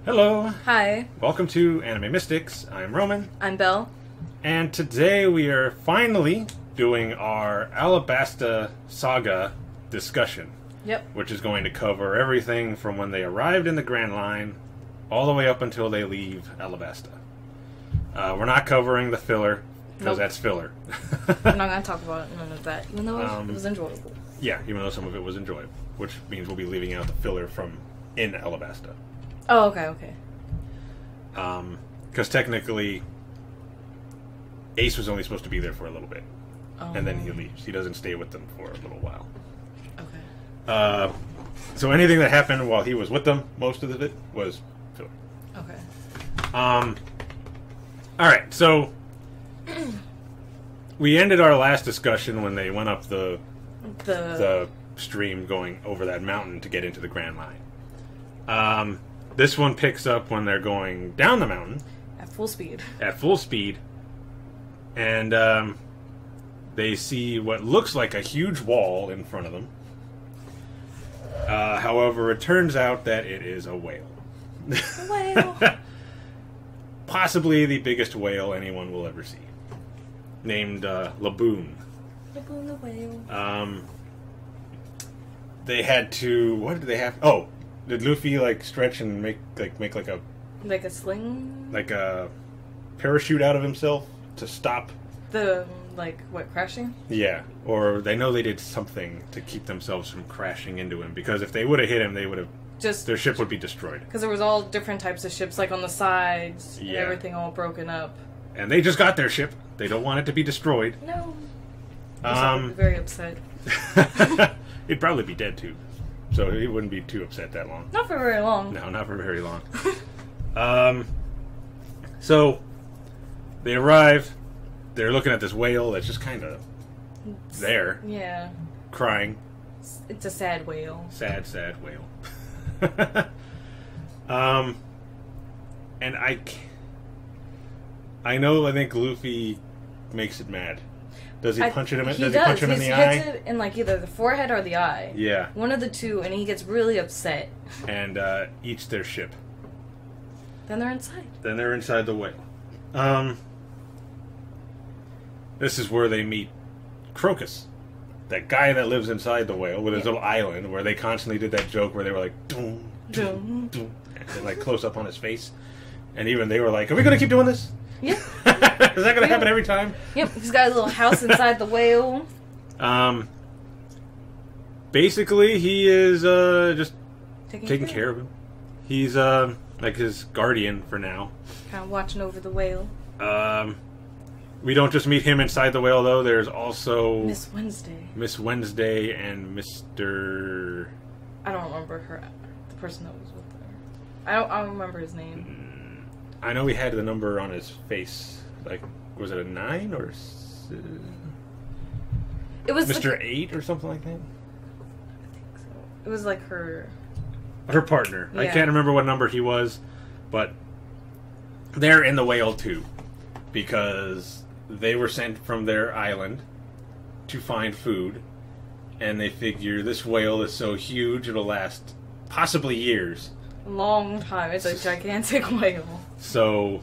Hello, Hi, welcome to Anime Mystics. I'm Roman, I'm Belle. and today we are finally doing our Alabasta Saga discussion, Yep. which is going to cover everything from when they arrived in the Grand Line all the way up until they leave Alabasta. We're not covering the filler, because Nope. that's filler. I'm not going to talk about none of that, even though it was enjoyable. Yeah, even though some of it was enjoyable, which means we'll be leaving out the filler from in Alabasta. Oh, okay. Because technically, Ace was only supposed to be there for a little bit, and then he leaves. He doesn't stay with them for a little while. Okay. So anything that happened while he was with them, most of it was filler. Okay. All right, so we ended our last discussion when they went up the stream going over that mountain to get into the Grand Line. This one picks up when they're going down the mountain. At full speed. At full speed. And they see what looks like a huge wall in front of them. However, it turns out that it is a whale. A whale. Possibly the biggest whale anyone will ever see. Named Laboon. Laboon the whale. They had to... What did they have? Oh, did Luffy stretch and make like a... Like a sling? Like a parachute out of himself to stop... The, crashing? Yeah, or they know they did something to keep themselves from crashing into him, because if they would have hit him, they would have... Their ship would be destroyed. Because there was all different types of ships, on the sides, and Yeah. everything all broken up. And they just got their ship. They don't want it to be destroyed. No. I'm very upset. He'd probably be dead, too. So he wouldn't be too upset that long. Not for very long. No, not for very long. So, they arrive. They're looking at this whale that's just kind of there, Yeah. crying. It's a sad whale. Sad, sad whale. And I think Luffy makes it mad. Does he punch him? Does he punch him in the eye? He hits it in either the forehead or the eye. Yeah. One of the two, and he gets really upset. And eats their ship. Then they're inside. Then they're inside the whale. This is where they meet Crocus. That guy that lives inside the whale with his little island, where they constantly did that joke where they were like, doom, doom, doom, and close up on his face. And even they were like, are we going to keep doing this? Yeah. Is that going to happen every time? Yep, he's got a little house inside the whale. Basically, he is just taking care of him. He's like his guardian for now. Kind of watching over the whale. We don't just meet him inside the whale, though. There's also Miss Wednesday. Miss Wednesday and Mr. I don't remember the person that was with her. I don't remember his name. I know he had the number on his face. Was it a 9 or... It was Mr. 8 or something like that? I think so. It was her... Her partner. Yeah. I can't remember what number he was, but they're in the whale too, because they were sent from their island to find food, and they figure this whale is so huge it'll last possibly years. Long time. It's a gigantic whale. So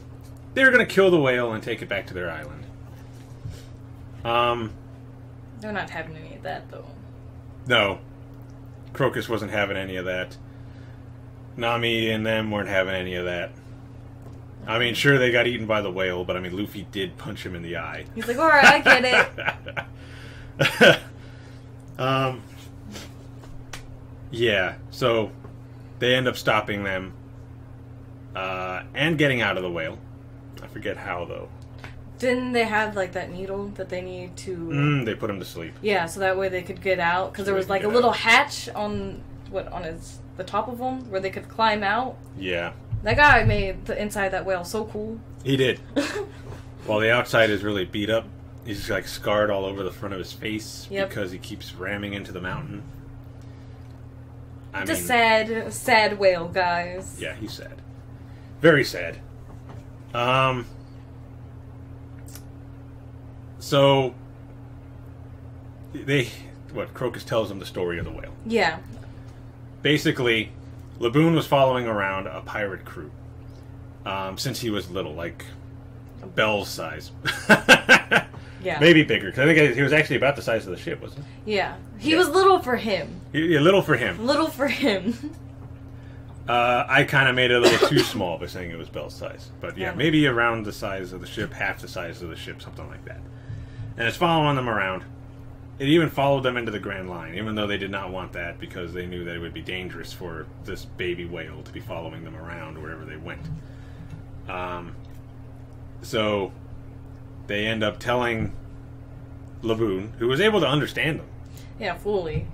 they're going to kill the whale and take it back to their island. They're not having any of that, though. No. Crocus wasn't having any of that. Nami and them weren't having any of that. I mean, sure, they got eaten by the whale, but Luffy did punch him in the eye. He's like, alright, I get it. Yeah, so they end up stopping them and getting out of the whale. I forget how, though. Didn't they have, that needle that they need to... They put him to sleep. Yeah, so that way they could get out. Because there was, a little hatch on... the top of them, where they could climb out. Yeah. That guy made the inside of that whale so cool. He did. While the outside is really beat up, he's scarred all over the front of his face because he keeps ramming into the mountain. It's a sad whale, guys. Yeah, he's sad. Very sad. So Crocus tells them the story of the whale. Yeah. Basically, Laboon was following around a pirate crew since he was little, like Bell's size. Yeah. Maybe bigger, because I think he was actually about the size of the ship, wasn't he? Yeah. He was little for him. Yeah, little for him. Little for him. I kind of made it a little too small by saying it was Bell's size. But yeah, Yeah. maybe around the size of the ship, half the size of the ship, something like that. And it's following them around. It even followed them into the Grand Line, even though they did not want that because they knew that it would be dangerous for this baby whale to be following them around wherever they went. So they end up telling Laboon, who was able to understand them, Yeah, fully.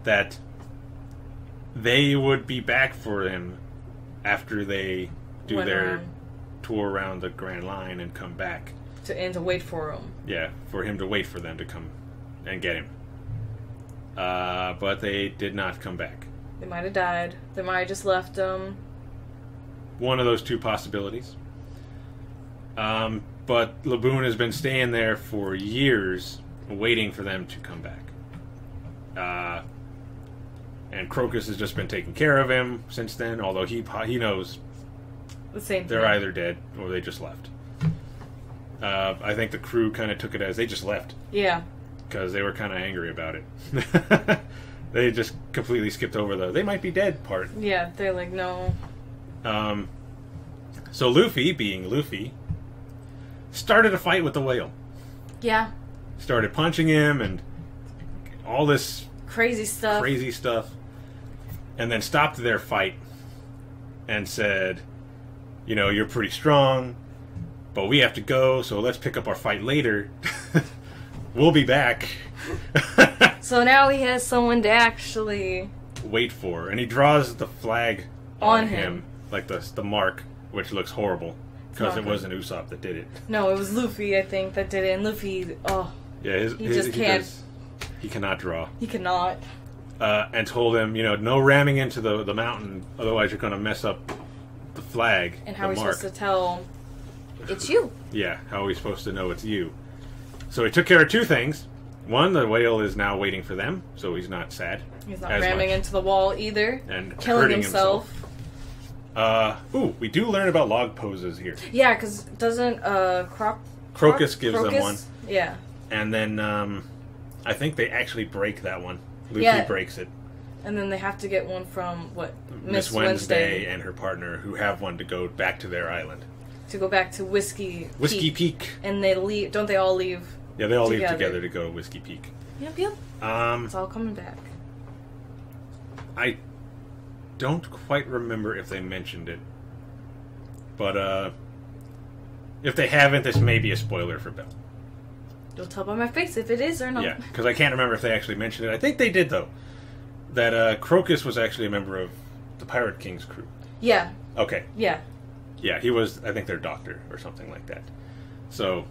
that they would be back for him after they do Went their around. tour around the Grand Line and come back. To wait for him. Yeah, for him to wait for them to come and get him. But they did not come back. They might have died. They might have just left him. One of those two possibilities. But Laboon has been staying there for years, waiting for them to come back. And Crocus has just been taking care of him since then, although he knows The same they're thing. either dead or they just left. I think the crew kind of took it as they just left. Yeah. Because they were kind of angry about it. They just completely skipped over the they might be dead part. Yeah, they're like, no. So Luffy, being Luffy, started a fight with the whale. Yeah. Started punching him and all this Crazy stuff. And then stopped their fight and said, you know, you're pretty strong, but we have to go, so let's pick up our fight later. We'll be back. So now he has someone to actually Wait for. And he draws the flag On on him. him. Like the mark, which looks horrible. Because not it good. wasn't Usopp that did it. No, it was Luffy, I think, that did it. And Luffy, Yeah, He just can't. He cannot draw. he cannot. And told him, you know, no ramming into the mountain, otherwise you're going to mess up the flag, And how the are we mark. supposed to tell it's you? Yeah, how are we supposed to know it's you? So he took care of two things. One, the whale is now waiting for them, so he's not sad. He's not as ramming much. into the wall either. And killing hurting himself. We do learn about log poses here. Yeah, because doesn't Crocus gives them one. Yeah. And then I think they actually break that one. Luffy Yeah. breaks it. And then they have to get one from, what? Miss Wednesday and her partner, who have one to go back to their island. To go back to Whiskey Peak. And they leave. Don't they all leave? Yeah, they all leave Together. together to go to Whiskey Peak. Yep. It's all coming back. I don't quite remember if they mentioned it. But if they haven't, this may be a spoiler for Bell. You'll tell by my face if it is or not. Yeah, because I can't remember if they actually mentioned it. I think they did, though. That Crocus was actually a member of the Pirate King's crew. Yeah. Okay. Yeah. Yeah, he was, I think, their doctor or something like that. So,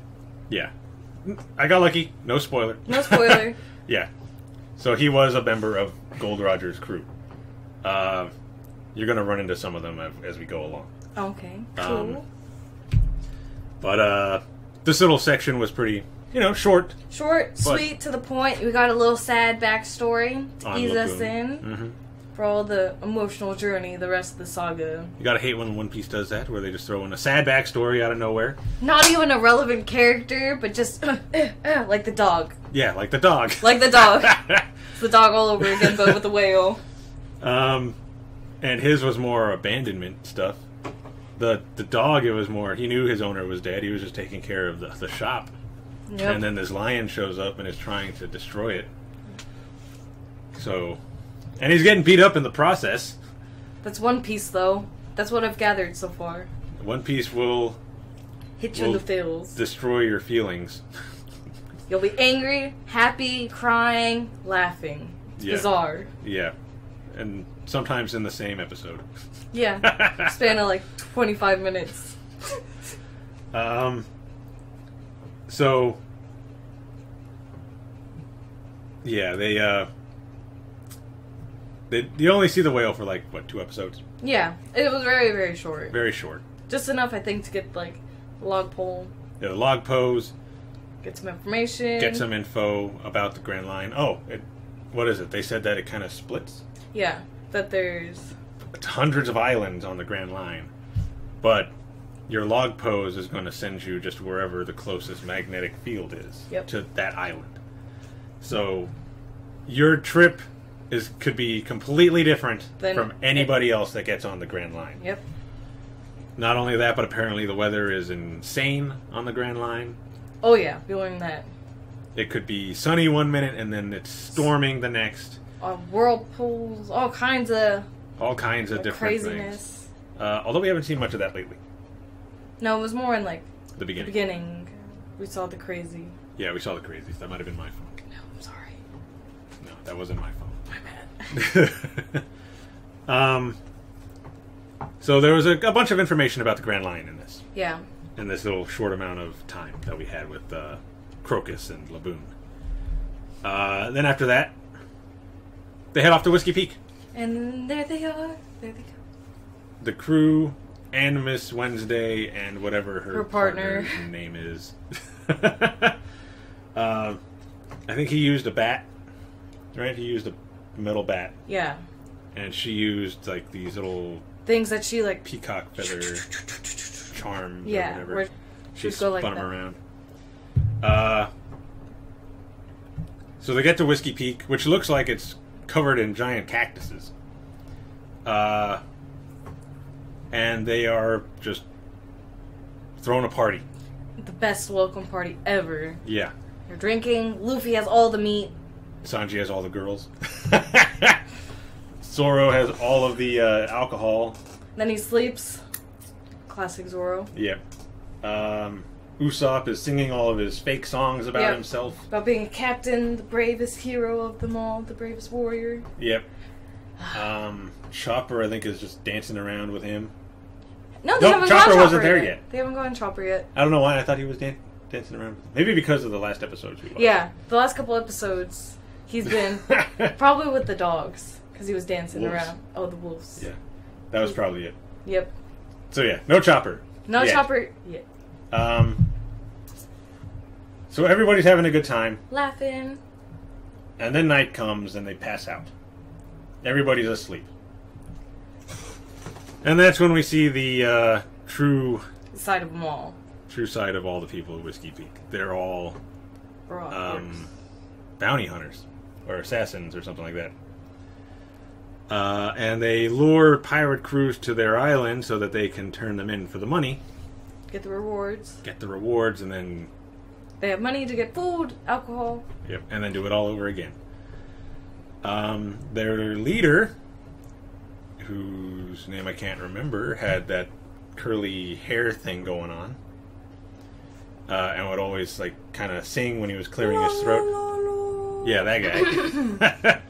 yeah. I got lucky. No spoiler. No spoiler. Yeah. So he was a member of Gold Roger's crew. You're going to run into some of them as we go along. Okay. Cool. But this little section was pretty, short. Short, sweet, to the point. We got a little sad backstory to On ease us Laboon. in Mm-hmm. for all the emotional journey the rest of the saga. You gotta hate when One Piece does that, where they just throw in a sad backstory out of nowhere. Not even a relevant character, but just like the dog. Yeah, like the dog. Like the dog. It's the dog all over again, but with the whale. And his was more abandonment stuff. The dog, it was more, he knew his owner was dead, he was just taking care of the shop. Yep. And then this lion shows up and is trying to destroy it. So, and he's getting beat up in the process. That's One Piece, though. That's what I've gathered so far. One Piece will Hit you in the feels. destroy your feelings. You'll be angry, happy, crying, laughing. It's Yeah. bizarre. Yeah. And sometimes in the same episode. Yeah. Span of like 25 minutes. So, yeah, you only see the whale for like, what, 2 episodes? Yeah. It was very, very short. Very short. Just enough, I think, to get like the log pole, Yeah, the log pose, get some information. get some info about the Grand Line. Oh, what is it? They said that it kind of splits? Yeah. That there's hundreds of islands on the Grand Line, but your log pose is going to send you just wherever the closest magnetic field is to that island. So your trip could be completely different from anybody else that gets on the Grand Line. Yep. Not only that, but apparently the weather is insane on the Grand Line. Oh yeah, we learned that. It could be sunny one minute and then it's storming the next. Whirlpools, all kinds of different craziness. things. Although we haven't seen much of that lately. No, it was more in like the beginning. We saw the crazy. Yeah, we saw the crazies. That might have been my phone. No, I'm sorry. No, that wasn't my phone. My bad. So there was a bunch of information about the Grand Line in this. Yeah. In this little short amount of time that we had with Crocus and Laboon. Then after that, they head off to Whiskey Peak. And there they are. There they go. The crew and Miss Wednesday and whatever her partner's name is. I think he used a bat. Right? He used a metal bat. Yeah. And she used like these little things that she like peacock feather charms or whatever. She spun them around. So they get to Whiskey Peak, which looks like it's covered in giant cactuses. And they are just throwing a party. The best welcome party ever. Yeah. They're drinking. Luffy has all the meat. Sanji has all the girls. Zoro has all of the alcohol. Then he sleeps. Classic Zoro. Yep. Usopp is singing all of his fake songs about himself. About being a captain, the bravest hero of them all, the bravest warrior. Yep. Chopper, I think, is just dancing around with him. No, they haven't gone Chopper wasn't there yet. They haven't gone Chopper yet. I don't know why I thought he was dancing around with him. Maybe because of the last episodes we watched. Yeah, the last couple episodes, he's been probably with the dogs, because he was dancing around. Oh, the wolves. Yeah. That was probably it. Yep. So yeah, no Chopper. No Chopper yet. So everybody's having a good time. Laughing. And then night comes and they pass out. Everybody's asleep. And that's when we see the true side of them all. True side of all the people at Whiskey Peak. They're all bounty hunters or assassins or something like that. And they lure pirate crews to their island so that they can turn them in for the money. Get the rewards. And then they have money to get food, alcohol. Yep, and then do it all over again. Their leader, whose name I can't remember, had that curly hair thing going on. And would always like kind of sing when he was clearing his throat. Yeah, that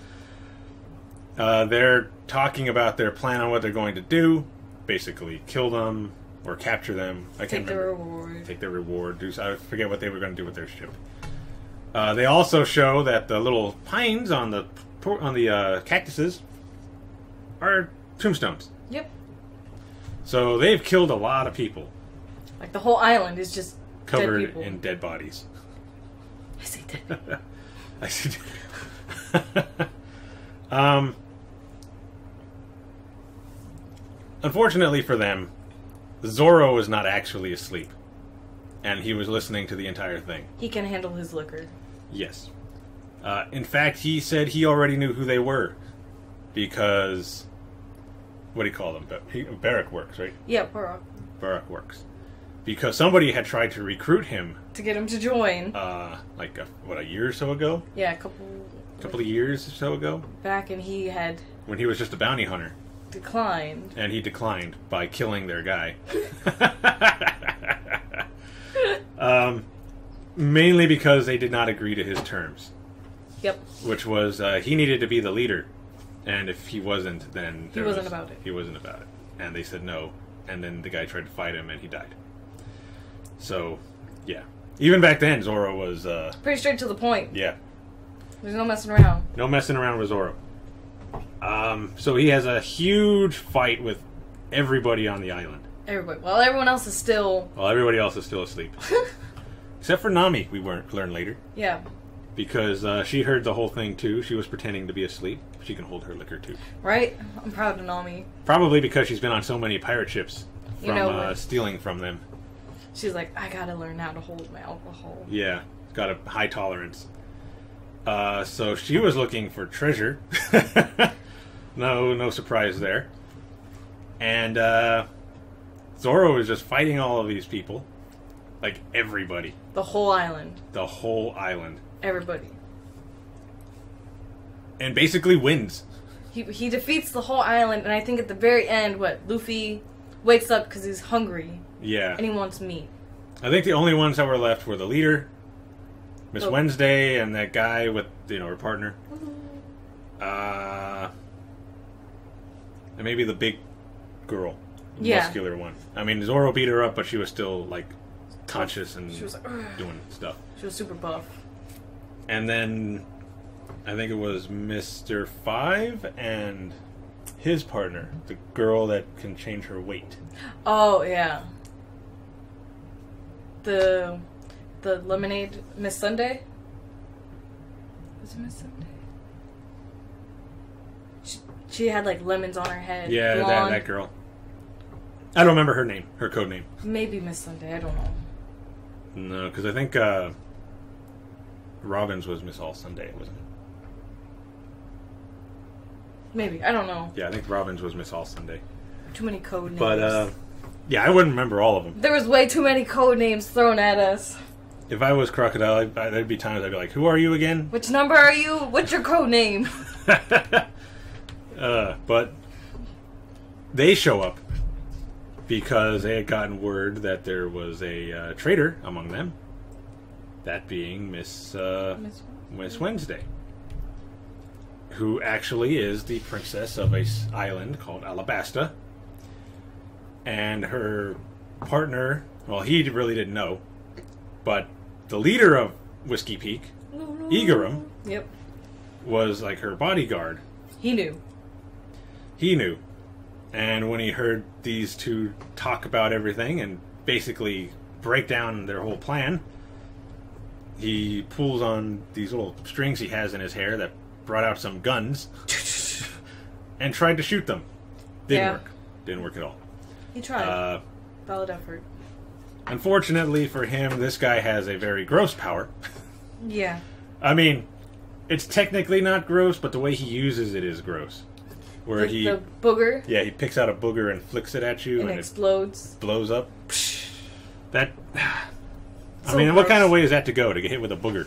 guy. They're talking about their plan on what they're going to do. Basically, kill them or capture them. I can't remember. Take their reward. I forget what they were going to do with their ship. They also show that the little pines on the cactuses are tombstones. Yep. So they've killed a lot of people. Like the whole island is just covered dead people. In dead bodies. I say dead people. I see dead. Unfortunately for them, Zoro was not actually asleep, and he was listening to the entire thing. He can handle his liquor. Yes. In fact, he said he already knew who they were, because what do you call them? Baroque Works, right? Yeah, Baroque. Baroque Works. Because somebody had tried to recruit him to get him to join. A year or so ago? Yeah, a couple of years or so ago. Back, and he had when he was just a bounty hunter. Declined. And he declined by killing their guy. Mainly because they did not agree to his terms. Yep. Which was he needed to be the leader, and if he wasn't, then he wasn't about it. He wasn't about it, and they said no. And then the guy tried to fight him, and he died. So, yeah. Even back then, Zoro was pretty straight to the point. Yeah. There's no messing around. No messing around with Zoro. So he has a huge fight with everybody on the island. Everybody. While everyone else is still... While everybody else is still asleep. Except for Nami, we learn later. Yeah. because she heard the whole thing too. She was pretending to be asleep. She can hold her liquor too. Right? I'm proud of Nami. Probably because she's been on so many pirate ships You from know, stealing from them. she's like, I gotta learn how to hold my alcohol. Yeah, got a high tolerance. So she was looking for treasure. No surprise there. And Zoro was just fighting all of these people. Like, everybody. The whole island. The whole island. Everybody. And basically wins. He defeats the whole island, and I think at the very end, Luffy wakes up because he's hungry. Yeah. And he wants meat. I think the only ones that were left were the leader, Miss Wednesday, and that guy with, her partner. And maybe the big girl. Yeah. Muscular one. I mean, Zoro beat her up, but she was still, conscious and she was like, doing stuff. She was super buff. And then I think it was Mr. Five and his partner, the girl that can change her weight. Oh, yeah. The lemonade, Miss Sunday? Was it Miss Sunday? She had, lemons on her head. Yeah, blonde. that girl. I don't remember her name, her code name. Maybe Miss Sunday, I don't know. No, because I think Robin's was Miss All Sunday, wasn't it? Maybe, I don't know. Yeah, I think Robin's was Miss All Sunday. Too many code names. But, yeah, I wouldn't remember all of them. There was way too many code names thrown at us. If I was Crocodile, there'd be times I'd be like, who are you again? Which number are you? What's your code name? But they show up because they had gotten word that there was a traitor among them. That being Miss Wednesday. Who actually is the princess of an island called Alabasta. And her partner, well, he really didn't know, but the leader of Whiskey Peak, Igaram, Yep. was her bodyguard. He knew. He knew. And when he heard these two talk about everything and basically break down their whole plan, he pulls on these little strings he has in his hair that brought out some guns and tried to shoot them. Didn't work. Didn't work at all. He tried. Valid effort. Unfortunately for him, this guy has a very gross power. Yeah. I mean, it's technically not gross, but the way he uses it is gross. Where the booger? Yeah, he picks out a booger and flicks it at you. And explodes. It blows up. That... So I mean, gross. What kind of way is that to go, to get hit with a booger?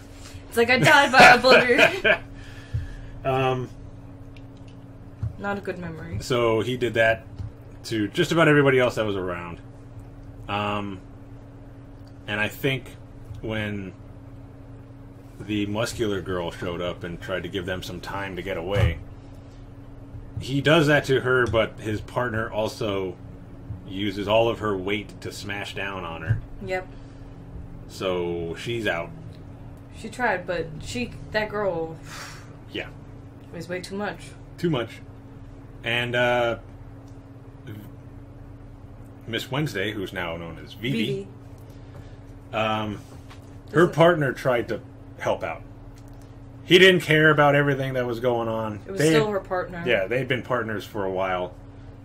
It's like I died by a booger. Not a good memory. So he did that to just about everybody else that was around. And I think when the muscular girl showed up and tried to give them some time to get away, he does that to her, but his partner also uses all of her weight to smash down on her. Yep. So she's out. She tried, but that girl... Yeah. It was way too much. Too much. And, Miss Wednesday, who's now known as Vivi. Her partner tried to help out. He didn't care about everything that was going on. It was still her partner. Yeah, they'd been partners for a while,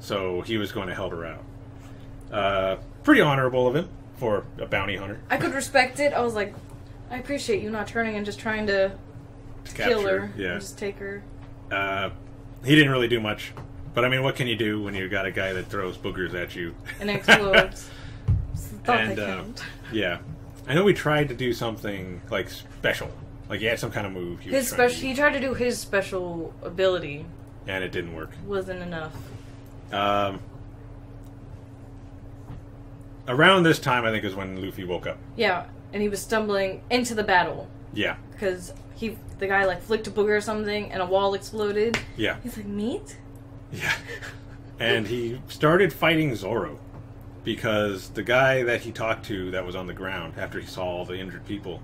so he was going to help her out. Pretty honorable of him for a bounty hunter. I could respect it. I was like, I appreciate you not turning and just trying to kill her. Yeah. And just take her. He didn't really do much. But, I mean, what can you do when you got a guy that throws boogers at you? And explodes. Yeah. I know we tried to do something, special. He had some kind of move. He tried to do his special ability. And it didn't work. Wasn't enough. Around this time, I think, is when Luffy woke up. Yeah, and he was stumbling into the battle. Yeah. Because the guy, flicked a booger or something, and a wall exploded. Yeah. He's like, meat? Yeah. And he started fighting Zoro. Because the guy that he talked to that was on the ground after he saw all the injured people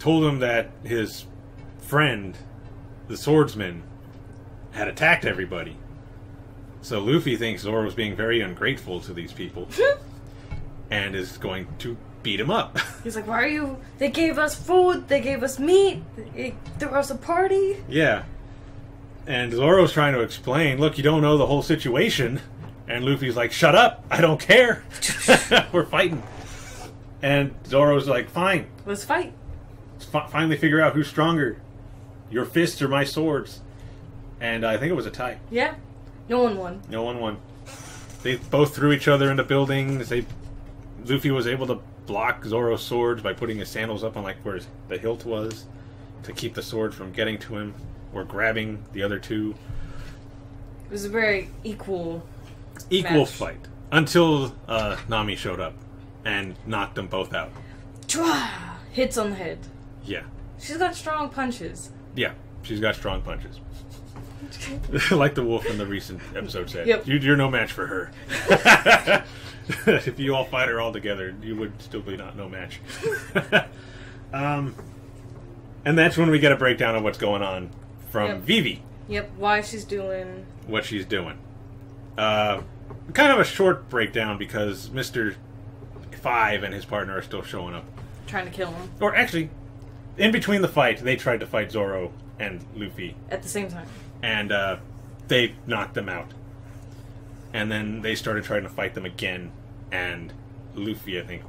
told him that his friend, the swordsman, had attacked everybody. So Luffy thinks Zoro's being very ungrateful to these people and is going to beat him up. He's like, why are you... They gave us food, they gave us meat, they threw us a party. Yeah. And Zoro's trying to explain, look, you don't know the whole situation. And Luffy's like, shut up, I don't care. We're fighting. And Zoro's like, fine. Let's fight. Let's finally figure out who's stronger. Your fists or my swords. And I think it was a tie. Yeah. No one won. No one won. They both threw each other into buildings. Luffy was able to block Zoro's swords by putting his sandals up on like where the hilt was to keep the sword from getting to him or grabbing the other two. It was a very equal match. Fight. Until Nami showed up and knocked them both out. Hits on the head. Yeah. She's got strong punches. Yeah, she's got strong punches. Like the wolf in the recent episode said. Yep. You're no match for her. If you all fight her all together, you would still be no match. And that's when we get a breakdown of what's going on from Vivi. Yep, why she's doing... What she's doing. Kind of a short breakdown because Mr. Five and his partner are still showing up. Trying to kill him. Or actually, in between the fight, they tried to fight Zoro and Luffy. At the same time. And they knocked them out. And then they started trying to fight them again. And Luffy, I think,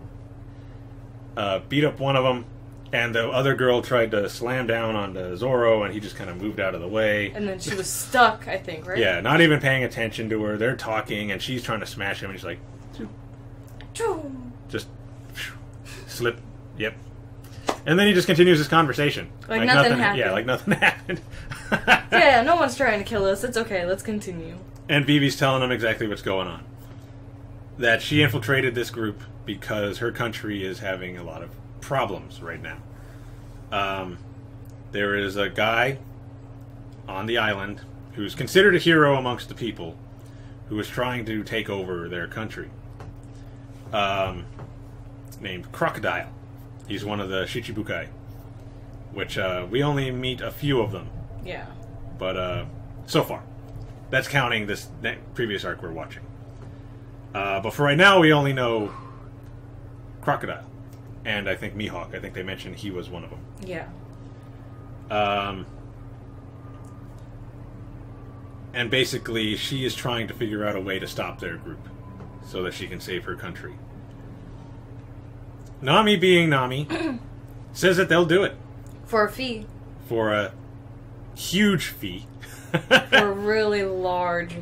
beat up one of them. And the other girl tried to slam down onto Zoro, and he just kind of moved out of the way. And then she was stuck, I think, right? Yeah, not even paying attention to her. They're talking, and she's trying to smash him, and he's like... Just slip. Yep. And then he just continues his conversation. Like nothing happened. Yeah, like nothing happened. Yeah, no one's trying to kill us. It's okay. Let's continue. And Vivi's telling him exactly what's going on. That she infiltrated this group because her country is having a lot of problems right now. There is a guy on the island who's considered a hero amongst the people who is trying to take over their country. Named Crocodile. He's one of the Shichibukai, which we only meet a few of them. Yeah. But so far. That's counting this previous arc we're watching. But for right now, we only know Crocodile. And I think Mihawk. I think they mentioned he was one of them. Yeah. And basically, she is trying to figure out a way to stop their group so that she can save her country. Nami, being Nami, says that they'll do it. For a fee. For a huge fee. For a really large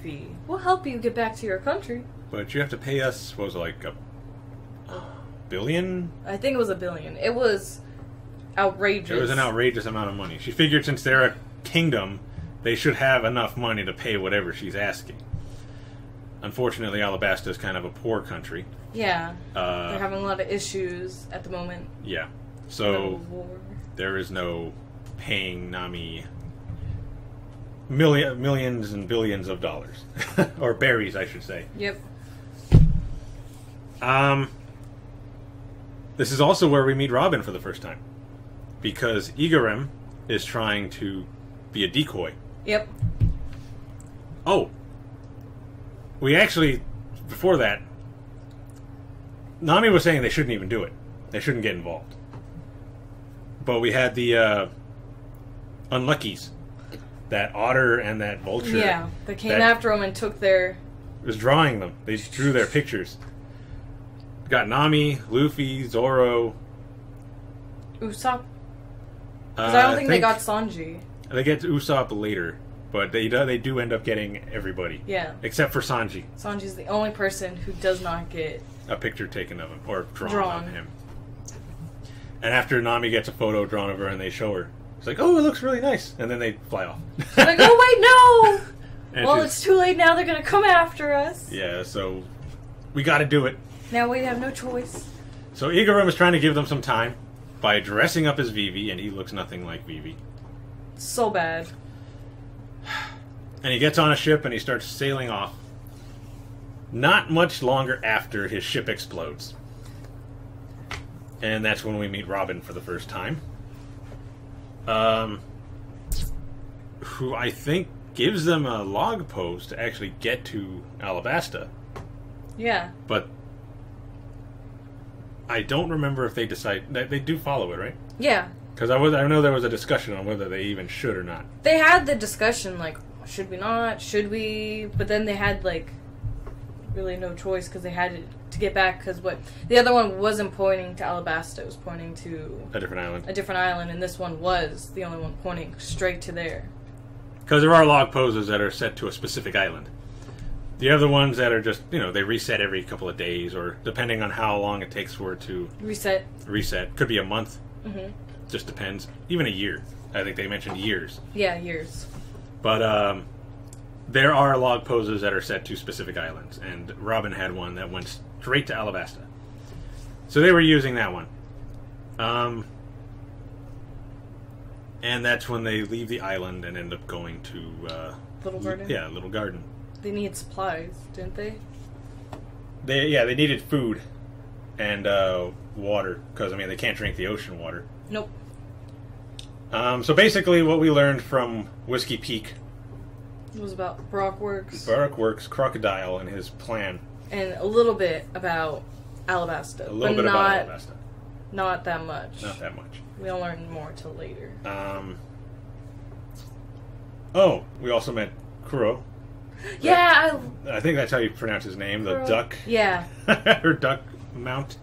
fee. We'll help you get back to your country. But you have to pay us, what was it, like a billion? I think it was $1 billion. It was outrageous. It was an outrageous amount of money. She figured since they're a kingdom, they should have enough money to pay whatever she's asking. Unfortunately, Alabasta is kind of a poor country. Yeah. They're having a lot of issues at the moment. Yeah. So there is no paying Nami millions and billions of dollars. Or berries, I should say. Yep. This is also where we meet Robin for the first time. Because Igaram is trying to be a decoy. Yep. Oh. We actually, before that, Nami was saying they shouldn't even do it. They shouldn't get involved. But we had the Unluckies. That otter and that vulture. Yeah, they came after them and took their... It was drawing them. They drew their pictures. Got Nami, Luffy, Zoro. Usopp? Because I don't think they got Sanji. They get Usopp later. But they do end up getting everybody. Yeah. Except for Sanji. Sanji's the only person who does not get... a picture taken of him. Or drawn of him. And after Nami gets a photo drawn of her and they show her, it's like, oh, it looks really nice. And then they fly off. She's like, oh, wait, no! And well, it's too late now. They're going to come after us. Yeah, so we got to do it. Now we have no choice. So Igaram is trying to give them some time by dressing up as Vivi, and he looks nothing like Vivi. So bad. And he gets on a ship and he starts sailing off. Not much longer after his ship explodes. And that's when we meet Robin for the first time. Who I think gives them a log post to actually get to Alabasta. Yeah. But I don't remember if they decide... They do follow it, right? Yeah. Because I know there was a discussion on whether they even should or not. They had the discussion, like, should we not? Should we? But then they had, like, really no choice because they had to get back because the other one wasn't pointing to Alabasta. It was pointing to... A different island. A different island, and this one was the only one pointing straight to there. Because there are log poses that are set to a specific island. The other ones that are just, they reset every couple of days, or depending on how long it takes for it to... Reset. Could be a month. Mm-hmm. Just depends. Even a year. I think they mentioned years. Yeah, years. But there are log poses that are set to specific islands, and Robin had one that went straight to Alabasta. So they were using that one. And that's when they leave the island and end up going to... Little Garden? Yeah, Little Garden. They need supplies, didn't they? They needed food and water, because, they can't drink the ocean water. Nope. So basically what we learned from Whiskey Peak... It was about Baroque Works. Baroque Works, Crocodile, and his plan. And a little bit about Alabasta. A little bit about Alabasta. Not that much. Not that much. We'll learn more till later. We also met Kuro. Yeah, I think that's how you pronounce his name, the duck. Yeah. Her duck mount.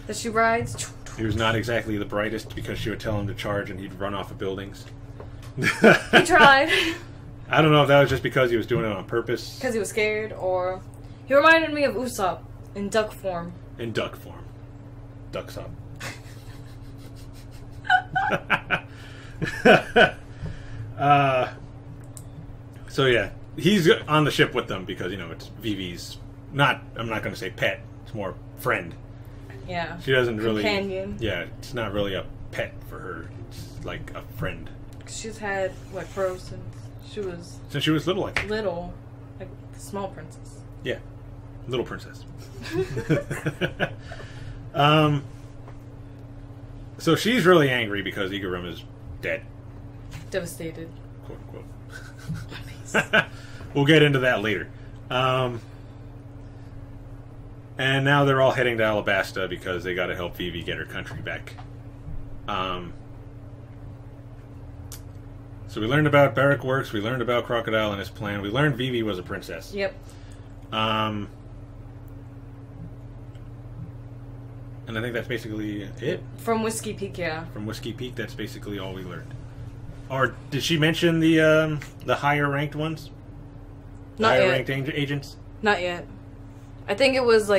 That she rides. He was not exactly the brightest because she would tell him to charge and he'd run off of buildings. He tried. I don't know if that was just because he was doing it on purpose. Because he was scared, or... He reminded me of Usopp in duck form. In duck form. Ducksop. So yeah, he's on the ship with them because, it's Vivi's I'm not going to say pet, it's more friend. Yeah. She doesn't really... Companion. Yeah, it's not really a pet for her. It's like a friend. She's had, crows since she was... Since she was little, I think. Little. Like, the small princess. Yeah. Little princess. So she's really angry because Igarum is dead. Devastated. Quote, unquote. We'll get into that later. And now they're all heading to Alabasta because they got to help Vivi get her country back. So we learned about Baroque Works, we learned about Crocodile and his plan, we learned Vivi was a princess. Yep. And I think that's basically it. From Whiskey Peak, yeah. From Whiskey Peak, that's basically all we learned. Or did she mention the higher ranked ones? Not higher yet. ranked agents? Not yet. I think it was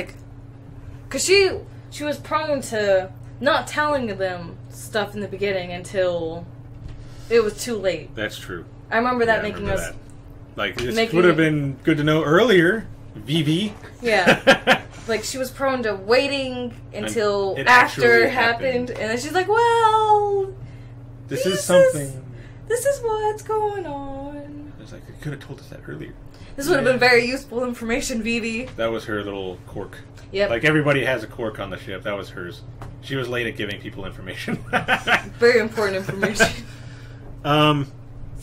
because she was prone to not telling them stuff in the beginning until it was too late. That's true. I remember that making us... That. This would have been good to know earlier, Vivi. Yeah. She was prone to waiting until after it happened. And then she's like, well... This is something... This is what's going on. I was like, you could have told us that earlier. This would have been very useful information, Vivi. That was her little quirk. Yep. Everybody has a quirk on the ship. That was hers. She was late at giving people information. Very important information. So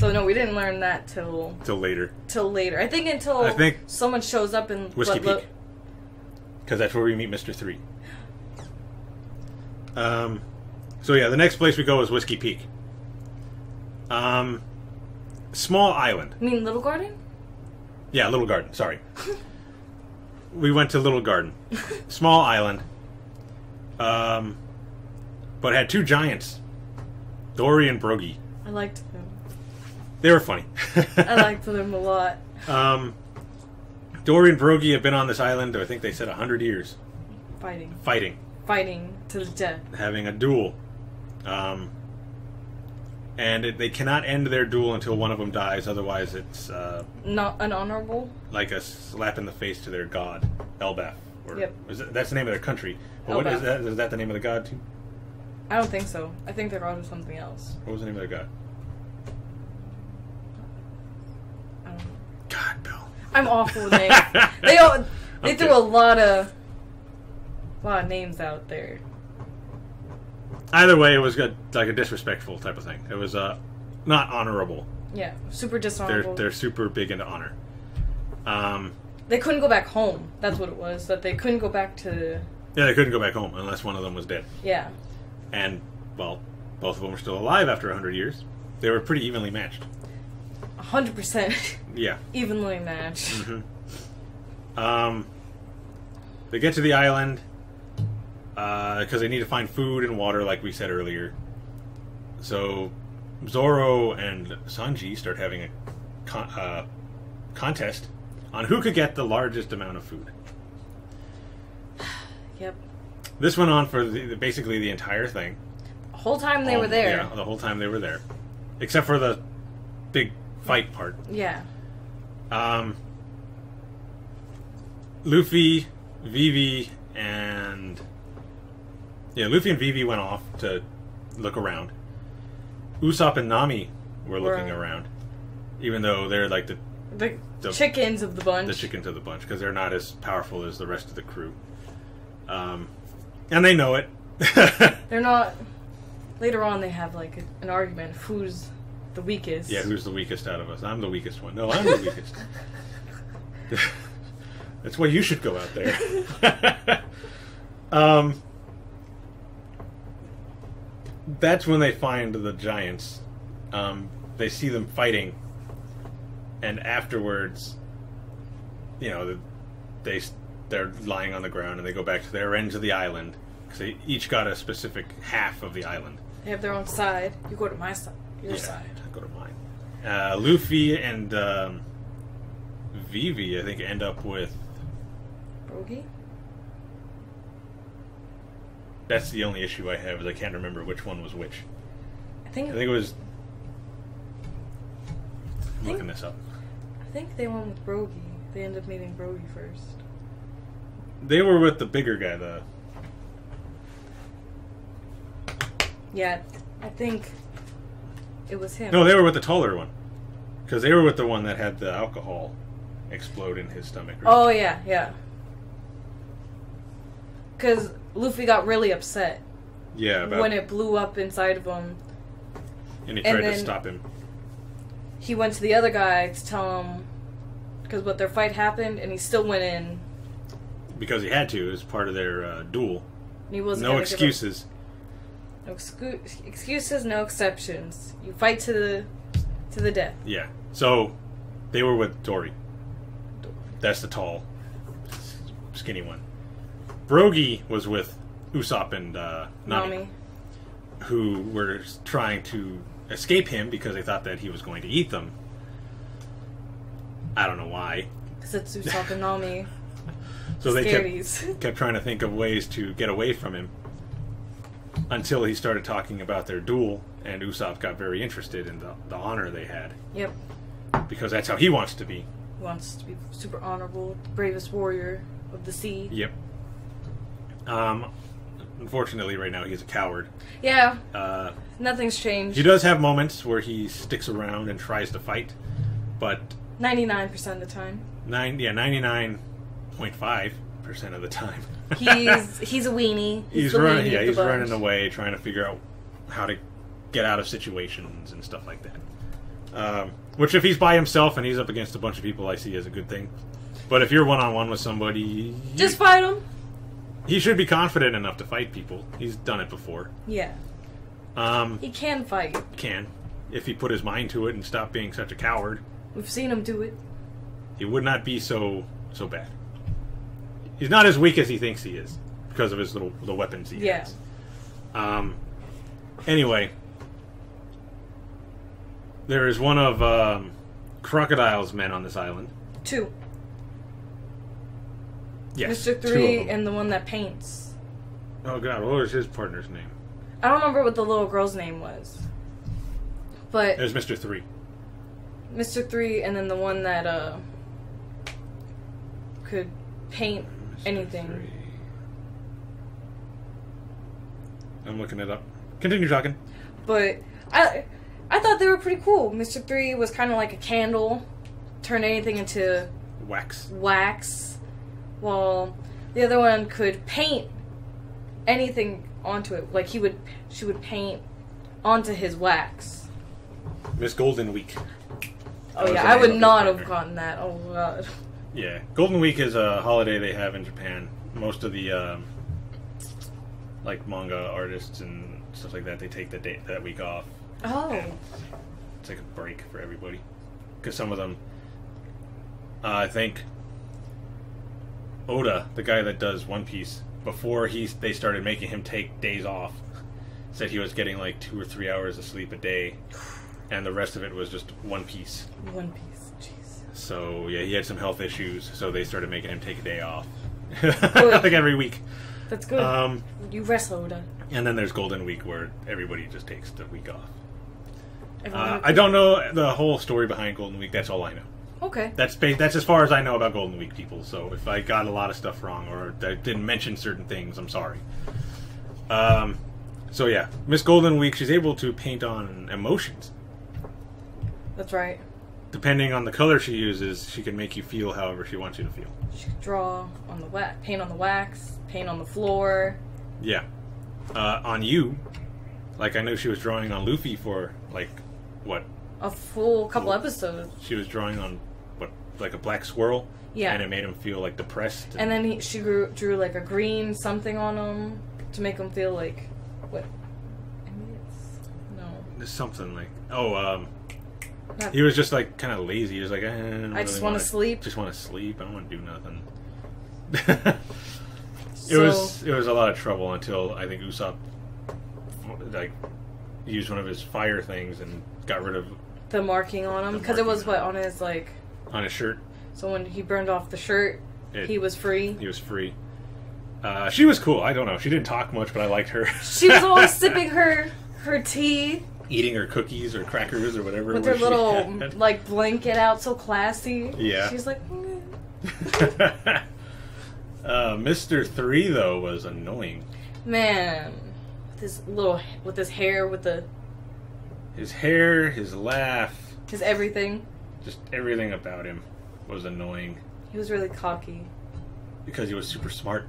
no, we didn't learn that till later. Till later. I think someone shows up in Whiskey Peak. Because that's where we meet Mr. 3. So yeah, the next place we go is Whiskey Peak. Small island. You mean Little Garden? Yeah, Little Garden. Sorry. We went to Little Garden. Small island. But had two giants. Dory and Brogy. I liked them. They were funny. I liked them a lot. Dory and Brogy have been on this island, I think they said 100 years. Fighting to the death. Having a duel. And they cannot end their duel until one of them dies, otherwise it's... not unhonorable? Like a slap in the face to their god, Elbaf. Yep. That's the name of their country. But what is that? Is that the name of the god, too? I don't think so. I think their god was something else. What was the name of their god? I don't know. God, Pell. I'm awful with names. They threw a lot of names out there. Either way, it was good, like a disrespectful type of thing. It was not honorable. Yeah, super dishonorable. They're super big into honor. They couldn't go back home. That's what it was. That they couldn't go back to Yeah, they couldn't go back home unless one of them was dead. Yeah. And, well, both of them were still alive after 100 years. They were pretty evenly matched. 100%. Yeah. Evenly matched. Mm-hmm. They get to the island because they need to find food and water, like we said earlier. So Zoro and Sanji start having a contest on who could get the largest amount of food. Yep. This went on for basically the entire thing. The whole time they were there. Yeah, the whole time they were there. Except for the big fight part. Yeah. Luffy, Vivi, and... Yeah, Luffy and Vivi went off to look around. Usopp and Nami were looking around. Even though they're like the chickens of the bunch. The chickens of the bunch, because they're not as powerful as the rest of the crew. And they know it. They're not... Later on, they have like an argument of who's the weakest. Yeah, who's the weakest out of us? I'm the weakest one. No, I'm the weakest. That's why you should go out there. That's when they find the giants. They see them fighting, and afterwards, you know, they're lying on the ground, and they go back to their ends of the island because they each got a specific half of the island. They have their own side. You go to my side. Your side. I go to mine. Luffy and Vivi, I think, end up with Brogy? That's the only issue I have, is I can't remember which one was which. I think it was... I'm looking this up. I think they went with Brogy. They ended up meeting Brogy first. They were with the bigger guy, the... Yeah, I think it was him. No, they were with the taller one. Because they were with the one that had the alcohol explode in his stomach. Right? Oh, yeah, yeah. Because Luffy got really upset. Yeah, when it blew up inside of him. And he tried to stop him. He went to the other guy to tell him, because their fight happened, and he still went in. Because he had to, as part of their duel. And he wasn't no excuses. No excuses, no exceptions. You fight to the death. Yeah. So, they were with Dory. That's the tall, skinny one. Brogy was with Usopp and Nami, who were trying to escape him because they thought that he was going to eat them. I don't know why. Because it's Usopp and Nami. So they kept trying to think of ways to get away from him until he started talking about their duel, and Usopp got very interested in the honor they had. Yep. Because that's how he wants to be. He wants to be super honorable, the bravest warrior of the sea. Yep. Unfortunately, right now he's a coward. Yeah. Nothing's changed. He does have moments where he sticks around and tries to fight, but 99% of the time. 99.5% of the time. he's a weenie. He's running. Yeah, he's running away, trying to figure out how to get out of situations and stuff like that. Which, if he's by himself and he's up against a bunch of people, I see as a good thing. But if you're one-on-one with somebody, just fight him. He should be confident enough to fight people. He's done it before. Yeah. He can fight. Can. If he put his mind to it and stopped being such a coward. We've seen him do it. He would not be so bad. He's not as weak as he thinks he is because of the weapons he has. Anyway. There is one of Crocodile's men on this island. 2. Yes, Mr. 3 and the one that paints. Oh god, what was his partner's name? I don't remember what the little girl's name was. But there's Mr. 3. Mr. 3 and then the one that could paint anything. 3. I'm looking it up. Continue talking. But I thought they were pretty cool. Mr. 3 was kind of like a candle, turn anything into wax. While the other one could paint anything onto it. Like she would paint onto his wax. Miss Golden Week. Oh yeah, I would not have gotten that. Oh god. Yeah, Golden Week is a holiday they have in Japan. Most of the like manga artists and stuff like that, they take that week off. Oh. It's like a break for everybody. Because some of them, I think Oda, the guy that does One Piece, before they started making him take days off, said he was getting like 2 or 3 hours of sleep a day, and the rest of it was just One Piece. One Piece, jeez. So yeah, he had some health issues, so they started making him take a day off, like every week. That's good. You rest, Oda. And then there's Golden Week, where everybody just takes the week off. I don't know the whole story behind Golden Week. That's all I know. Okay. That's as far as I know about Golden Week, people. So if I got a lot of stuff wrong or I didn't mention certain things, I'm sorry. So yeah, Miss Golden Week, she's able to paint on emotions. That's right. Depending on the color she uses, she can make you feel however she wants you to feel. She could draw on the wax, paint on the wax, paint on the floor. Yeah. On you, like I know she was drawing on Luffy for like what? A full couple episodes. She was drawing on what, like a black squirrel. Yeah. And it made him feel like depressed. And then she drew like a green something on him to make him feel like what? No. Something like he was just like kind of lazy. He was like, I just want to sleep. Just want to sleep. I don't want to do nothing. It was a lot of trouble until I think Usopp like used one of his fire things and got rid of the marking on him, because it was on his on his shirt. So when he burned off the shirt, he was free. He was free. She was cool. I don't know. She didn't talk much, but I liked her. She was always sipping her tea, eating her cookies or crackers or whatever. With her little blanket out, so classy. Yeah. She's like. Mr. 3 though was annoying. Man, with his hair, his hair, his laugh, his everything. Just everything about him was annoying. He was really cocky. Because he was super smart.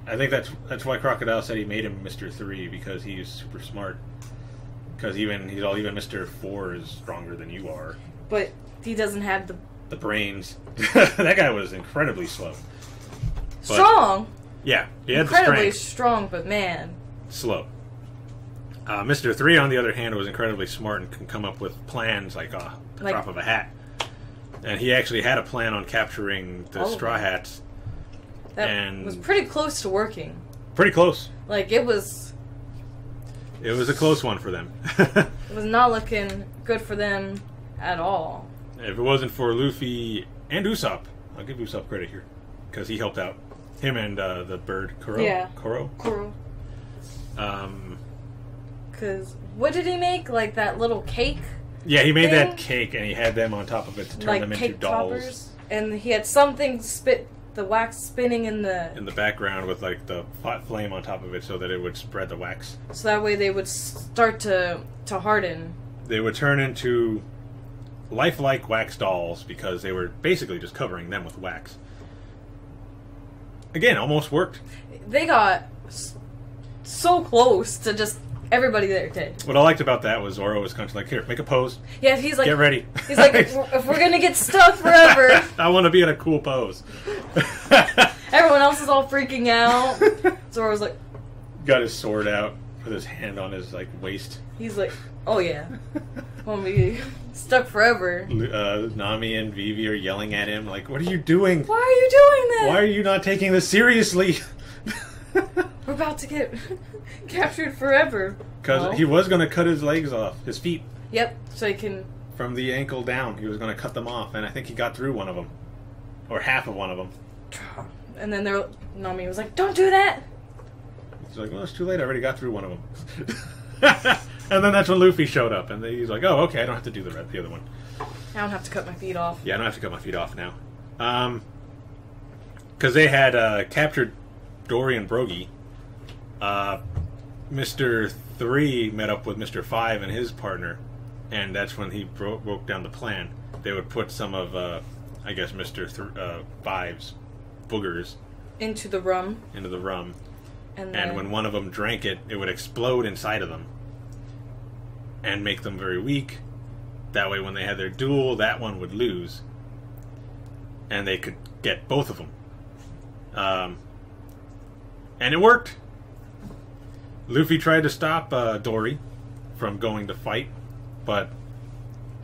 I think that's why Crocodile said he made him Mr. 3, because he's super smart. Because even Mr. 4 is stronger than you are. But he doesn't have the brains. That guy was incredibly slow. Strong. Yeah, he had incredibly the strength. Strong, but man, slow. Mr. 3, on the other hand, was incredibly smart and can come up with plans like the drop of a hat. And he actually had a plan on capturing the Straw Hats. That was pretty close to working. Pretty close. Like, it was a close one for them. It was not looking good for them at all. If it wasn't for Luffy and Usopp, I'll give Usopp credit here, because he helped out. Him and the bird, Kuro. Yeah. Kuro. Because what did he make? Like that little cake? Yeah, he made that cake, and he had them on top of it to turn them into dolls. Toppers. And he had something the wax spinning in the background with like the hot flame on top of it, so that it would spread the wax. So that way they would start to harden. They would turn into lifelike wax dolls because they were basically just covering them with wax. Again, almost worked. They got so close to just everybody there did. What I liked about that was Zoro was kind of like, here, make a pose. Yeah, he's like, get ready. He's like, if we're gonna get stuck forever, I want to be in a cool pose. Everyone else is all freaking out. Zoro's like, got his sword out with his hand on his waist. He's like, oh yeah, want to be stuck forever. Nami and Vivi are yelling at him like, what are you doing? Why are you doing this? Why are you not taking this seriously? We're about to get captured forever. Because he was going to cut his legs off, his feet. Yep, so he can... From the ankle down, he was going to cut them off, and I think he got through one of them. Or half of one of them. And then Nami was like, don't do that! He's like, well, it's too late, I already got through one of them. And then that's when Luffy showed up, and he's like, oh, okay, I don't have to do the other one. I don't have to cut my feet off. Yeah, I don't have to cut my feet off now. Because they had captured Dory and Brogy. Mr. 3 met up with Mr. 5 and his partner, and that's when he broke down the plan. They would put some of, I guess, Mr. 5's boogers into the rum. And when one of them drank it, it would explode inside of them and make them very weak. That way, when they had their duel, that one would lose, and they could get both of them. And it worked. Luffy tried to stop Dory from going to fight, but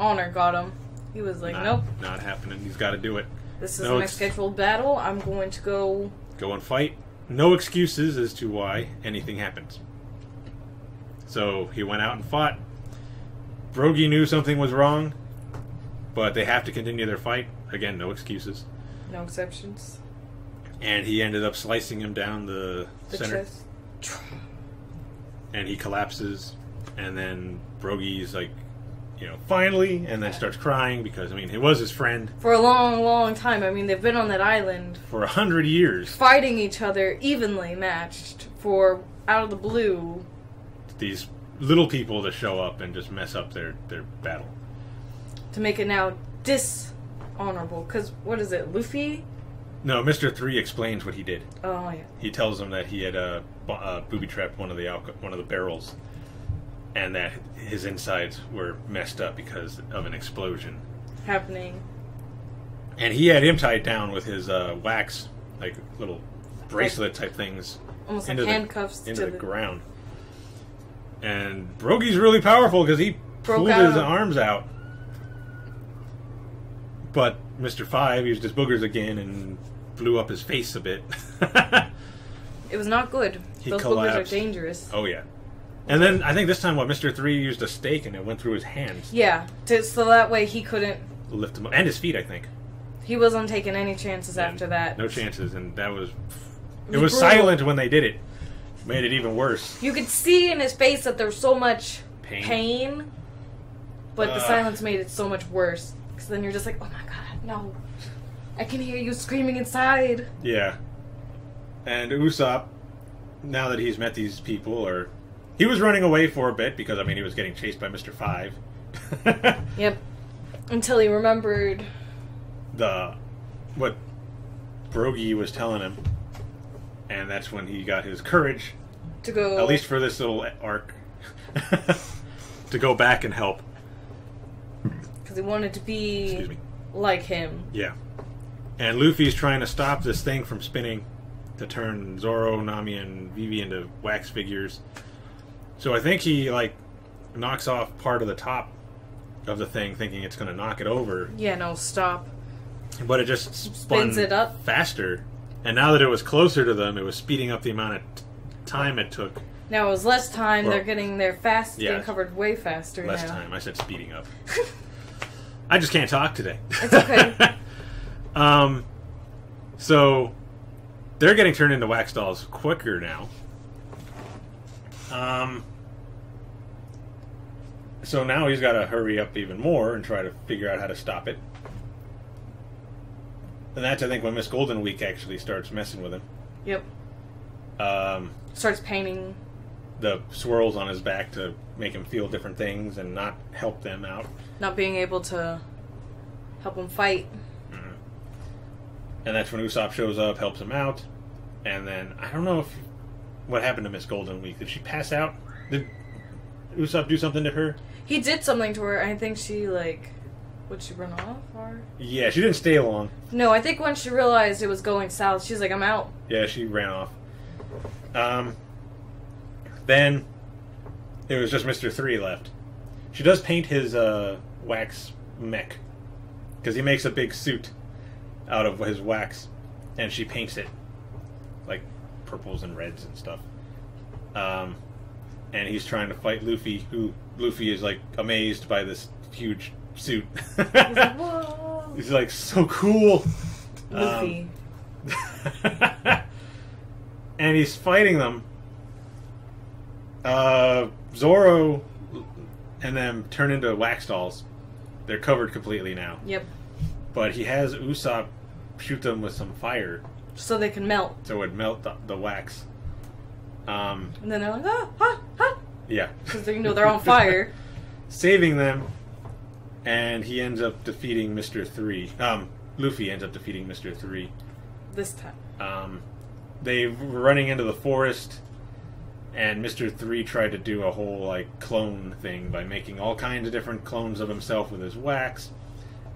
Honor got him. He was like, nope. Not happening. He's got to do it. This is my scheduled battle. I'm going to go... Go and fight. No excuses as to why anything happens. So he went out and fought. Brogy knew something was wrong, but they have to continue their fight. Again, no excuses. No exceptions. And he ended up slicing him down the center. Chest. And he collapses. And then Brogy's like, finally, and then starts crying because, it was his friend. For a long, long time. They've been on that island. For 100 years. Fighting each other, evenly matched, for, out of the blue. These little people to show up and just mess up their battle. To make it now dishonorable. Because, what is it, Luffy? No, Mr. 3 explains what he did. Oh, yeah. He tells them that he had booby-trapped one of the barrels. And that his insides were messed up because of an explosion happening. And he had him tied down with his wax, like little bracelet type things, almost like handcuffs into the ground. And Brogy's really powerful because he pulled his arms out. But Mr. 5 used his boogers again and blew up his face a bit. It was not good. Those boogers are dangerous. Oh yeah. And then, I think this time, Mr. 3 used a stake and it went through his hands. Yeah, so that way he couldn't... lift him up. And his feet, I think. He wasn't taking any chances after that. No chances, and that was... It was silent when they did it. Made it even worse. You could see in his face that there was so much pain, but the silence made it so much worse. Because then you're just like, oh my god, no. I can hear you screaming inside. Yeah. And Usopp, now that he's met these people, he was running away for a bit because, he was getting chased by Mr. 5. Yep. Until he remembered... what Brogy was telling him. And that's when he got his courage. To go... At least for this little arc. To go back and help. Because he wanted to be... like him. Yeah. And Luffy's trying to stop this thing from spinning to turn Zoro, Nami, and Vivi into wax figures. So I think he, knocks off part of the top of the thing, thinking it's going to knock it over. Yeah, no, stop. But it just spins it up faster. And now that it was closer to them, it was speeding up the amount of time it took. Now it was less time. They're getting there fast. Yeah, getting covered way faster less time. I said speeding up. I just can't talk today. It's okay. So they're getting turned into wax dolls quicker now. So now he's got to hurry up even more and try to figure out how to stop it. And that's, I think, when Miss Golden Week actually starts messing with him. Yep. Starts painting the swirls on his back to make him feel different things and not help them out. Not being able to help him fight. Mm-hmm. And that's when Usopp shows up, helps him out. And then, I don't know what happened to Miss Golden Week. Did she pass out? Did Usopp do something to her? He did something to her. I think she, would she run off? Or? Yeah, she didn't stay long. No, I think when she realized it was going south, she's like, I'm out. Yeah, she ran off. Then it was just Mr. 3 left. She does paint his wax mech. Because he makes a big suit out of his wax. And she paints it. Purples and reds and stuff. And he's trying to fight Luffy, who Luffy is amazed by this huge suit. He's like, whoa! He's so cool. Luffy. And he's fighting them. Zoro and them turn into wax dolls. They're covered completely now. Yep. But he has Usopp shoot them with some fire. So they can melt. So it would melt the wax. And then they're like, ah! Yeah. Because they're on fire. Saving them. And he ends up defeating Mr. 3. Luffy ends up defeating Mr. 3. This time. They were running into the forest. And Mr. 3 tried to do a whole, clone thing by making all kinds of different clones of himself with his wax.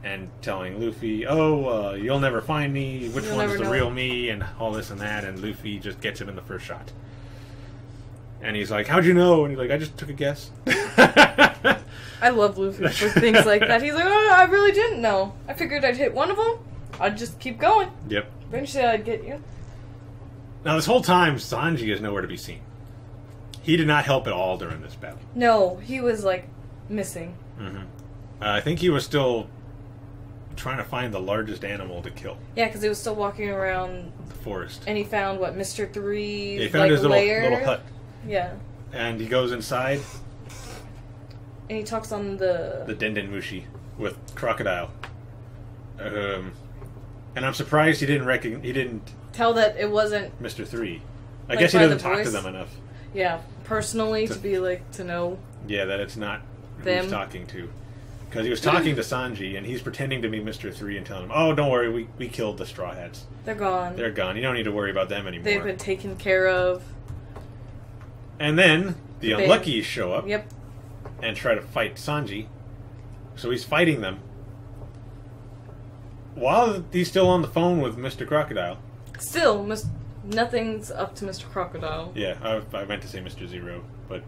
And telling Luffy, you'll never find me, which one's the real me, and all this and that, and Luffy just gets him in the first shot. And he's like, how'd you know? And he's like, I just took a guess. I love Luffy for things like that. He's like, oh, I really didn't know. I figured I'd hit one of them. I'd just keep going. Yep. Eventually I'd get you. Now, this whole time, Sanji is nowhere to be seen. He did not help at all during this battle. No, he was, like, missing. Mm-hmm. I think he was still trying to find the largest animal to kill. Yeah, because he was still walking around the forest. And he found, what, Mr. Three's, he found his lair? little hut. Yeah. And he goes inside. And he talks on the Denden Mushi with Crocodile. And I'm surprised he didn't tell that it wasn't Mr. Three. I like, guess he doesn't the talk voice. to them enough. Yeah, personally to be like to know. Yeah, that it's not who them. he's talking to. Because he was talking to Sanji, and he's pretending to be Mr. Three and telling him, "Oh, don't worry, we killed the Straw Hats. They're gone. They're gone. You don't need to worry about them anymore. They've been taken care of." And then the Unluckies show up. Yep. And try to fight Sanji. So he's fighting them while he's still on the phone with Mr. Crocodile. Still, nothing's up to Mr. Crocodile. Yeah, I meant to say Mr. Zero, but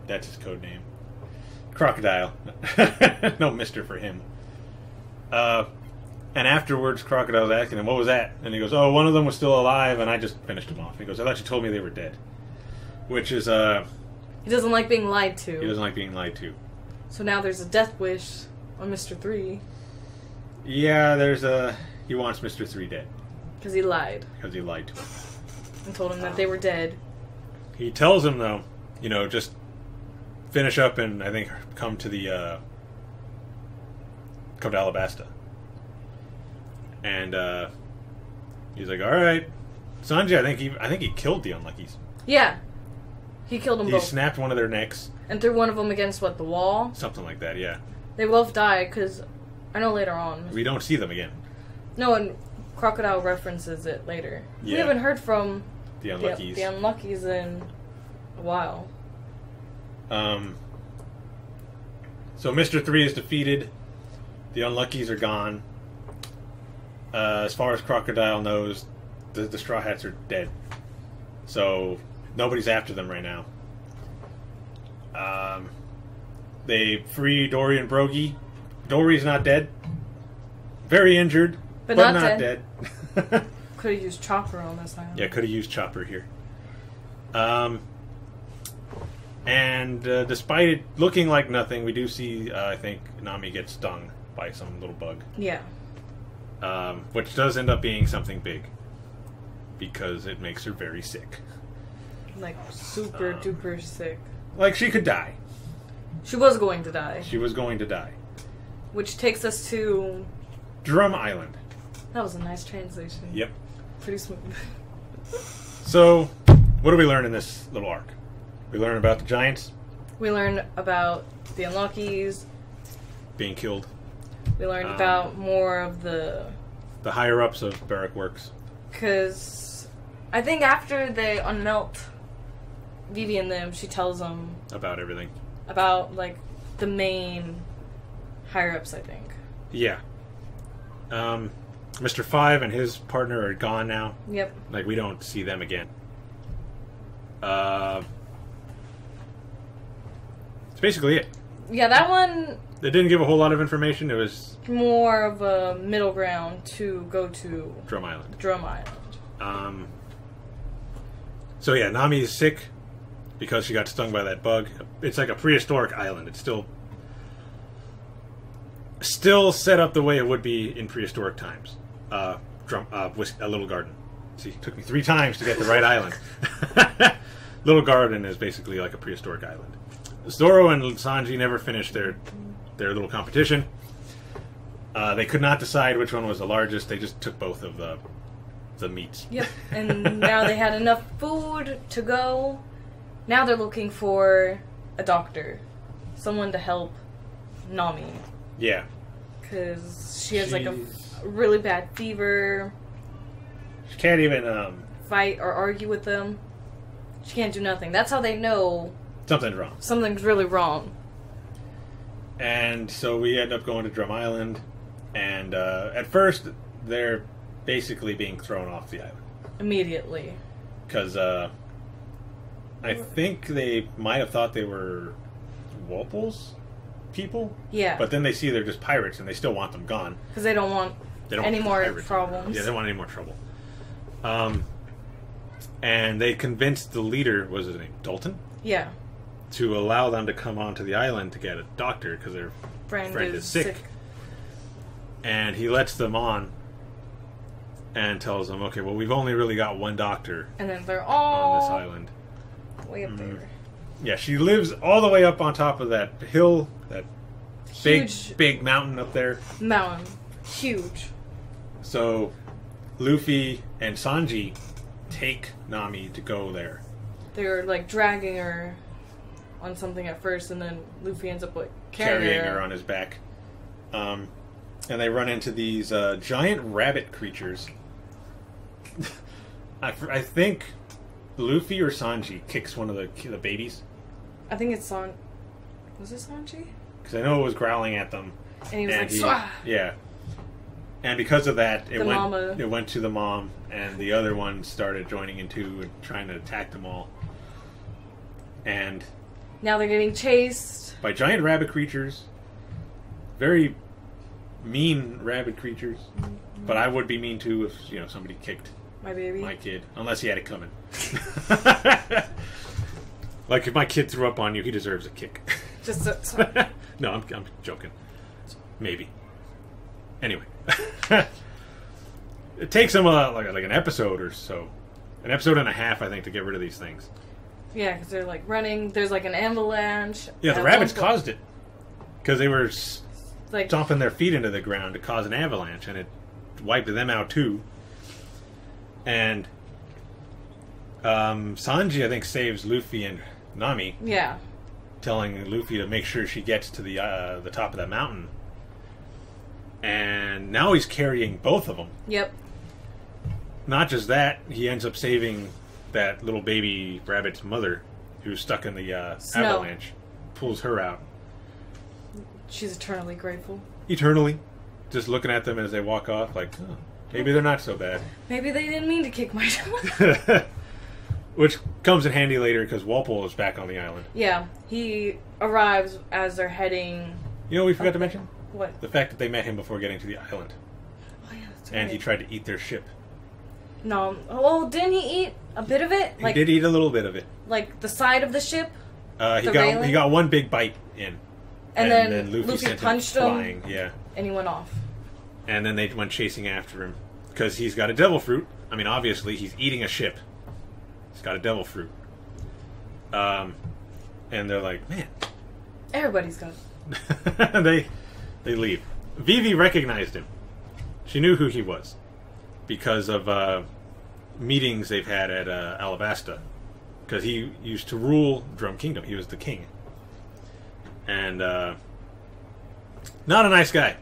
that's his code name. Crocodile. No Mr. for him. And afterwards, Crocodile's asking him, what was that? And he goes, oh, one of them was still alive, and I just finished him off. He goes, I thought you told me they were dead. Which is, he doesn't like being lied to. He doesn't like being lied to. So now there's a death wish on Mr. Three. Yeah, he wants Mr. Three dead. Because he lied. Because he lied to him. And told him that they were dead. He tells him, though, just finish up and, I think, come to Alabasta. And, he's like, alright. Sanji, I think he killed the Unluckies. Yeah. He killed them both. He snapped one of their necks. And threw one of them against, the wall? Something like that, yeah. They both die, because I know later on. We don't see them again. No, and Crocodile references it later. Yeah. We haven't heard from the Unluckies. The Unluckies in a while. So Mr. Three is defeated. The Unluckies are gone. As far as Crocodile knows, the Straw Hats are dead. So nobody's after them right now. They free Dory and Brogy. Dory's not dead. Very injured, but not dead. Could have used Chopper on this island. Yeah, could have used Chopper here. And despite it looking like nothing, we do see, I think, Nami get stung by some little bug. Yeah. Which does end up being something big. Because it makes her very sick. Like, super duper sick. Like, she could die. She was going to die. She was going to die. Which takes us to... Drum Island. That was a nice translation. Yep. Pretty smooth. So, what do we learn in this little arc? We learn about the giants. We learn about the Unluckies. Being killed. We learned about more of the higher-ups of Baroque Works. Because I think after they unmelt Vivi and them, she tells them... About everything. About, the main higher-ups, I think. Yeah. Mr. Five and his partner are gone now. Yep. We don't see them again. That's basically it. Yeah, that one... They didn't give a whole lot of information. It was... more of a middle ground to go to... Drum Island. So yeah, Nami is sick because she got stung by that bug. It's like a prehistoric island. It's still set up the way it would be in prehistoric times. With a little garden. See, it took me 3 times to get the right island. Little garden is basically like a prehistoric island. Zoro and Sanji never finished their little competition. They could not decide which one was the largest. They just took both of the meats. Yep, and now they had enough food to go. Now they're looking for a doctor. Someone to help Nami. Yeah. Because she has a really bad fever. She can't even fight or argue with them. She can't do nothing. That's how they know something's wrong. Something's really wrong. And so we end up going to Drum Island. And at first, they're basically being thrown off the island. Immediately. Because I think they might have thought they were Wapol's people. Yeah. But then they see they're just pirates and they still want them gone. Because they don't want any more problems. Yeah, they don't want any more trouble. And they convinced the leader, was his name, Dalton? Yeah. To allow them to come onto the island to get a doctor because their friend is sick. And he lets them on and tells them, okay, well, we've only really got one doctor and then they're all on this island. Way up there. Yeah, she lives all the way up on top of that hill, that Huge big mountain up there. Mountain. Huge. So Luffy and Sanji take Nami to go there. They're like dragging her on something at first, and then Luffy ends up like carrying her on his back. And they run into these giant rabbit creatures. I think Luffy or Sanji kicks one of the babies. I think it's Was it Sanji? Because I know it was growling at them. And he was like, Swah! Yeah. And because of that, it went to the mom, and the other one started joining in too and trying to attack them all. And now they're getting chased by giant rabbit creatures. Very mean rabbit creatures. Mm-hmm. But I would be mean too if somebody kicked my kid, unless he had it coming. Like if my kid threw up on you, he deserves a kick. Just no, I'm joking. Maybe. Anyway, it takes them like an episode or so, an episode and a half, I think, to get rid of these things. Yeah, because they're like running. There's like an avalanche. Yeah, the rabbits caused it because they were like stomping their feet into the ground to cause an avalanche, and it wiped them out too. And Sanji, I think, saves Luffy and Nami. Yeah. Telling Luffy to make sure she gets to the top of that mountain. And now he's carrying both of them. Yep. Not just that, he ends up saving that little baby rabbit's mother who's stuck in the avalanche. Pulls her out. She's eternally grateful. Eternally. Just looking at them as they walk off like, oh, maybe they're not so bad. Maybe they didn't mean to kick my dog. Which comes in handy later because Wapol is back on the island. Yeah, he arrives as they're heading... You know what we forgot to mention? What? The fact that they met him before getting to the island. Oh yeah, that's right. And he tried to eat their ship. No. Oh, didn't he eat a bit of it? He did eat a little bit of it. Like the side of the ship? He got one big bite in. And then Luffy sent punched him flying. Yeah. And he went off. And then they went chasing after him. Because he's got a devil fruit. I mean, obviously, he's eating a ship. He's got a devil fruit. And they're like, man. Everybody's got it. They leave. Vivi recognized him. She knew who he was. Because of meetings they've had at Alabasta. Because he used to rule Drum Kingdom. He was the king. And not a nice guy.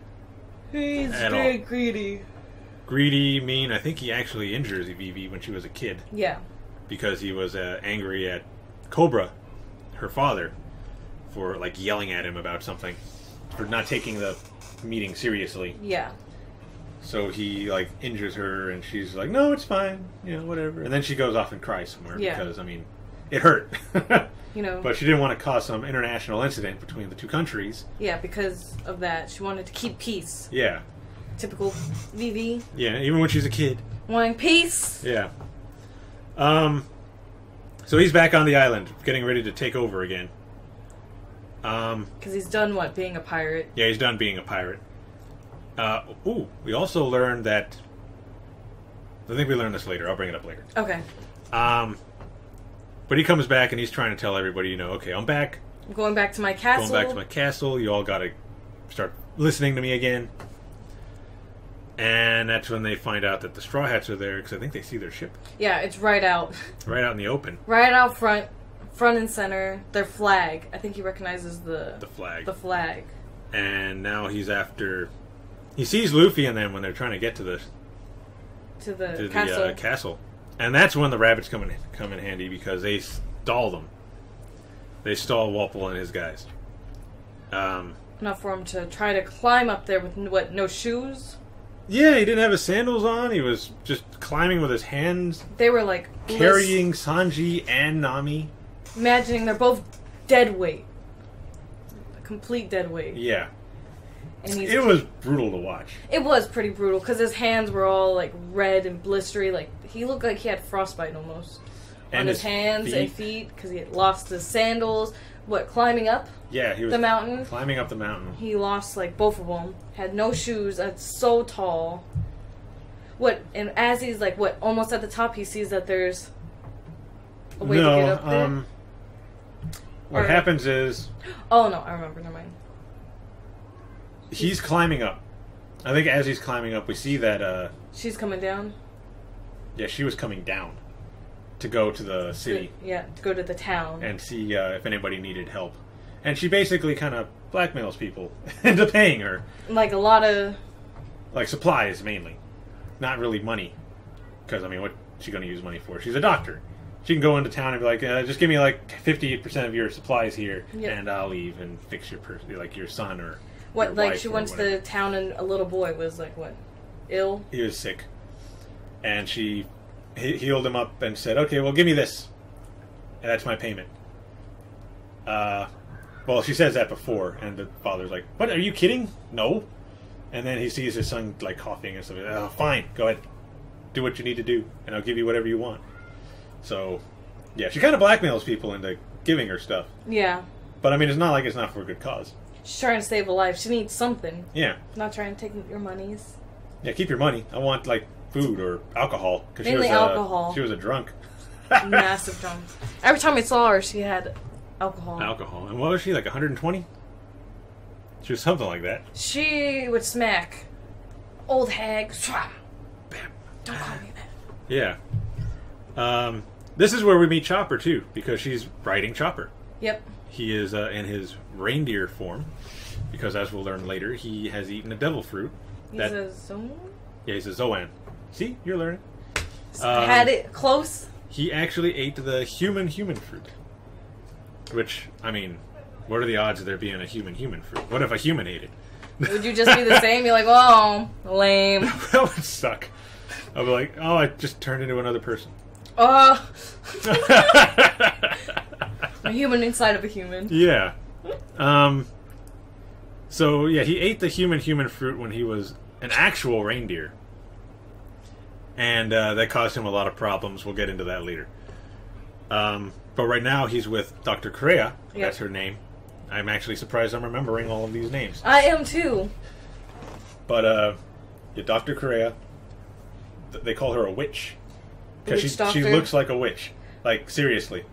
He's very greedy. Greedy, mean. I think he actually injures Vivi when she was a kid. Yeah. Because he was angry at Cobra, her father, for like yelling at him about something, for not taking the meeting seriously. Yeah. So he like injures her, and she's like, "No, it's fine, whatever." And then she goes off and cries somewhere because it hurt. But she didn't want to cause some international incident between the two countries. Yeah, because of that, she wanted to keep peace. Yeah. Typical Vivi. Yeah, even when she's a kid. Wanting peace. Yeah. So he's back on the island, getting ready to take over again. Because he's done being a pirate. Yeah, he's done being a pirate. We also learned that... I think we learned this later. I'll bring it up later. Okay. But he comes back and he's trying to tell everybody, okay, I'm back. I'm going back to my castle. Going back to my castle. You all got to start listening to me again. And that's when they find out that the Straw Hats are there, because I think they see their ship. Yeah, it's right out. Right out in the open. Right out front and center. Their flag. I think he recognizes the flag. The flag. And now he's after... He sees Luffy and them when they're trying to get to the castle. And that's when the rabbits come in handy, because they stall them. They stall Wapol and his guys. Enough for him to try to climb up there with, no shoes? Yeah, he didn't have his sandals on. He was just climbing with his hands. They were like... Carrying Sanji and Nami. imagining they're both dead weight. Complete dead weight. Yeah. And It was brutal to watch. It was pretty brutal because his hands were all like red and blistery. Like he looked like he had frostbite almost on his hands and feet because he had lost his sandals. What, climbing up? Yeah, he was the mountain. Climbing up the mountain. He lost like both of them. Had no shoes. That's so tall. What? And as he's like almost at the top, he sees that there's a way to get up there. What happens is... Oh, no, I remember. Never mind. He's climbing up. I think as he's climbing up, we see that... She's coming down? Yeah, she was coming down to go to the city. To go to the town. And see if anybody needed help. And she basically kind of blackmails people into paying her. Like a lot of... Like supplies, mainly. Not really money. Because, I mean, what's she going to use money for? She's a doctor. She can go into town and be like, just give me like 50% of your supplies here, and I'll leave and fix your your son or what? Your like wife she or went to whatever. the town and a little boy was like what? Ill? He was sick, and she healed him up and said, "Okay, well, give me this, and that's my payment." Well, she says that before, and the father's like, "What? Are you kidding? No." And then he sees his son like coughing and stuff. Oh, fine, go ahead, do what you need to do, and I'll give you whatever you want. So, yeah, she kind of blackmails people into giving her stuff. Yeah. But, I mean, it's not like it's not for a good cause. She's trying to save a life. She needs something. Yeah. Not trying to take your monies. Yeah, keep your money. I want, like, food or alcohol. Mainly alcohol. She was a drunk. Massive drunk. Every time I saw her, she had alcohol. Alcohol. And what was she, like 120? She was something like that. She would smack. Old hag. Bam. Don't call me that. Yeah. This is where we meet Chopper, too, because she's riding Chopper. Yep. He is in his reindeer form, because as we'll learn later, he has eaten a devil fruit. He's a Zoan? Yeah, he's a Zoan. See? You're learning. Had it close. He actually ate the human fruit. Which, I mean, what are the odds of there being a human fruit? What if a human ate it? Would you just be the same? You're like, oh, lame. That would suck. I'd be like, oh, I just turned into another person. Oh. A human inside of a human. Yeah. So, yeah, he ate the human fruit when he was an actual reindeer. And that caused him a lot of problems. We'll get into that later. But right now, he's with Dr. Kurei. Yep. That's her name. I'm actually surprised I'm remembering all of these names. I am, too. But, yeah, Dr. Kurei, they call her a witch. Because she looks like a witch. Like, seriously.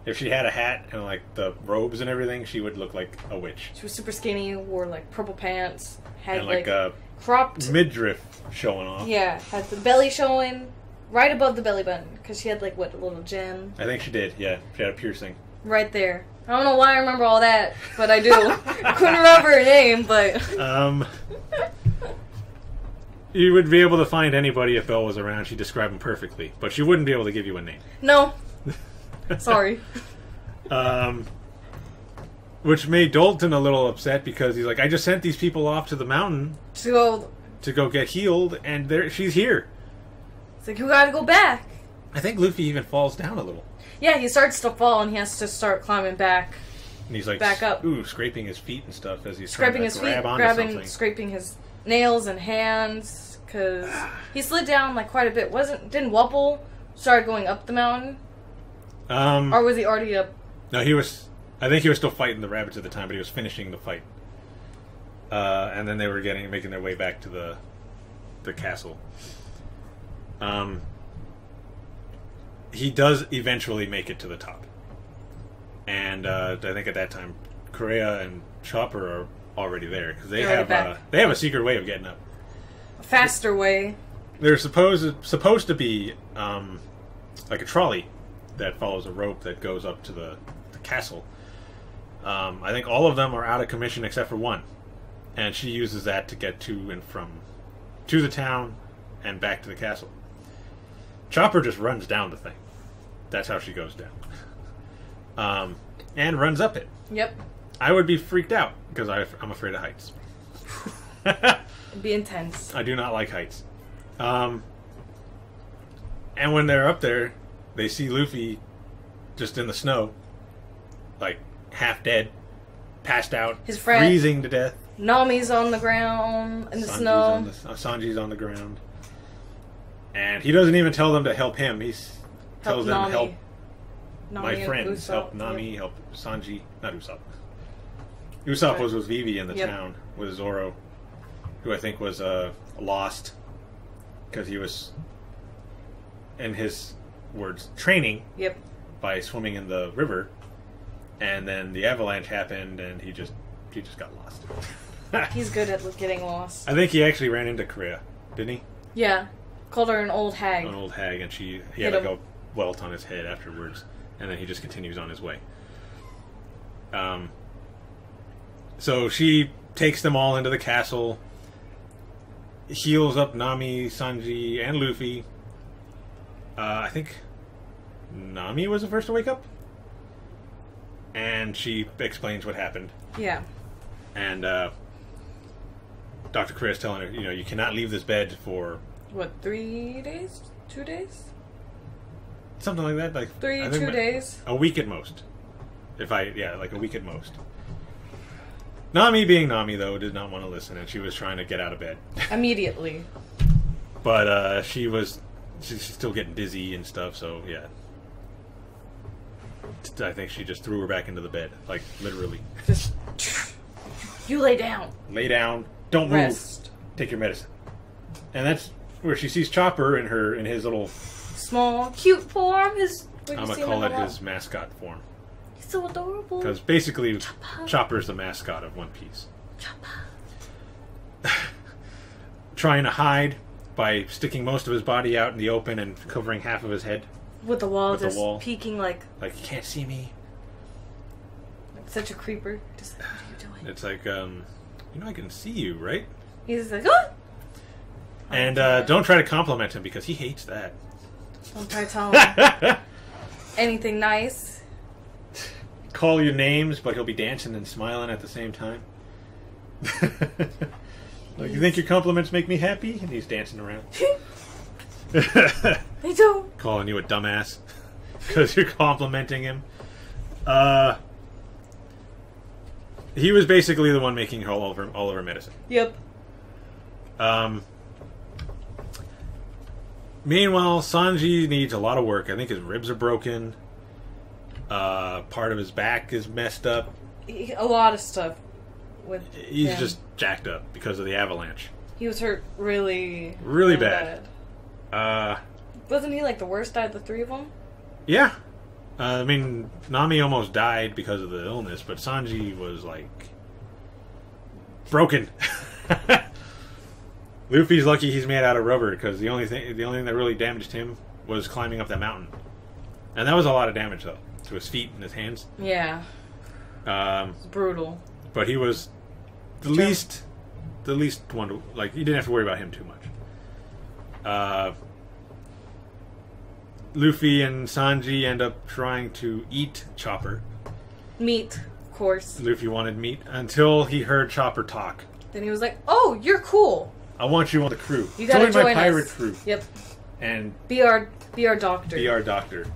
If she had a hat and, like, the robes and everything, she would look like a witch. She was super skinny, wore, like, purple pants, had, and, like a cropped... midriff showing off. Yeah, had the belly showing right above the belly button. Because she had, like, what, a little gem? I think she did, yeah. She had a piercing. Right there. I don't know why I remember all that, but I do. I couldn't remember her name, but... You would be able to find anybody if Pell was around. She'd describe him perfectly. But she wouldn't be able to give you a name. No. Sorry. Which made Dalton a little upset because he's like, I just sent these people off to the mountain to go get healed, and she's here. It's like, you gotta go back. I think Luffy even falls down a little. Yeah, he starts to fall, and he has to start climbing back. And he's like, back up. Ooh, scraping his feet and stuff as he's scraping trying his to feet, grab onto something. scraping his nails and hands, because he slid down like quite a bit. Didn't Wapol start going up the mountain? Or was he already up? No, I think he was still fighting the rabbits at the time, but he was finishing the fight. And then they were making their way back to the castle. He does eventually make it to the top. And I think at that time, Kurei and Chopper are already there because they have a secret way of getting up. A faster way. There's supposed to be like a trolley that follows a rope that goes up to the castle. I think all of them are out of commission except for one, and she uses that to get to and from the town and back to the castle. Chopper just runs down the thing. That's how she goes down. And runs up it. Yep. I would be freaked out because I'm afraid of heights. It'd be intense. I do not like heights. And when they're up there, they see Luffy just in the snow, like half dead, passed out, His friend freezing to death. Nami's on the ground in the snow. Sanji's on the ground. And he doesn't even tell them to help him. He tells them Nami. help Nami my friends. Usopp, Help Nami, help Sanji. Not Usopp. Usopp was with Vivi in the town with Zoro, who I think was lost because he was, in his words, training by swimming in the river, and then the avalanche happened and he just got lost. He's good at getting lost. I think he actually ran into Korea, didn't he? Yeah. Called her an old hag. An old hag, and he had like a welt on his head afterwards, and then he just continues on his way. So she takes them all into the castle, heals up Nami, Sanji, and Luffy. I think Nami was the first to wake up, and she explains what happened. Yeah. And Dr. Chris telling her, you cannot leave this bed for... What, 3 days? 2 days? Something like that. Like 2 days? A week at most. Like a week at most. Nami, being Nami, though, did not want to listen, and she was trying to get out of bed. Immediately. But she's still getting dizzy and stuff, so yeah. I think she just threw her back into the bed. Like, literally. Just... You lay down. Lay down. Don't move. Rest. Take your medicine. And that's where she sees Chopper in his little... Small, cute form. I'm going to call it his mascot form. He's so adorable. Because basically, Chopper's the mascot of One Piece. Chopper. Trying to hide by sticking most of his body out in the open and covering half of his head. With the wall peeking like... Like, you can't see me. Such a creeper. Just like, what are you doing? It's like, I can see you, right? He's like, ah! And don't try to compliment him because he hates that. Don't try to tell him anything nice. Call your names, but he'll be dancing and smiling at the same time. Like, you think your compliments make me happy? And he's dancing around. They don't. Calling you a dumbass because you're complimenting him. He was basically the one making all of her medicine. Yep. Meanwhile, Sanji needs a lot of work. I think his ribs are broken. Part of his back is messed up. A lot of stuff. He's just jacked up because of the avalanche. He was hurt really bad. Wasn't he like the worst out of the three of them? Yeah. I mean, Nami almost died because of the illness, but Sanji was like broken. Luffy's lucky he's made out of rubber because the only thing that really damaged him was climbing up that mountain, and that was a lot of damage though to his feet and his hands. Yeah. It's brutal. But he was the least one to, like, you didn't have to worry about him too much. Luffy and Sanji end up trying to eat Chopper. Meat, of course. Luffy wanted meat until he heard Chopper talk. Then he was like, "Oh, you're cool. I want you on the crew. You gotta join my pirate us. crew." Yep. And be our doctor. Be our doctor.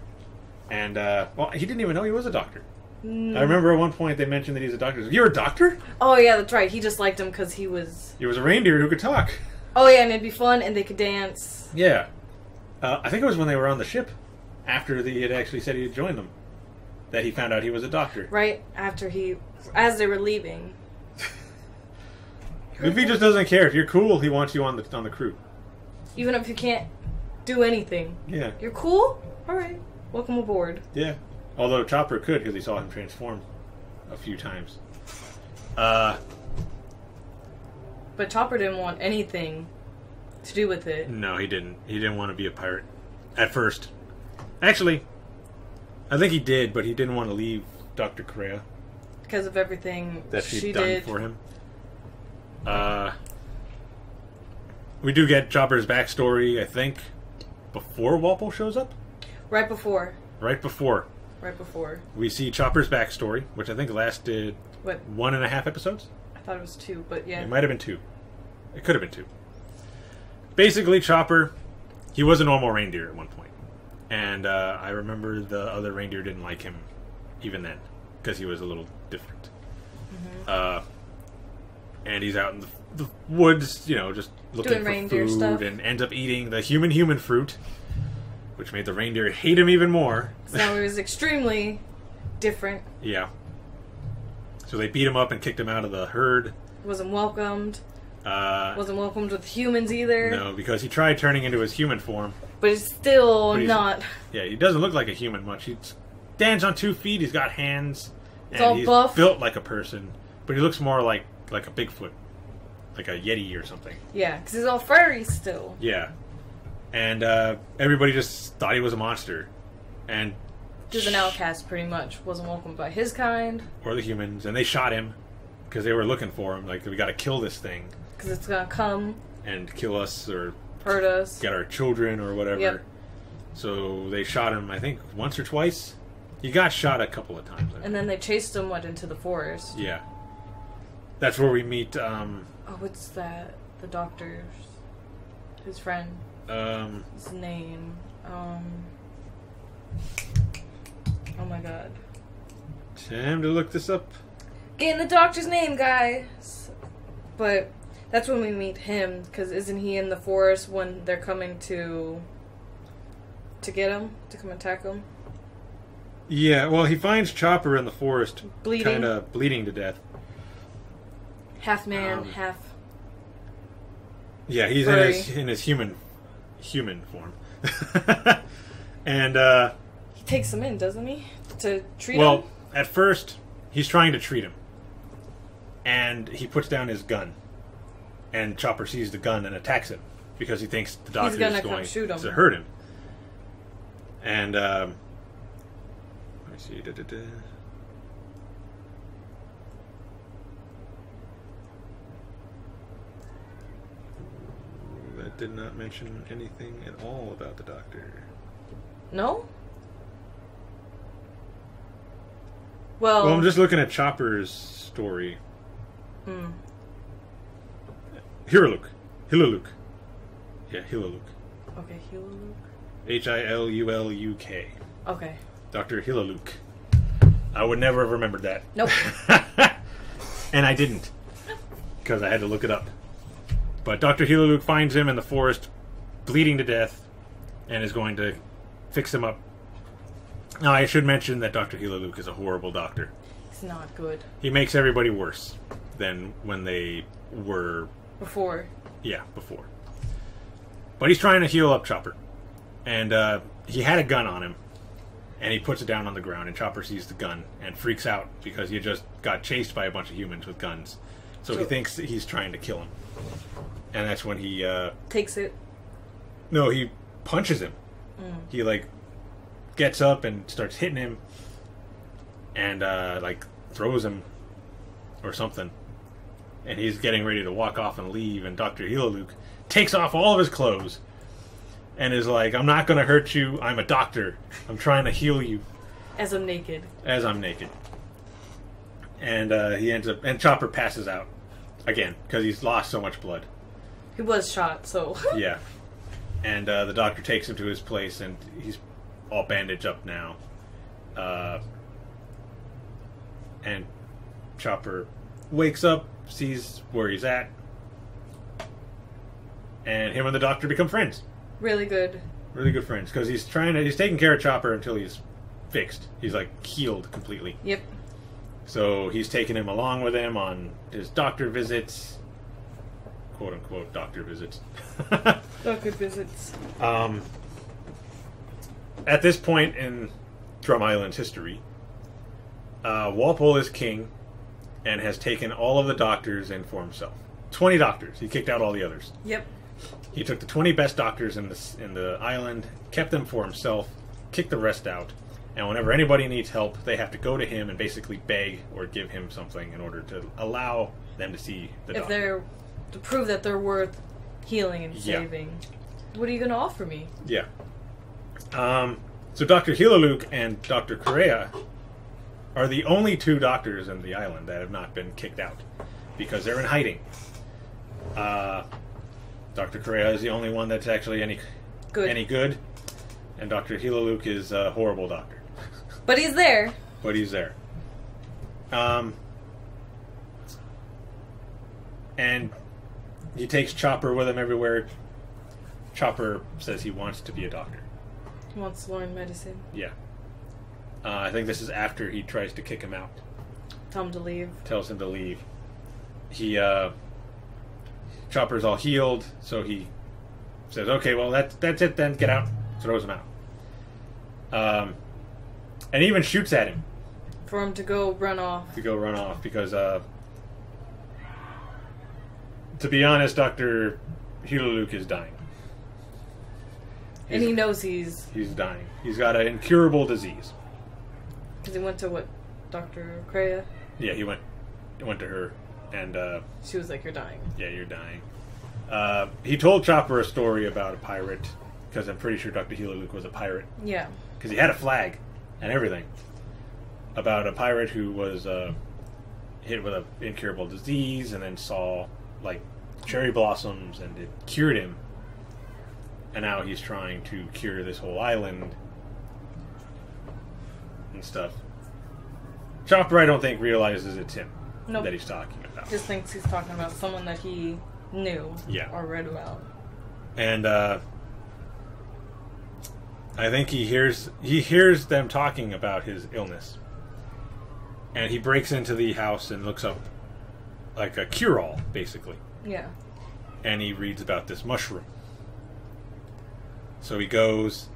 And well, he didn't even know he was a doctor. I remember at one point they mentioned that he's a doctor. You're a doctor? Oh yeah, that's right. He just liked him because he was a reindeer who could talk. Oh yeah, and it'd be fun, and they could dance. Yeah. I think it was when they were on the ship, after he had actually said he'd join them, that he found out he was a doctor. Right after as they were leaving. Luffy just doesn't care. If you're cool, he wants you on the crew. Even if you can't do anything. Yeah. You're cool? Alright. Welcome aboard. Yeah. Although Chopper could, because he saw him transform a few times. But Chopper didn't want anything to do with it. No, he didn't. He didn't want to be a pirate. At first. Actually, I think he did, but he didn't want to leave Dr. Correa. Because of everything that she'd done done for him. We do get Chopper's backstory, I think, before Wapol shows up? Right before. Right before. We see Chopper's backstory, which I think lasted 1.5 episodes? I thought it was 2, but yeah. It might have been 2. It could have been 2. Basically, Chopper, he was a normal reindeer at one point. And I remember the other reindeer didn't like him even then. because he was a little different. And he's out in the woods, you know, just looking Doing for reindeer food, stuff. and ends up eating the human fruit, which made the reindeer hate him even more. So now he was extremely different. Yeah. So they beat him up and kicked him out of the herd. Wasn't welcomed. Wasn't welcomed with humans either. No, because he tried turning into his human form. But it's still But he's- not. Yeah, he doesn't look like a human much. He stands on 2 feet, he's got hands, It's and all he's buff. built like a person. But he looks more like a Bigfoot. Like a Yeti or something. Yeah, because he's all furry still. Yeah. And everybody just thought he was a monster. And Just an outcast, pretty much. Wasn't welcomed by his kind. or the humans, and they shot him because they were looking for him. Like, we got to kill this thing Because it's gonna come, and kill us or hurt us. get our children or whatever. Yep. So they shot him, I think, once or twice. He got shot a couple of times. I think. And then they chased him, into the forest. Yeah. That's where we meet. Oh, what's that? The doctor's. His friend. His name. Oh my god. Time to look this up. Getting the doctor's name, guys! But that's when we meet him, because isn't he in the forest when they're coming to get him? To come attack him? Yeah, well, he finds Chopper in the forest, Bleeding. kind of bleeding to death. Half man, half... Yeah, he's Furry. in his human form. And He takes him in, doesn't he? To treat him? well, at first he's trying to treat him, and he puts down his gun, and Chopper sees the gun and attacks him because he thinks the doctor gonna is come going shoot him. to hurt him. And let me see. That did not mention anything at all about the doctor. No? Well, Well, I'm just looking at Chopper's story. Hiriluk. Yeah, Hiriluk. Okay, Hiriluk. Hiluluk. Okay. Dr. Hiriluk. I would never have remembered that. Nope. And I didn't. Because I had to look it up. But Dr. Hiriluk finds him in the forest, bleeding to death, and is going to fix him up. Now, I should mention that Dr. Hiriluk is a horrible doctor. It's not good. He makes everybody worse than when they were... Before. Yeah, before. But he's trying to heal up Chopper. And he had a gun on him. And he puts it down on the ground, and Chopper sees the gun and freaks out because he just got chased by a bunch of humans with guns. So he thinks that he's trying to kill him. And that's when he... Takes it. No, he punches him. He, gets up and starts hitting him. And, throws him or something. And he's getting ready to walk off and leave, and Dr. Hiriluk takes off all of his clothes and is like, I'm not going to hurt you. I'm a doctor. I'm trying to heal you. As I'm naked. As I'm naked. And he ends up... And Chopper passes out. Again, because he's lost so much blood. He was shot, so... Yeah. And the doctor takes him to his place, and he's all bandaged up now. And Chopper wakes up, sees where he's at, and him and the doctor become friends. Really good. Really good friends, because he's taking care of Chopper until he's fixed. He's healed completely. Yep. So he's taking him along with him on his doctor visits, quote unquote doctor visits. Doctor visits. At this point in Drum Island's history, Wapol is king and has taken all of the doctors in for himself. 20 doctors. He kicked out all the others. Yep. He took the 20 best doctors in the island, kept them for himself, kicked the rest out, and whenever anybody needs help, they have to go to him and basically beg or give him something in order to allow them to see the doctor. If they're... To prove that they're worth healing and Yeah. saving. What are you going to offer me? Yeah. So Dr. Hiriluk and Dr. Kurei are the only 2 doctors in the island that have not been kicked out because they're in hiding. Dr. Kurei is the only one that's actually any good, and Dr. Hiriluk is a horrible doctor. But he's there. But he's there. And he takes Chopper with him everywhere. Chopper says he wants to be a doctor. He wants to learn medicine. Yeah. I think this is after he tries to kick him out. Tell him to leave. Tells him to leave. He, Chopper's all healed, so he says, okay, well, that's it then, get out. Throws him out. And even shoots at him. For him to go run off. Because, to be honest, Dr. Hiriluk is dying. And he knows he's dying. He's got an incurable disease. Because he went to what? Dr. Kreia? Yeah, he went to her, and she was like, "You're dying." Yeah, you're dying. He told Chopper a story about a pirate, because I'm pretty sure Dr. Hiriluk was a pirate. Yeah. Because he had a flag and everything. About a pirate who was hit with an incurable disease, and then saw like cherry blossoms, and it cured him. And now he's trying to cure this whole island and stuff. Chopper, I don't think, realizes it's him that he's talking about. Just thinks he's talking about someone that he knew or read about. And I think he hears them talking about his illness. And he breaks into the house and looks up like a cure-all, basically. Yeah. And he reads about this mushroom. So he goes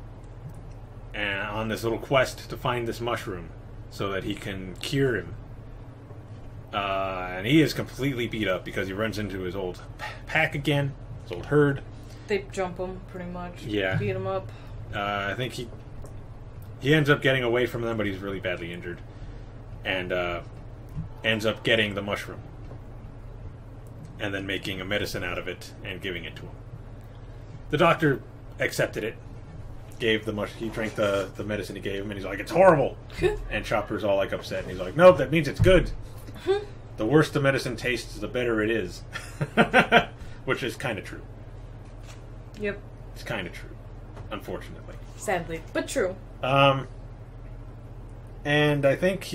on this little quest to find this mushroom so that he can cure him. And he is completely beat up because he runs into his old pack again, his old herd. They jump him, pretty much. Yeah. Beat him up. I think he ends up getting away from them, but he's really badly injured. And ends up getting the mushroom. And then making a medicine out of it and giving it to him. The doctor accepted it. He drank the medicine he gave him, and he's like, "It's horrible." And Chopper's all like upset, and he's like, "Nope, that means it's good. The worse the medicine tastes, the better it is." Which is kind of true. Yep. It's kind of true, unfortunately. Sadly, but true. And I think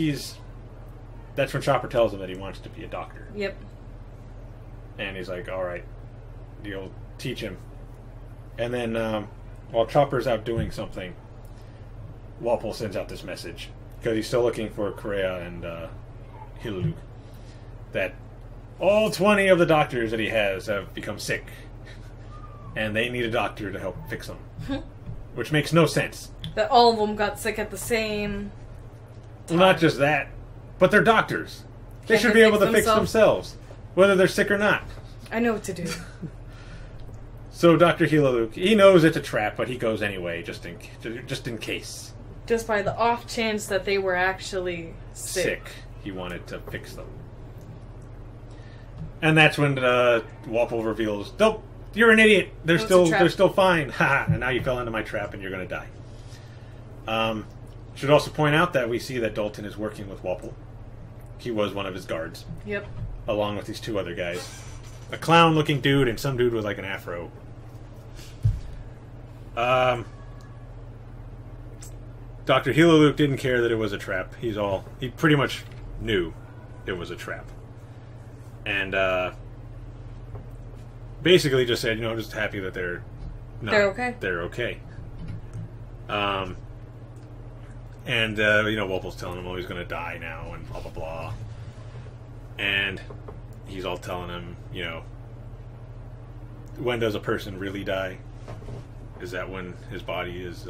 that's when Chopper tells him that he wants to be a doctor. Yep. And he's like, "All right, you'll teach him." And then, while Chopper's out doing something, Wapol sends out this message, because he's still looking for Kreia and Hiriluk, that all 20 of the doctors that he has have become sick, and they need a doctor to help fix them. Which makes no sense. That all of them got sick at the same time. Well, not just that, but they're doctors. They should be able to fix themselves, whether they're sick or not. I know what to do. So Dr. Hiriluk, he knows it's a trap, but he goes anyway, just in case. Just by the off chance that they were actually sick. He wanted to fix them. And that's when Wapol reveals, "Nope, you're an idiot. They're still fine. Ha! And now you fell into my trap, and you're going to die." Should also point out that we see that Dalton is working with Wapol. He was one of his guards. Yep. Along with these two other guys. A clown-looking dude and some dude with like an afro. Dr. Hiriluk didn't care that it was a trap. He pretty much knew it was a trap. And basically just said, just happy that they're okay. They're okay. And Wapol's telling him, he's going to die now, and blah, blah, blah. And he's all telling him, when does a person really die? Is that when his body is,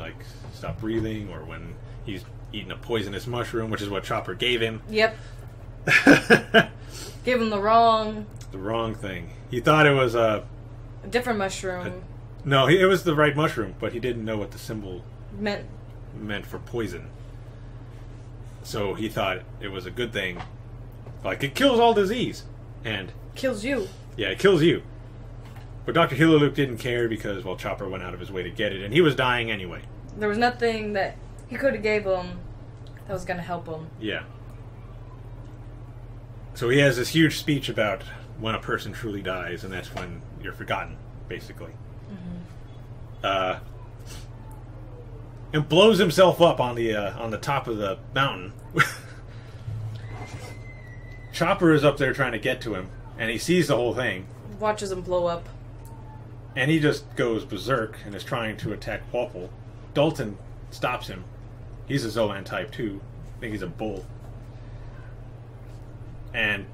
stop breathing, or when he's eaten a poisonous mushroom, which is what Chopper gave him? Yep. Gave him the wrong thing. He thought it was a different mushroom. No, it was the right mushroom, but he didn't know what the symbol meant for poison. So he thought it was a good thing. It kills all disease. And kills you. Yeah, it kills you. But Dr. Hiriluk didn't care because, Chopper went out of his way to get it, and he was dying anyway. There was nothing that he could have gave him that was going to help him. Yeah. So he has this huge speech about when a person truly dies, and that's when you're forgotten, basically. Mm-hmm. And blows himself up on the top of the mountain Chopper is up there trying to get to him, and he sees the whole thing. Watches him blow up. And he just goes berserk and is trying to attack Wapol. Dalton stops him. He's a Zoan type too. I think he's a bull. And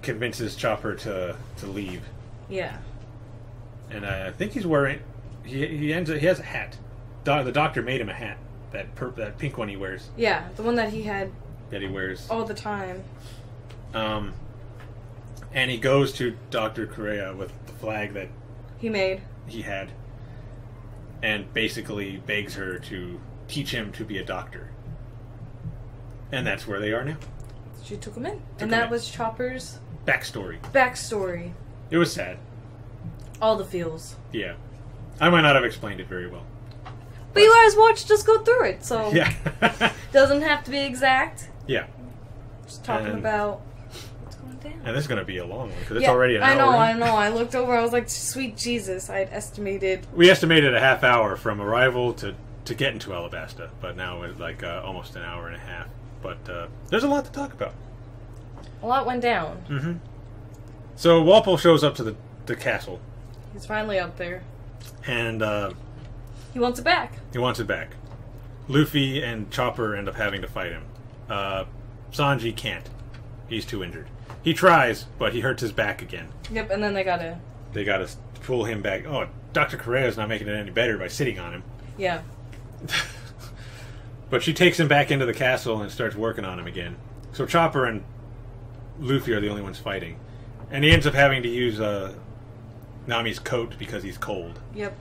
convinces Chopper to leave. Yeah. And I think he's wearing... He has a hat. The doctor made him a hat. That pink one he wears. Yeah, the one that he had... That he wears. All the time. And he goes to Dr. Correa with the flag that... He had. And basically begs her to teach him to be a doctor. And that's where they are now. She took him in. And that was Chopper's... Backstory. It was sad. All the feels. Yeah. I might not have explained it very well. But you guys watched us go through it, so... Yeah. Doesn't have to be exact. Yeah. Just talking about... what's going down. And this is going to be a long one, because it's already an hour. I know. I looked over, I was like, sweet Jesus, I had estimated... We estimated a half hour from arrival to get into Alabasta, but now it's like almost an hour and a half. But there's a lot to talk about. A lot went down. Mm-hmm. So Wapol shows up to the castle. He's finally up there. And he wants it back. He wants it back. Luffy and Chopper end up having to fight him. Sanji can't. He's too injured. He tries, but he hurts his back again. Yep, and then they gotta pull him back. Oh, Dr. Correa's not making it any better by sitting on him. Yeah. But she takes him back into the castle and starts working on him again. So Chopper and Luffy are the only ones fighting. And he ends up having to use Nami's coat because he's cold. Yep.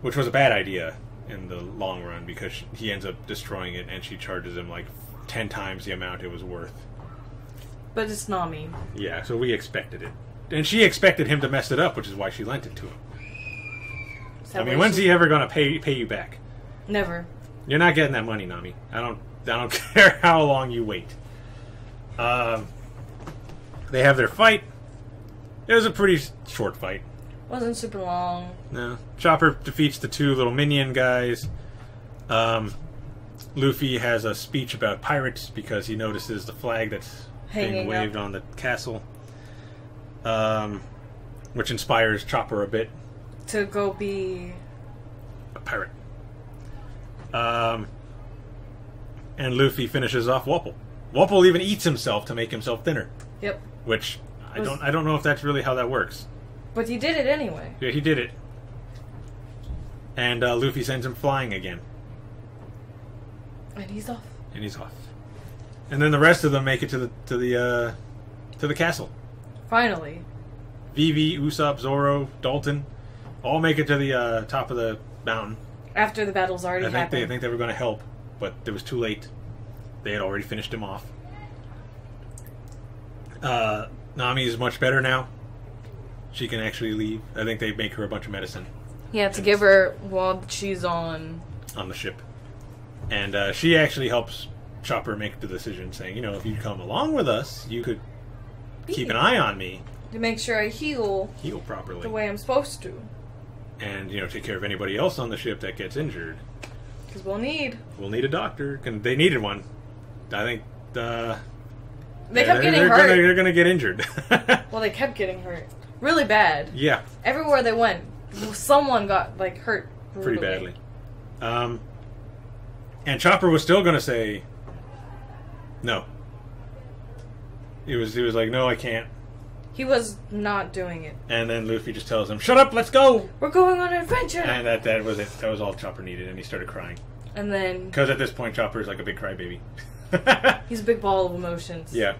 Which was a bad idea in the long run because he ends up destroying it and she charges him like 10 times the amount it was worth. But it's Nami. Yeah, so we expected it. And she expected him to mess it up, which is why she lent it to him. I mean, when's he ever going to pay you back? Never. You're not getting that money, Nami. I don't care how long you wait. They have their fight. It was a pretty short fight. Wasn't super long. No. Chopper defeats the two little minion guys. Luffy has a speech about pirates because he notices the flag that's being waved on the castle. Which inspires Chopper a bit. To go be... a pirate. And Luffy finishes off Wapol. Wapol even eats himself to make himself thinner. Yep. Which I don't know if that's really how that works. But he did it anyway. Yeah, he did it. And Luffy sends him flying again. And he's off. And then the rest of them make it to the castle. Finally. Vivi, Usopp, Zoro, Dalton, all make it to the top of the mountain. After the battle's already happened. I think they were going to help, but it was too late. They had already finished him off. Nami is much better now. She can actually leave. I think they make her a bunch of medicine. Yeah, to give her while she's on the ship. And she actually helps Chopper make the decision, saying, if you come along with us, you could keep an eye on me. To make sure I heal properly. The way I'm supposed to. And, take care of anybody else on the ship that gets injured. Because we'll need a doctor. And they needed one. I think, they kept getting hurt. They're going to get injured. Well, they kept getting hurt. Really bad. Yeah. Everywhere they went, someone got, hurt brutally. Pretty badly. And Chopper was still going to say no. He was like, no, I can't. He was not doing it. And then Luffy just tells him, shut up, let's go! We're going on an adventure! And that was it. That was all Chopper needed, and he started crying. And then... because at this point, Chopper's like a big crybaby. He's a big ball of emotions. Yeah.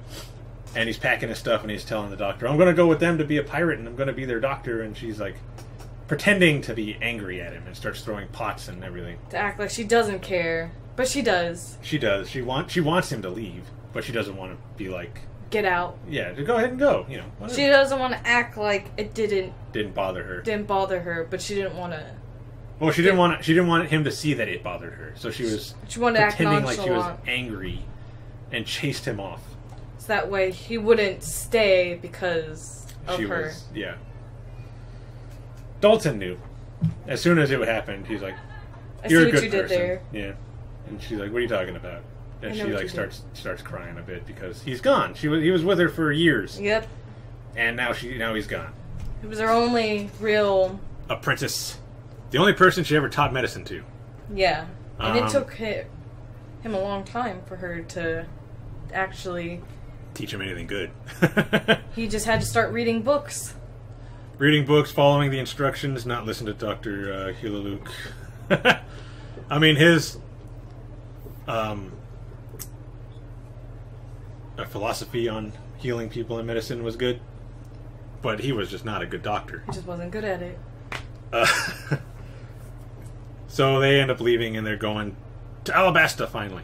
And he's packing his stuff, and he's telling the doctor, I'm going to go with them to be a pirate, and I'm going to be their doctor. And she's like, pretending to be angry at him, and starts throwing pots and everything. To act like she doesn't care. But she does. She does. She wants him to leave, but she doesn't want to be like... get out. Yeah, to go ahead and go. Whatever. She doesn't want to act like it didn't bother her. Didn't bother her, but she didn't want to. Well, she didn't want him to see that it bothered her, so she wanted pretending to act like she was angry, and chased him off. So that way he wouldn't stay because of her. Yeah. Dalton knew. As soon as it happened, he was like, "You're a good person." Yeah. And she's like, "What are you talking about?" And she like starts crying a bit because he's gone. He was with her for years. Yep. And now he's gone. It was her only real apprentice. The only person she ever taught medicine to. Yeah. And it took him a long time for her to actually teach him anything good. He just had to start reading books. Reading books, following the instructions, not listen to Dr. Hiriluk. I mean, his philosophy on healing people and medicine was good, but he was just not a good doctor. He just wasn't good at it. So they end up leaving and they're going to Alabasta finally.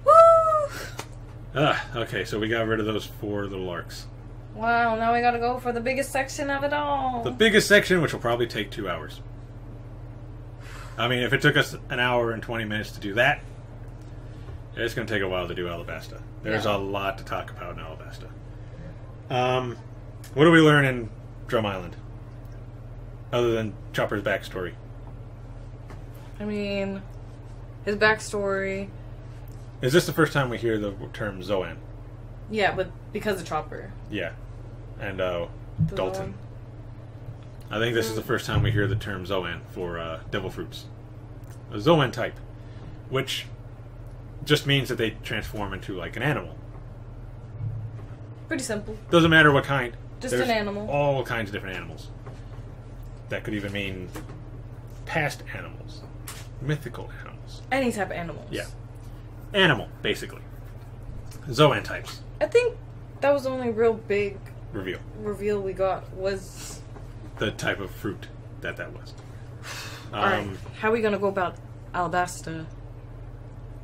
Woo! Okay, so we got rid of those 4 little arcs. Wow, now we gotta go for the biggest section of it all. The biggest section, which will probably take 2 hours. I mean, if it took us an hour and 20 minutes to do that, it's going to take a while to do Alabasta. There's a lot to talk about in Alabasta. What do we learn in Drum Island? Other than Chopper's backstory. I mean, his backstory... Is this the first time we hear the term Zoan? Yeah, but because of Chopper. Yeah. And Dalton. I think this is the first time we hear the term Zoan for devil fruits. A Zoan type. Which just means that they transform into like an animal. Pretty simple. Doesn't matter what kind. Just There's an animal. All kinds of different animals. That could even mean past animals. Mythical animals. Any type of animals. Yeah. Animal, basically. Zoan types. I think that was the only real big reveal we got was the type of fruit that was. Alright, how are we gonna go about Alabasta?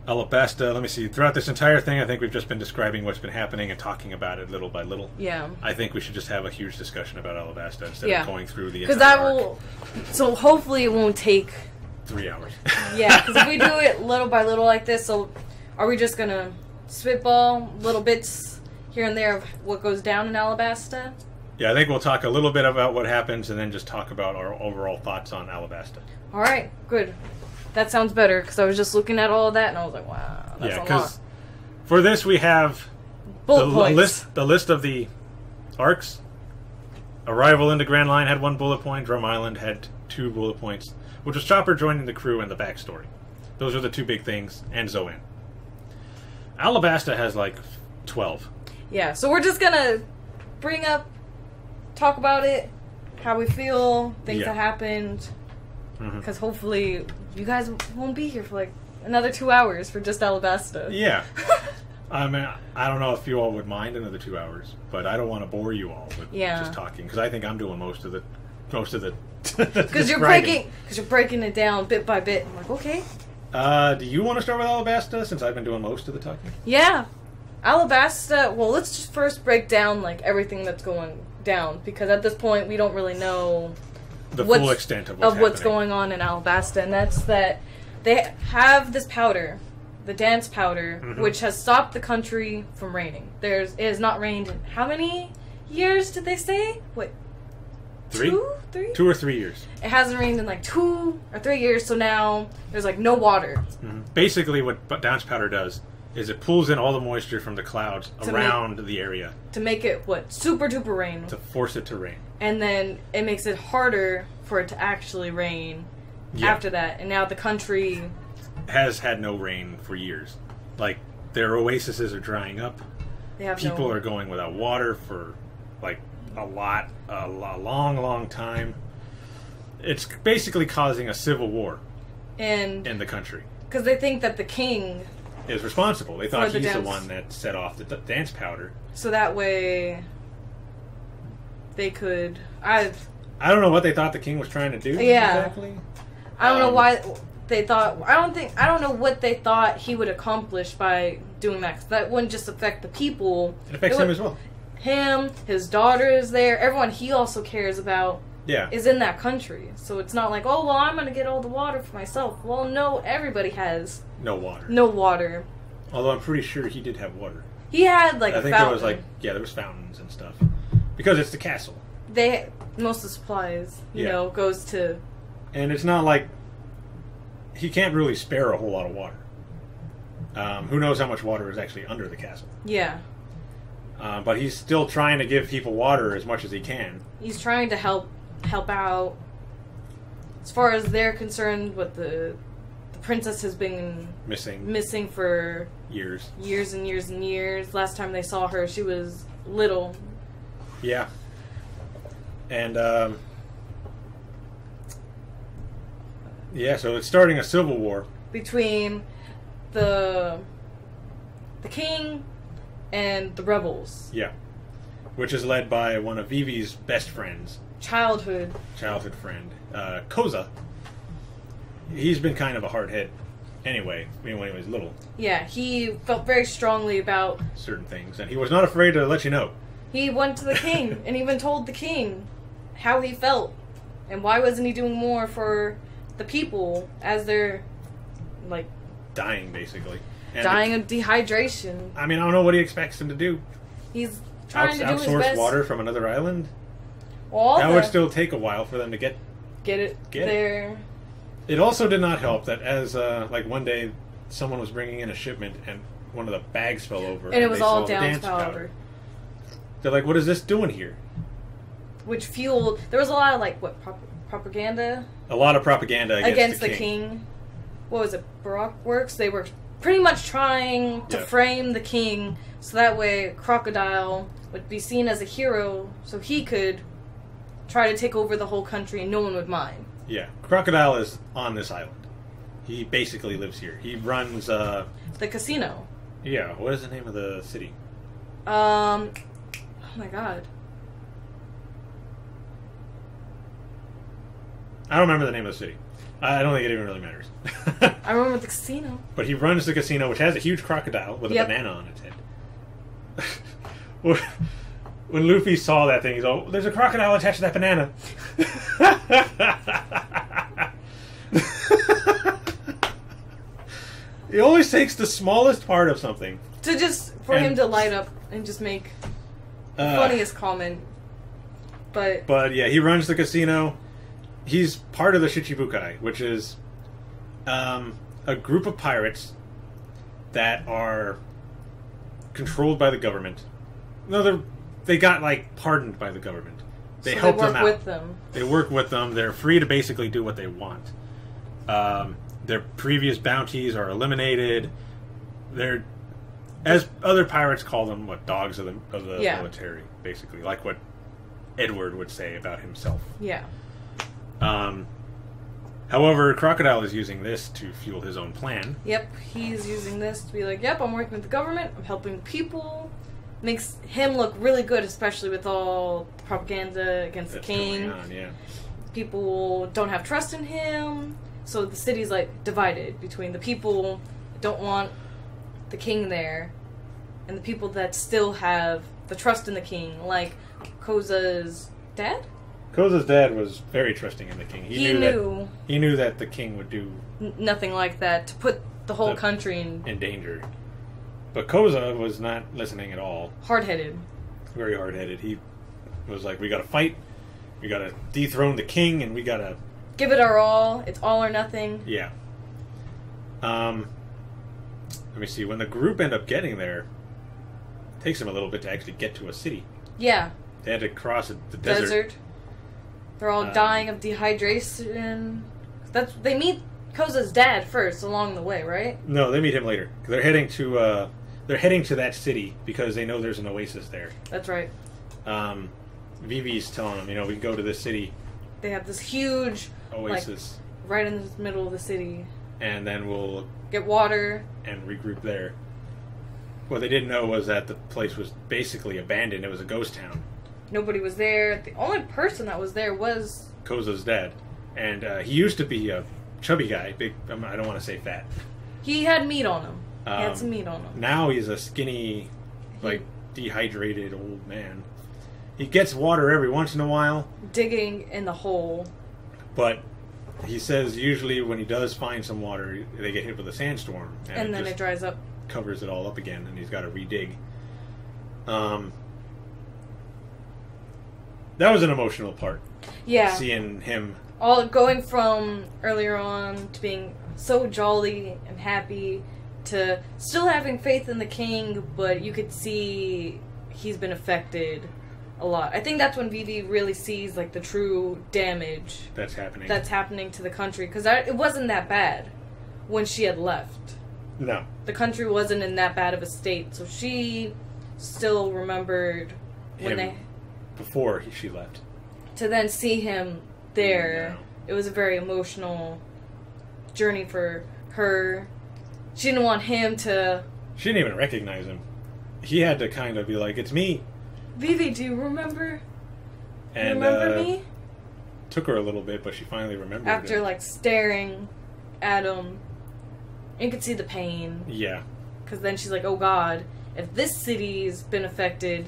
Alabasta, let me see. Throughout this entire thing, I think we've just been describing what's been happening and talking about it little by little. Yeah. I think we should just have a huge discussion about Alabasta instead of going through the entire Because that arc. will... So hopefully it won't take... 3 hours. Yeah, because if we do it little by little like this, so are we just gonna spitball little bits here and there of what goes down in Alabasta? Yeah, I think we'll talk a little bit about what happens and then just talk about our overall thoughts on Alabasta. Alright, good. That sounds better, because I was just looking at all of that and I was like, wow, that's a lot. Because for this we have the list of the arcs. Arrival into Grand Line had 1 bullet point, Drum Island had 2 bullet points, which was Chopper joining the crew and the backstory. Those are the 2 big things, and Zoan. Alabasta has like 12. Yeah, so we're just gonna talk about it, how we feel, things that happened, because hopefully you guys won't be here for like another 2 hours for just Alabasta. Yeah. I mean, I don't know if you all would mind another 2 hours, but I don't want to bore you all with just talking, because I think I'm doing most of the because you're breaking it down bit by bit. I'm like, okay. Do you want to start with Alabasta, since I've been doing most of the talking? Yeah. Alabasta, well, let's just first break down, like, everything that's going down, because at this point, we don't really know the full extent of what's going on in Alabasta, and that's that they have this powder, the dance powder, which has stopped the country from raining. It has not rained in how many years did they say? What? 3? 2 or 3 years. It hasn't rained in like 2 or 3 years, so now there's like no water. Basically, what dance powder does is it pulls in all the moisture from the clouds around the area. To make it, super duper rain. To force it to rain. And then it makes it harder for it to actually rain after that. And now the country has had no rain for years. Like, their oases are drying up. People are going without water for like a long time. It's basically causing a civil war in the country. Because they think that the king is responsible. They thought he's the one that set off the dance powder. So that way they could... I don't know what they thought the king was trying to do exactly. I don't know why they thought... I don't know what they thought he would accomplish by doing that. 'Cause that wouldn't just affect the people. It affects him as well. Him, his daughter is there. Everyone he also cares about is in that country. So it's not like, oh, well, I'm going to get all the water for myself. Well, no, everybody has no water. No water. Although I'm pretty sure he did have water. He had like a fountain. There was there was fountains and stuff. Because it's the castle. Most of the supplies, you know, goes to... And it's not like he can't really spare a whole lot of water. Who knows how much water is actually under the castle? Yeah. But he's still trying to give people water as much as he can. He's trying to help out. As far as they're concerned, what the princess has been missing for years and years and years. Last time they saw her, she was little. Yeah. And yeah, so it's starting a civil war between the king and the rebels. Yeah. Which is led by one of Vivi's best friends. Childhood friend. Koza. He's been kind of a hard hit anyway, when he was little. Yeah, he felt very strongly about certain things, and he was not afraid to let you know. He went to the king and even told the king how he felt, and why wasn't he doing more for the people as they're, like... dying, basically. And dying of dehydration. I mean, I don't know what he expects them to do. He's trying to do his best. Outsource water from another island? Well, that would still take a while for them to get it there. It also did not help that as, like, one day someone was bringing in a shipment and one of the bags fell over. And it was all dance powder. They're like, what is this doing here? Which fueled... There was a lot of, like, propaganda? A lot of propaganda against the king. What was it? Baroque Works? They were pretty much trying to frame the king so that way Crocodile would be seen as a hero so he could try to take over the whole country and no one would mind. Yeah. Crocodile is on this island. He basically lives here. He runs, the casino. Yeah. What is the name of the city? Oh my god. I don't remember the name of the city. I don't think it even really matters. I remember the casino. But he runs the casino, which has a huge crocodile with a banana on its head. When Luffy saw that thing, he's all, there's a crocodile attached to that banana. He always takes the smallest part of something. For him to light up and just make the funniest comment. But yeah, he runs the casino. He's part of the Shichibukai, which is a group of pirates that are controlled by the government. No, they got, like, pardoned by the government. They help them out. They work with them. They're free to basically do what they want. Their previous bounties are eliminated. They're, as other pirates call them, dogs of the military, basically. Like what Edward would say about himself. Yeah. However, Crocodile is using this to fuel his own plan. Yep, he's using this to be like, yep, I'm working with the government, I'm helping people. Makes him look really good, especially with all the propaganda against the king. Going on, yeah. People don't have trust in him, so the city's, like, divided between the people that don't want the king there and the people that still have the trust in the king, like Koza's dad? Koza's dad was very trusting in the king. He knew that the king would do nothing like that to put the whole country in danger. But Koza was not listening at all. Hard-headed. Very hard-headed. He was like, we gotta fight, we gotta dethrone the king, and we gotta... give it our all. It's all or nothing. Yeah. Let me see. When the group end up getting there, it takes them a little bit to actually get to a city. Yeah. They had to cross the desert. They're all dying of dehydration. They meet Koza's dad first along the way, right? No, they meet him later. They're heading to that city because they know there's an oasis there. That's right. Vivi's telling them, we can go to this city. They have this huge oasis right in the middle of the city. And then we'll get water and regroup there. What they didn't know was that the place was basically abandoned. It was a ghost town. Nobody was there. The only person that was there was Koza's dad. And he used to be a chubby guy. Big. I don't want to say fat. He had meat on him. He had some meat on him. Now he's a skinny, dehydrated old man. He gets water every once in a while. Digging in the hole. But he says usually when he does find some water, they get hit with a sandstorm. And then it dries up. Covers it all up again, and he's got to redig. That was an emotional part. Yeah. Seeing him... all going from earlier on to being so jolly and happy to still having faith in the king, but you could see he's been affected a lot. I think that's when Vivi really sees like the true damage that's happening to the country, because it wasn't that bad when she had left. No, the country wasn't in that bad of a state, so she still remembered when before she left. To then see him there, it was a very emotional journey for her. She didn't want him to... She didn't even recognize him. He had to kind of be like, it's me. Vivi, do you remember? And, remember me? Took her a little bit, but she finally remembered After, him. like, staring at him. You could see the pain. Yeah. Because then she's like, oh God, if this city's been affected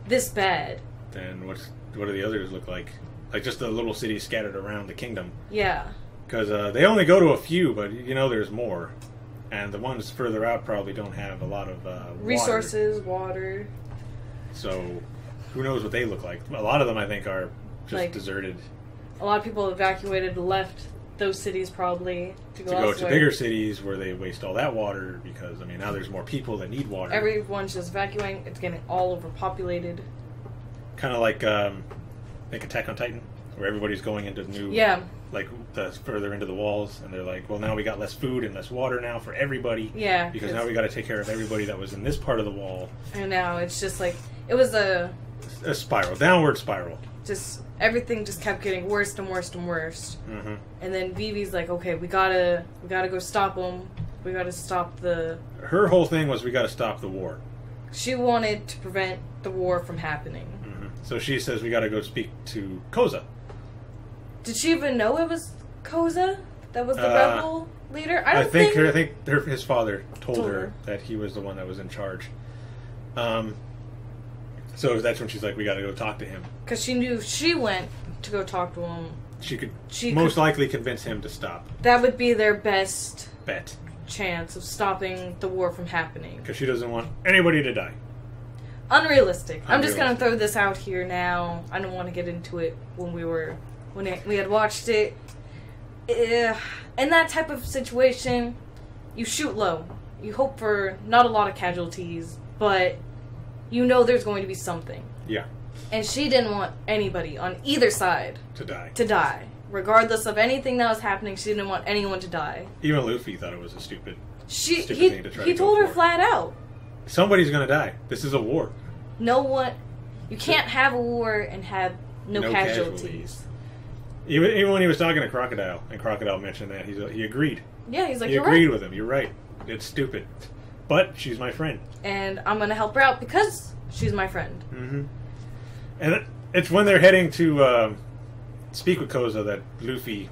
this bad... Then what do the others look like? Like just the little cities scattered around the kingdom. Yeah. Because they only go to a few, but you know there's more. And the ones further out probably don't have a lot of resources, water. So who knows what they look like. A lot of them, I think, are just like, deserted. A lot of people evacuated, left those cities probably to go to bigger cities where they waste all that water because, I mean, now there's more people that need water. Everyone's just evacuating. It's getting all overpopulated. Kind of like Attack on Titan, where everybody's going into new... Yeah. Like, further into the walls, and they're like, well, now we got less food and less water now for everybody. Yeah. Because now we got to take care of everybody that was in this part of the wall. And now it's just like, it was a spiral, downward spiral. Just, everything just kept getting worse and worse and worse. Mm-hmm. And then Vivi's like, okay, we gotta go stop them. We gotta stop the... Her whole thing was, we gotta stop the war. She wanted to prevent the war from happening. Mm-hmm. So she says, we gotta go speak to Koza. Did she even know it was Koza that was the rebel leader? I think his father told her that he was the one that was in charge. So that's when she's like, we got to go talk to him. Because she knew if she went to go talk to him, she could most likely convince him to stop. That would be their best bet chance of stopping the war from happening. Because she doesn't want anybody to die. Unrealistic. I'm just going to throw this out here now. I don't want to get into it when we had watched it. In that type of situation, you shoot low. You hope for not a lot of casualties, but you know there's going to be something. Yeah. And she didn't want anybody on either side to die. Regardless of anything that was happening, she didn't want anyone to die. Even Luffy thought it was a stupid thing to try to He told her flat out. Somebody's going to die. This is a war. No one... You can't have a war and have no casualties. Even when he was talking to Crocodile, and Crocodile mentioned that, he agreed. Yeah, he's like, he agreed with him. You're right. It's stupid. But she's my friend. And I'm going to help her out because she's my friend. Mm-hmm. And it's when they're heading to speak with Koza that Luffy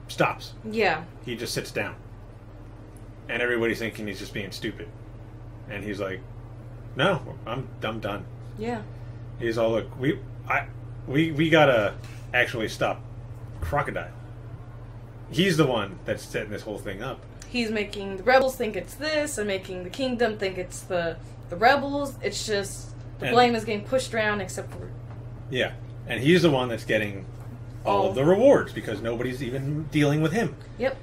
stops. Yeah. He just sits down. And everybody's thinking he's just being stupid. And he's like, no, I'm done. Yeah. He's all, look, we gotta actually stop Crocodile. He's the one that's setting this whole thing up. He's making the rebels think it's this, and making the kingdom think it's the rebels. It's just the blame is getting pushed around, except for... Yeah, and he's the one that's getting all of the rewards because nobody's even dealing with him. Yep.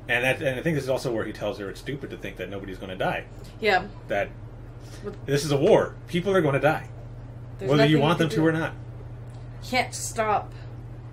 And I think this is also where he tells her it's stupid to think that nobody's going to die. Yeah. That this is a war. People are going to die. There's whether you want them to or not. Can't stop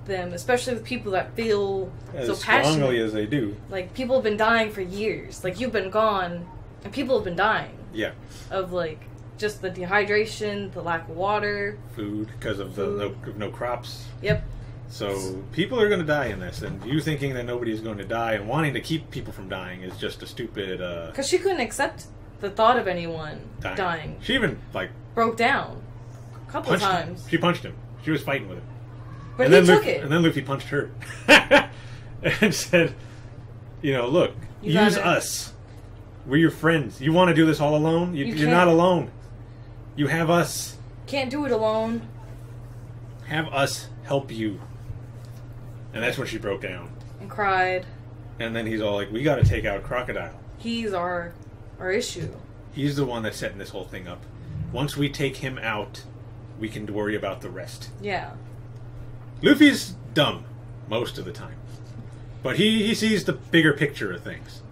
them, especially with people that feel so passionate. As strongly as they do. Like, people have been dying for years. Like, you've been gone, and people have been dying. Yeah. Of, like, just the dehydration, the lack of water. Food, because of the no crops. Yep. So, people are going to die in this, and you thinking that nobody is going to die and wanting to keep people from dying is just a stupid... Because she couldn't accept the thought of anyone dying. She even, like... broke down a couple of times. She punched him. She was fighting with him. But he took it. And then Luffy punched her. And said, look, use us. We're your friends. You want to do this all alone? You're not alone. You have us. Can't do it alone. Have us help you. And that's when she broke down. And cried. And then he's all like, we got to take out Crocodile. He's our issue. He's the one that's setting this whole thing up. Once we take him out, we can worry about the rest. Yeah. Luffy's dumb most of the time. But he sees the bigger picture of things.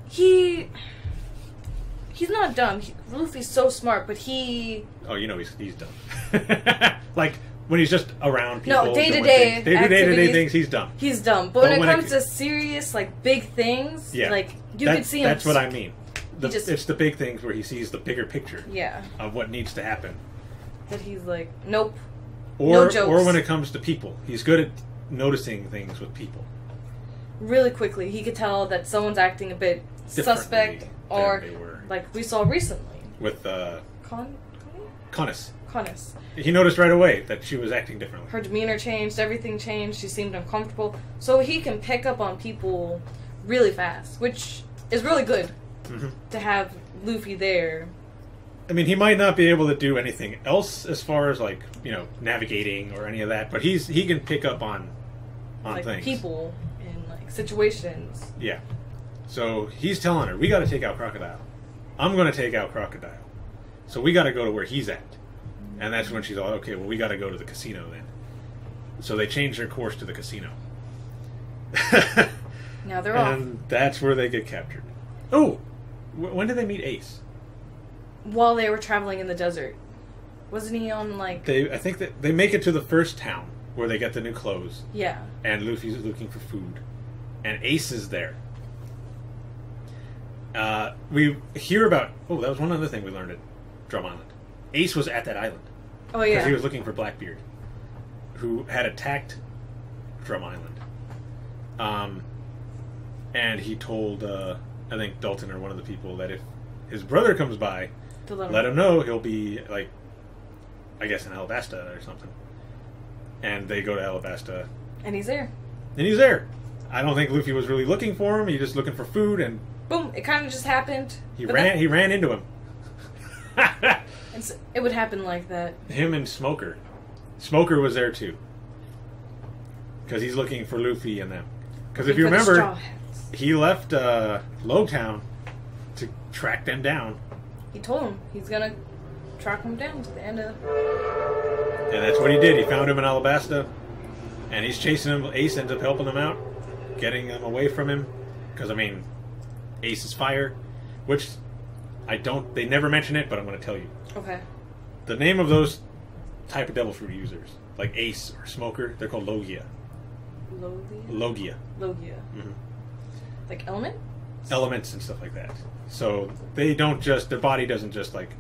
He's not dumb. Luffy's so smart, but he... Oh, you know he's dumb. Like, when he's just around people... No, day-to-day things, he's dumb. He's dumb. But when it comes to serious, like, big things, like, you could see him... That's what I mean. It's the big things where he sees the bigger picture of what needs to happen. That he's like, nope. Or, no jokes. Or when it comes to people. He's good at noticing things with people. Really quickly, he could tell that someone's acting a bit suspect, or like we saw recently with Conus. He noticed right away that she was acting differently. Her demeanor changed, everything changed. She seemed uncomfortable, so he can pick up on people really fast, which is really good to have Luffy there. I mean, he might not be able to do anything else as far as like navigating or any of that, but he can pick up on like things, people and like situations. Yeah. So he's telling her, we got to take out Crocodile. I'm going to take out Crocodile. So we got to go to where he's at. And that's when she's all, okay, well, we got to go to the casino then. So they change their course to the casino. Now they're off. And that's where they get captured. Oh! When did they meet Ace? While they were traveling in the desert. Wasn't he on, like... I think that they make it to the first town where they get the new clothes. Yeah. And Luffy's looking for food. And Ace is there. We hear about... Oh, that was one other thing we learned at Drum Island. Ace was at that island. Oh, yeah. Because he was looking for Blackbeard, who had attacked Drum Island. And he told, I think, Dalton or one of the people that if his brother comes by, let him know he'll be, like, I guess in Alabasta or something. And they go to Alabasta. And he's there. And he's there. I don't think Luffy was really looking for him. He was just looking for food, and... Boom! It kind of just happened. He ran into him. It would happen like that. Him and Smoker. Smoker was there too. Because he's looking for Luffy and them. Because if you remember, he left Logtown to track them down. He told him he's going to track them down to the end of... And that's what he did. He found him in Alabasta. And he's chasing him. Ace ends up helping him out. Getting them away from him. Because, I mean, Ace is fire. Which... They never mention it, but I'm going to tell you. Okay. The name of those type of devil fruit users, like Ace or Smoker, they're called Logia. Logia. Mm-hmm. Like element? Elements and stuff like that. So they don't just, their body doesn't just like,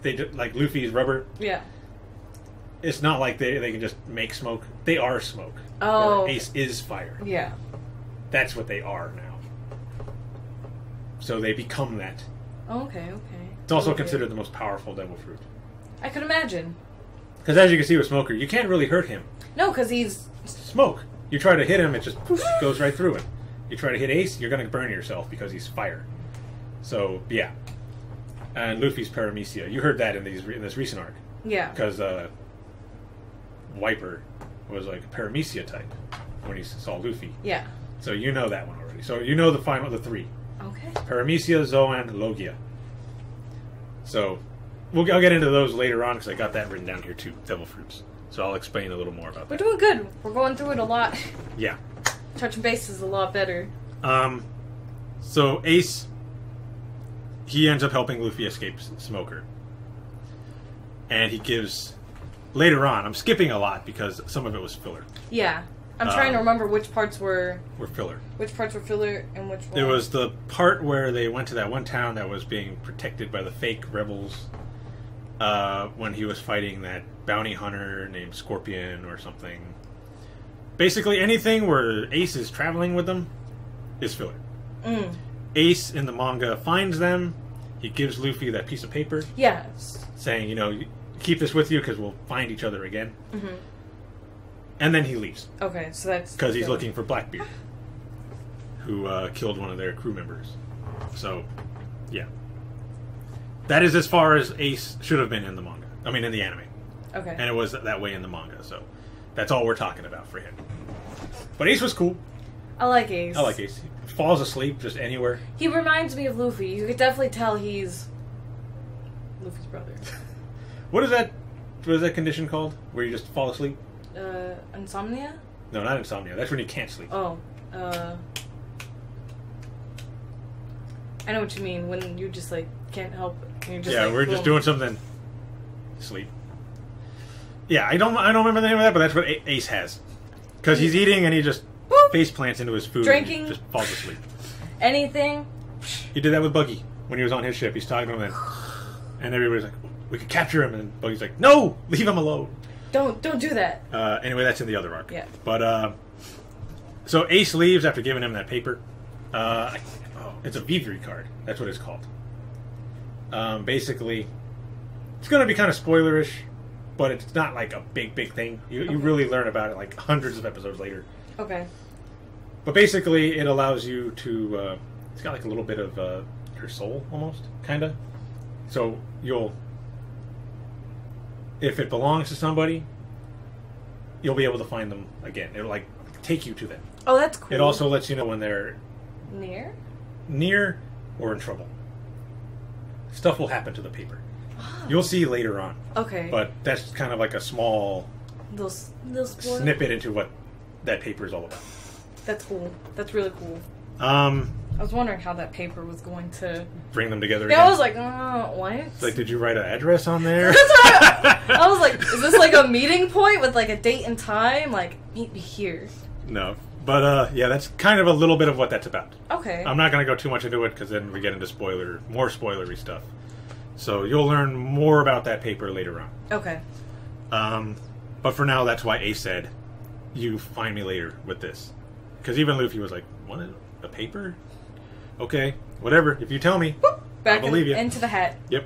like Luffy's rubber. Yeah. It's not like they can just make smoke. They are smoke. Oh. Or Ace is fire. Yeah. That's what they are now. So they become that. Oh, okay. It's also considered the most powerful devil fruit. I could imagine. Because as you can see with Smoker, you can't really hurt him. No, because he's... Smoke. You try to hit him, it just goes right through it. You try to hit Ace, you're going to burn yourself because he's fire. So, yeah. And Luffy's Paramecia. You heard that in this recent arc. Yeah. Because Wiper was like a Paramecia type when he saw Luffy. Yeah. So you know that one already. So you know the three. Okay. Paramecia, Zoan, Logia. So, I'll get into those later on because I got that written down here too, devil fruits. So I'll explain a little more about that. We're doing good. We're going through it a lot. Yeah. Touching base is a lot better. So Ace, he ends up helping Luffy escape Smoker. And he gives, later on, I'm skipping a lot because some of it was filler. Yeah. I'm trying to remember which parts were filler. Which parts were filler and which ones. It was the part where they went to that one town that was being protected by the fake rebels when he was fighting that bounty hunter named Scorpion or something. Basically anything where Ace is traveling with them is filler. Ace in the manga finds them. He gives Luffy that piece of paper. Yes. Saying, keep this with you because we'll find each other again. Mm-hmm. And then he leaves. Okay, so that's... Because he's looking for Blackbeard, who killed one of their crew members. So, yeah. That is as far as Ace should have been in the manga. I mean, in the anime. Okay. And it was that way in the manga, so that's all we're talking about for him. But Ace was cool. I like Ace. He falls asleep just anywhere. He reminds me of Luffy. You could definitely tell he's Luffy's brother. What is that condition called? Where you just fall asleep? Insomnia? No, not insomnia. That's when you can't sleep. Oh. I know what you mean when you just like can't help it. And you're just, yeah, like, we're just doing something. Sleep. Yeah, I don't remember the name of that, but that's what Ace has. Because he's eating and he just face plants into his food. Drinking. And just falls asleep. Anything. He did that with Buggy when he was on his ship. He's talking to him and everybody's like, we could capture him. And Buggy's like, no, leave him alone. Don't do that. Anyway, that's in the other arc. Yeah. But, so Ace leaves after giving him that paper. It's a Vivi card. That's what it's called. Basically, it's going to be kind of spoilerish, but it's not like a big thing. You really learn about it like hundreds of episodes later. Okay. But basically, it allows you to... it's got like a little bit of your soul, almost, kind of. So you'll... If it belongs to somebody, you'll be able to find them again. It'll like take you to them. Oh, that's cool. It also lets you know when they're near or in trouble. Stuff will happen to the paper. You'll see later on. Okay. But that's kind of like a small little snippet into what that paper is all about. That's cool. That's really cool. I was wondering how that paper was going to bring them together. Yeah, again. I was like, what? It's like, did you write an address on there? I was like, is this like a meeting point with like a date and time? Like, meet me here. No. But, yeah, that's kind of a little bit of what that's about. Okay. I'm not going to go too much into it because then we get into more spoilery stuff. So you'll learn more about that paper later on. Okay. But for now, that's why Ace said, you find me later with this. Because even Luffy was like, what? A paper? Okay, whatever. If you tell me, Back I'll believe you. Into the hat. Yep.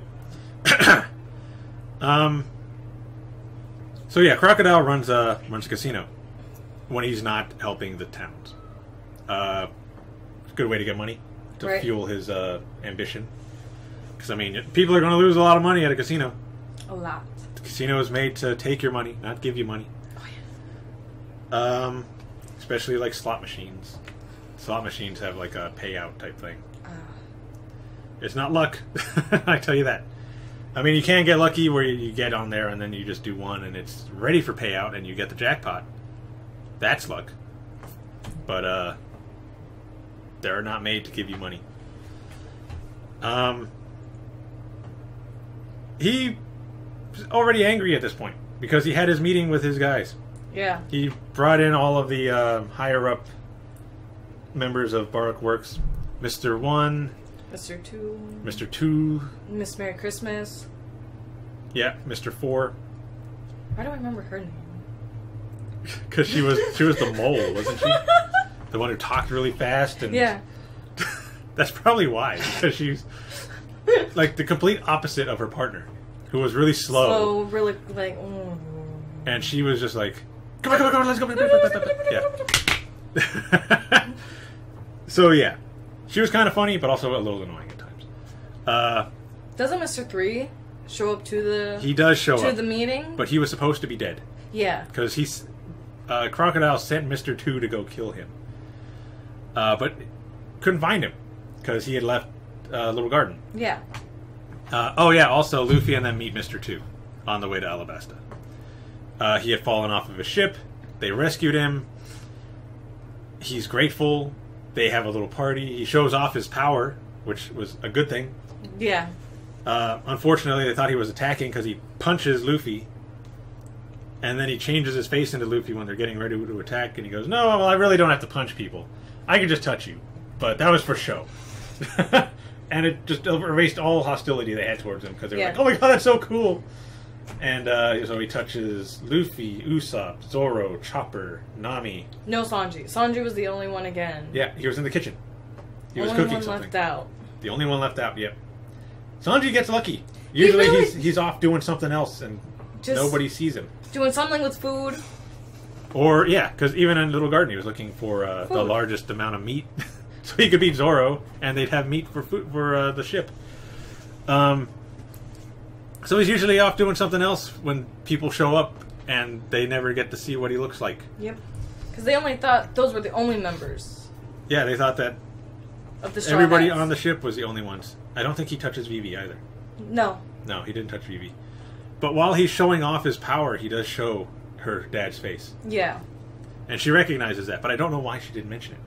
So yeah, Crocodile runs a casino when he's not helping the towns. It's a good way to get money to fuel his ambition. Because I mean, people are going to lose a lot of money at a casino. A lot. The casino is made to take your money, not give you money. Oh yeah. Especially like slot machines. Slot machines have like a payout type thing. It's not luck. I tell you that. I mean, you can get lucky where you get on there and then you just do one and it's ready for payout and you get the jackpot. That's luck. But they're not made to give you money. He's already angry at this point because he had his meeting with his guys. Yeah. He brought in all of the higher up members of Baroque Works. Mr. 1. Mr. 2. Mr. 2. Miss Merry Christmas. Yeah, Mr. 4. Why do I remember her name? Because she was the mole, wasn't she? The one who talked really fast. And yeah. That's probably why. Because she's like the complete opposite of her partner, who was really slow. Slow, really like... And she was just like, come on, let's go. Yeah. So yeah, she was kind of funny, but also a little annoying at times. Doesn't Mr. 3 show up to the... He does show up. To the meeting? But he was supposed to be dead. Yeah. Because Crocodile sent Mr. 2 to go kill him. But couldn't find him. Because he had left Little Garden. Yeah. Oh yeah, also Luffy and them meet Mr. 2 on the way to Alabasta. He had fallen off of a ship. They rescued him. He's grateful. They have a little party. He shows off his power, which was a good thing. Yeah. Unfortunately, they thought he was attacking because he punches Luffy. And then he changes his face into Luffy when they're getting ready to attack. And he goes, no, well, I really don't have to punch people. I can just touch you. But that was for show. And it just erased all hostility they had towards him. Because they were like, oh my god, that's so cool. And so he touches Luffy, Usopp, Zoro, Chopper, Nami. No Sanji. Sanji was the only one again. Yeah, he was in the kitchen. He was only cooking one something. Left out. The only one left out, yep. Sanji gets lucky. Usually he's off doing something else and just nobody sees him. Doing something with food. Or, yeah, because even in Little Garden he was looking for the largest amount of meat. So he could beat Zoro and they'd have meat for food for the ship. So he's usually off doing something else when people show up and they never get to see what he looks like. Yep. Because they only thought those were the only members. Yeah, they thought that of the everybody on the ship was the only ones. I don't think he touches Vivi either. No. No, he didn't touch Vivi. But while he's showing off his power, he does show her dad's face. Yeah. And she recognizes that, but I don't know why she didn't mention it.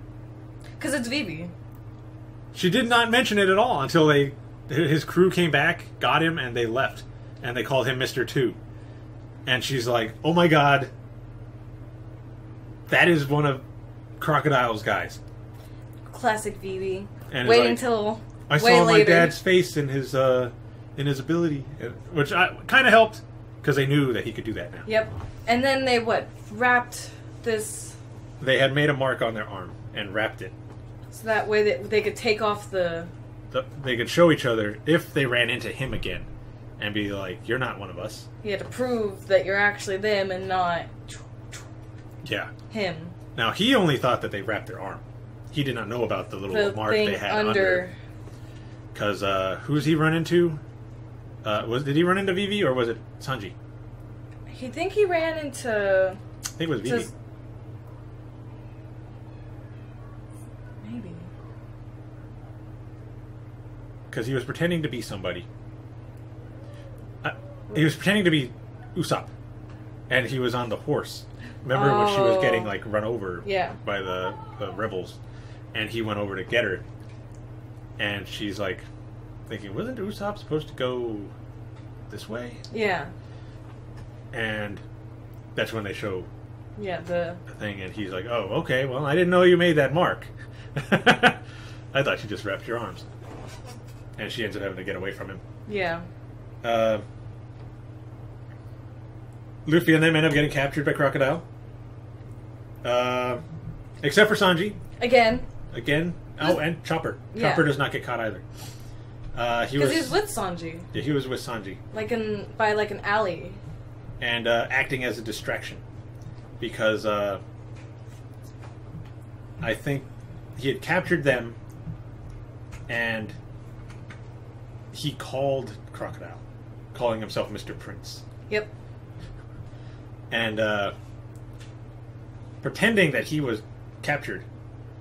Because it's Vivi. She did not mention it at all until his crew came back, got him, and they left. And they called him Mr. 2. And she's like, oh my god, that is one of Crocodile's guys. Classic Vivi. And wait until I way saw later. my dad's face in his ability, which kind of helped because they knew that he could do that now. Yep. And then they wrapped this. They had made a mark on their arm and wrapped it, so that way they could take off they could show each other if they ran into him again, and be like, "You're not one of us." You had to prove that you're actually them and not. Yeah. Him. Now he only thought that they wrapped their arm. He did not know about the little mark they had under. Because who's he run into? Did he run into Vivi or was it Sanji? I think he ran into. I think it was Vivi. Maybe. Because he was pretending to be somebody. He was pretending to be Usopp, and he was on the horse. Remember when she was getting run over by the rebels, and he went over to get her, and she's like thinking, wasn't Usopp supposed to go this way? Yeah. And that's when they show the thing, and he's like, oh, okay, well, I didn't know you made that mark. I thought you just wrapped your arms. And she ends up having to get away from him. Yeah. Luffy and them end up getting captured by Crocodile. Except for Sanji. Again. Oh, and Chopper. Yeah. Chopper does not get caught either. Because he's with Sanji. Yeah, he was with Sanji. By an alley. And acting as a distraction. Because I think he had captured them and he called Crocodile, calling himself Mr. Prince. Yep. And pretending that he was captured,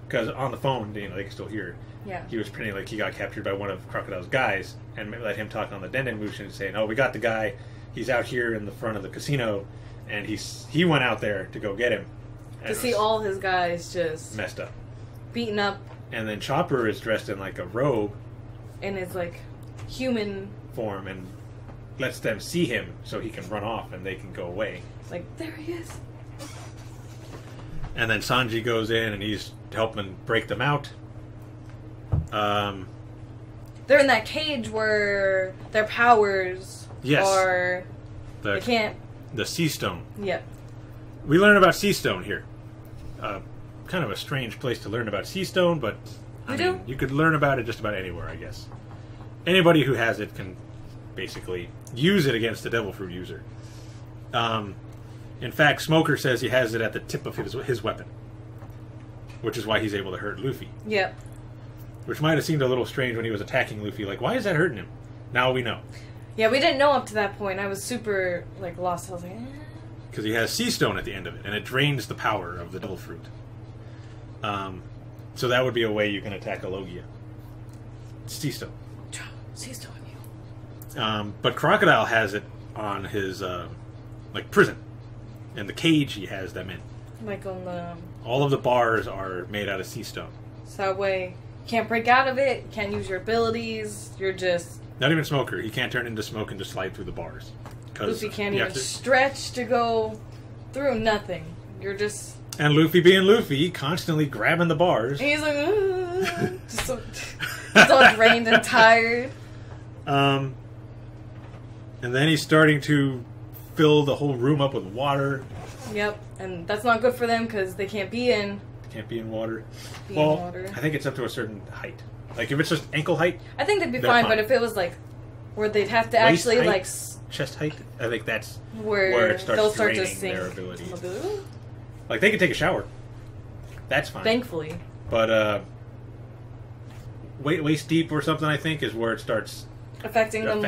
because on the phone, they can still hear. Yeah. He was pretending like he got captured by one of Crocodile's guys, and let him talk on the Denden Mushin, saying, "Oh, we got the guy. He's out here in the front of the casino, and he went out there to go get him." To see all his guys just messed up, beaten up. And then Chopper is dressed in a robe, in his human form, and lets them see him so he can run off and they can go away. There he is. And then Sanji goes in and he's helping break them out. They're in that cage where their powers are... They can't... The Sea Stone. Yep. We learn about Sea Stone here. Kind of a strange place to learn about Sea Stone, but I mean, you could learn about it just about anywhere, I guess. Anybody who has it can basically use it against the Devil Fruit user. In fact, Smoker says he has it at the tip of his weapon, which is why he's able to hurt Luffy. Yep. Which might have seemed a little strange when he was attacking Luffy. Why is that hurting him? Now we know. Yeah, we didn't know up to that point. I was super, lost. I was like, Because he has Sea Stone at the end of it, and it drains the power of the Devil Fruit. So that would be a way you can attack a Logia. Sea Stone. Sea Stone, you. But Crocodile has it on his, prison. And the cage he has them in. On the... All of the bars are made out of Sea Stone. So that way, you can't break out of it, you can't use your abilities, you're just... Not even Smoker. He can't turn into smoke and just slide through the bars. Luffy can't even stretch to go through nothing. You're just... And Luffy being Luffy, constantly grabbing the bars. And he's just he's all drained and tired. And then he's starting to fill the whole room up with water. Yep, and that's not good for them because they can't be in. Can't be in water. I think it's up to a certain height. If it's just ankle height, I think they'd be fine. But if it was where they'd have to waist actually height, chest height, I think that's where it starts they'll start draining to sink. their abilities. They can take a shower. That's fine. Thankfully. But waist deep or something, I think, is where it starts affecting them.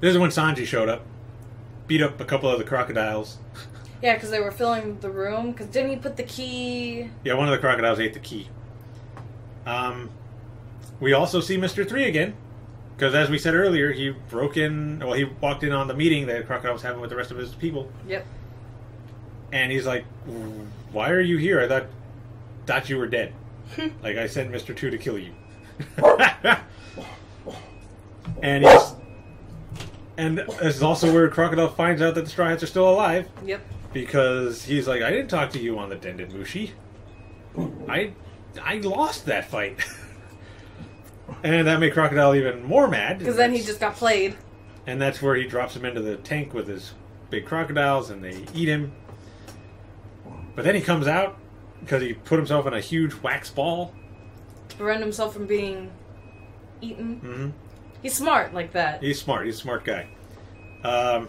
This is when Sanji showed up, beat up a couple of the crocodiles. Yeah, because they were filling the room. Because didn't he put the key? Yeah, one of the crocodiles ate the key. We also see Mr. 3 again. Because as we said earlier, he he walked in on the meeting that Crocodile was having with the rest of his people. Yep. And he's like, why are you here? I thought thought you were dead. Like, I sent Mr. 2 to kill you. And this is also where Crocodile finds out that the Straw Hats are still alive. Yep. Because he's like, I didn't talk to you on the Dended Mushi. I lost that fight. And that made Crocodile even more mad. Because then he just got played. And that's where he drops him into the tank with his big crocodiles, and they eat him. But then he comes out, because he put himself in a huge wax ball. To prevent himself from being eaten. Mm-hmm. He's smart like that. He's smart. He's a smart guy. And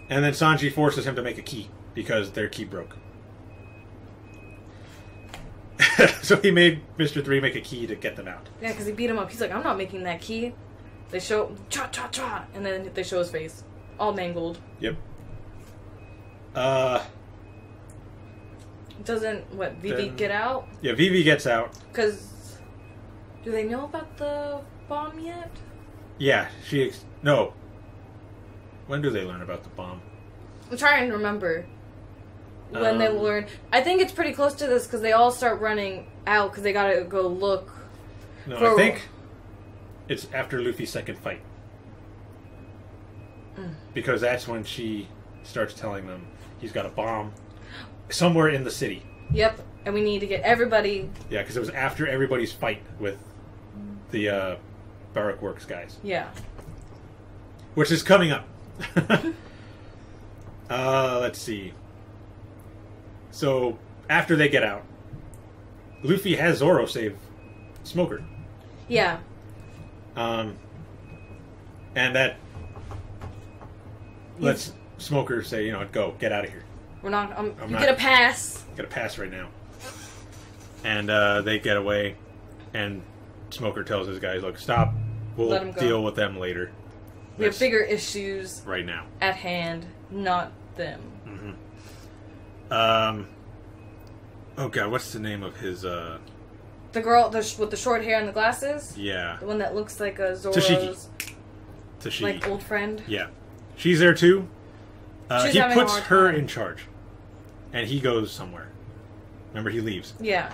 then Sanji forces him to make a key, because their key broke. So he made Mr. 3 make a key to get them out. Yeah, because he beat him up. He's like, I'm not making that key. They show... Cha-cha-cha! And then they show his face. All mangled. Yep. Doesn't, Vivi get out? Yeah, Vivi gets out. Because... Do they know about the bomb yet? Yeah, no. When do they learn about the bomb? I'm trying to remember. When they learn... I think it's pretty close to this, because they all start running out, because they gotta go look. No, I think it's after Luffy's second fight. Because that's when she starts telling them he's got a bomb somewhere in the city. Yep, and we need to get everybody... Yeah, because it was after everybody's fight with the Baroque Works guys. Yeah. Which is coming up. Let's see. So, after they get out, Luffy has Zoro save Smoker. Yeah. And that lets Smoker say, go, get out of here. We're not... you get a pass. Get a pass right now. And they get away, and Smoker tells his guys, look, stop. We'll deal with them later. We have bigger issues right now at hand, not them. Mm-hmm. Oh god, what's the name of his The girl with the short hair and the glasses? Yeah. The one that looks like a Zoro's Tashiki. like old friend? Yeah. She's there too. He puts her in charge. And he goes somewhere. Remember, he leaves. Yeah.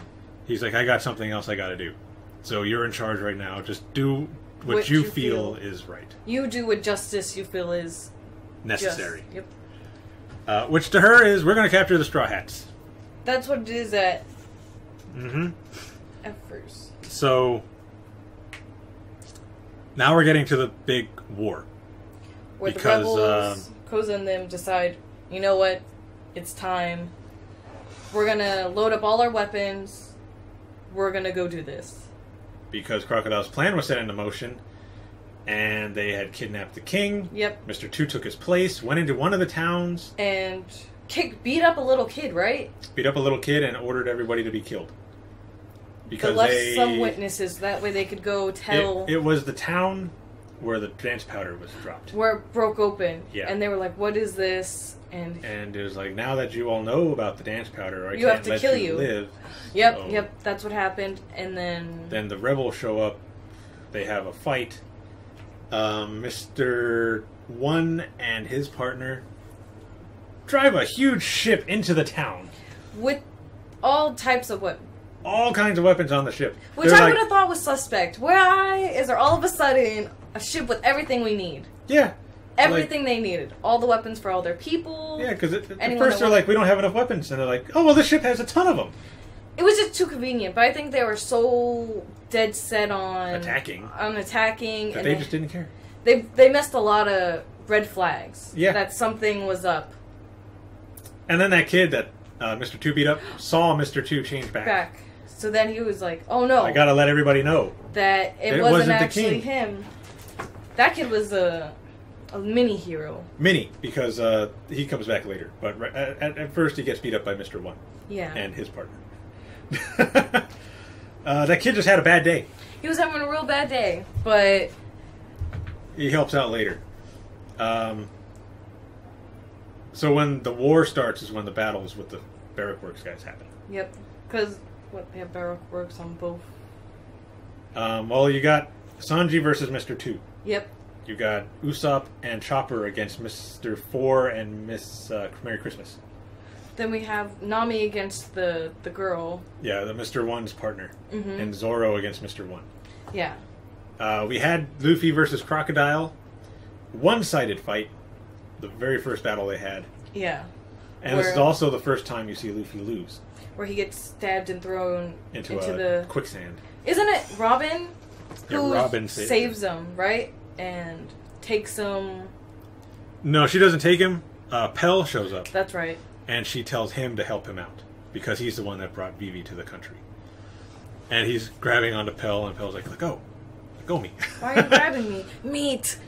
He's like, I got something else I gotta do. So you're in charge right now. Just do what you feel is right. You do what justice you feel is necessary. Yep. Which to her is, we're going to capture the Straw Hats. That's what it is at. Mm-hmm. At first. So now we're getting to the big war. Where the rebels, Koza and them decide, you know what? It's time. We're going to load up all our weapons. We're going to go do this. Because Crocodile's plan was set into motion, and they had kidnapped the king. Yep. Mr. 2 took his place, went into one of the towns. And beat up a little kid, right? Beat up a little kid and ordered everybody to be killed. Because but left some witnesses, that way they could go tell... It was the town where the dance powder was dropped. Where it broke open. Yeah. And they were like, what is this? And it was like, now that you all know about the dance powder, I you can't have to let kill you live. Yep, so yep, that's what happened. And then... Then the rebels show up. They have a fight. Mr. 1 and his partner drive a huge ship into the town. With all types of weapons. All kinds of weapons on the ship. Which I would have thought was suspect. Why is there all of a sudden a ship with everything we need? Yeah. Everything they needed. All the weapons for all their people. Yeah, because at first they're like, we don't have enough weapons. And they're like, oh, well, this ship has a ton of them. It was just too convenient. But I think they were so dead set on... Attacking. And they just didn't care. They missed a lot of red flags. Yeah. That something was up. And then that kid that Mr. 2 beat up saw Mr. 2 change back. So then he was like, oh no. I gotta let everybody know. That it wasn't actually him. That kid was a mini hero. Mini, because he comes back later. But at first he gets beat up by Mr. 1. Yeah. And his partner. That kid just had a bad day. He was having a real bad day, but... He helps out later. So when the war starts is when the battles with the Baroque Works guys happen. Yep. Because, they have Baroque Works on both. Well, you got Sanji versus Mr. 2. Yep. You got Usopp and Chopper against Mr. 4 and Miss Merry Christmas. Then we have Nami against the girl. Yeah, the Mr. One's partner. Mm-hmm. And Zoro against Mr. One. Yeah. We had Luffy versus Crocodile. One-sided fight. The very first battle they had. Yeah. And this is also the first time you see Luffy lose. Where he gets stabbed and thrown into the quicksand. Isn't it Robin who Robin saves him, right? And takes him... No, she doesn't take him. Pell shows up. That's right. And she tells him to help him out. Because he's the one that brought Vivi to the country. And he's grabbing onto Pell, and Pell's like, let go. Let go me. Why are you grabbing me? Meat!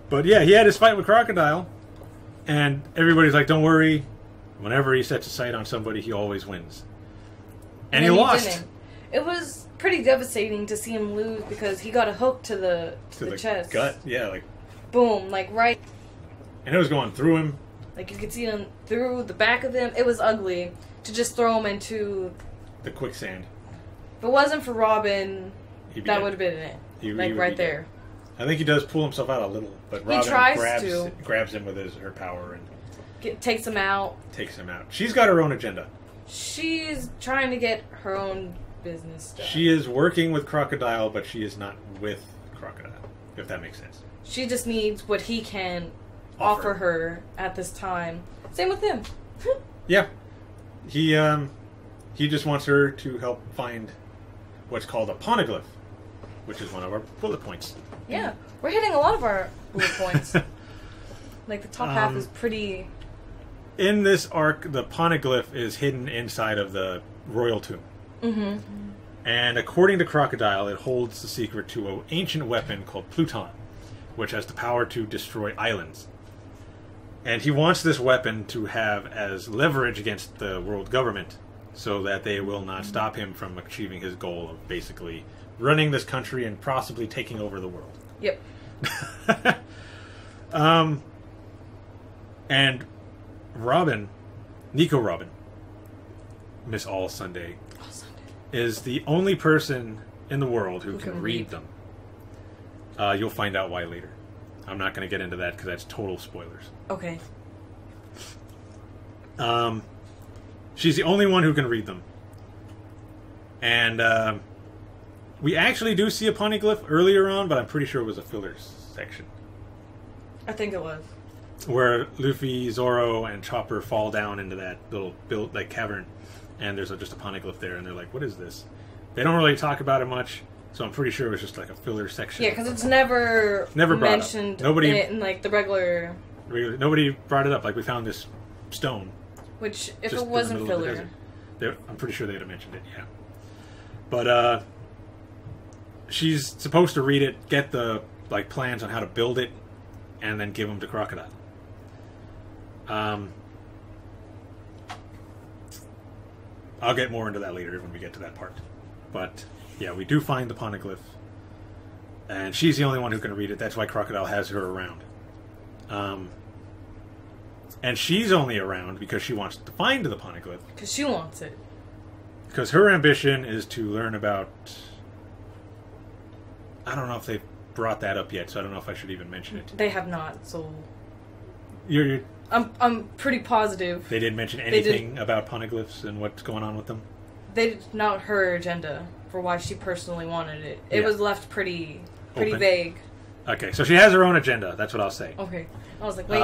But yeah, he had his fight with Crocodile. And everybody's like, don't worry. Whenever he sets a sight on somebody, he always wins. And he lost. Didn't. It was pretty devastating to see him lose because he got a hook to the chest. Gut, yeah, like... Boom, like right... And it was going through him. Like you could see him through the back of him. It was ugly to just throw him into... The quicksand. If it wasn't for Robin, that would have been it. He right there. I think he does pull himself out a little, but Robin grabs him with her power and takes him out. She's got her own agenda. She's trying to get her own business done. She is working with Crocodile, but she is not with Crocodile, if that makes sense. She just needs what he can offer her at this time. Same with him. Yeah. He just wants her to help find what's called a poneglyph, which is one of our bullet points. Yeah, we're hitting a lot of our bullet points. Like the top half is pretty... In this arc, the poneglyph is hidden inside of the royal tomb. Mm-hmm. And according to Crocodile, it holds the secret to an ancient weapon called Pluton, which has the power to destroy islands. And he wants this weapon to have as leverage against the world government so that they will not stop him from achieving his goal of basically running this country and possibly taking over the world. Yep. And Robin, Nico Robin, Miss All Sunday, is the only person in the world who can read them. You'll find out why later. I'm not going to get into that because that's total spoilers. Okay. She's the only one who can read them. And we actually do see a poneglyph earlier on, but I'm pretty sure it was a filler section. I think it was. Where Luffy, Zoro, and Chopper fall down into that little cavern, and there's just a poneglyph there, and they're like, what is this? They don't really talk about it much, so I'm pretty sure it was just like a filler section. Yeah, because it's never mentioned in like the regular... Nobody brought it up, like we found this stone. Which, if it wasn't filler... I'm pretty sure they'd have mentioned it, yeah. But, she's supposed to read it, get the plans on how to build it, and then give them to Crocodile. I'll get more into that later when we get to that part. But, yeah, we do find the poneglyph. And she's the only one who can read it. That's why Crocodile has her around. And she's only around because she wants to find the poneglyph. Because she wants it. Because her ambition is to learn about... I don't know if they've brought that up yet, so I don't know if I should even mention it. They have not, so... You're I'm pretty positive. They didn't mention anything about poneglyphs and what's going on with them? They did not her agenda for why she personally wanted it. It was left pretty vague. Okay, so she has her own agenda. That's what I'll say. Okay, I was like, wait.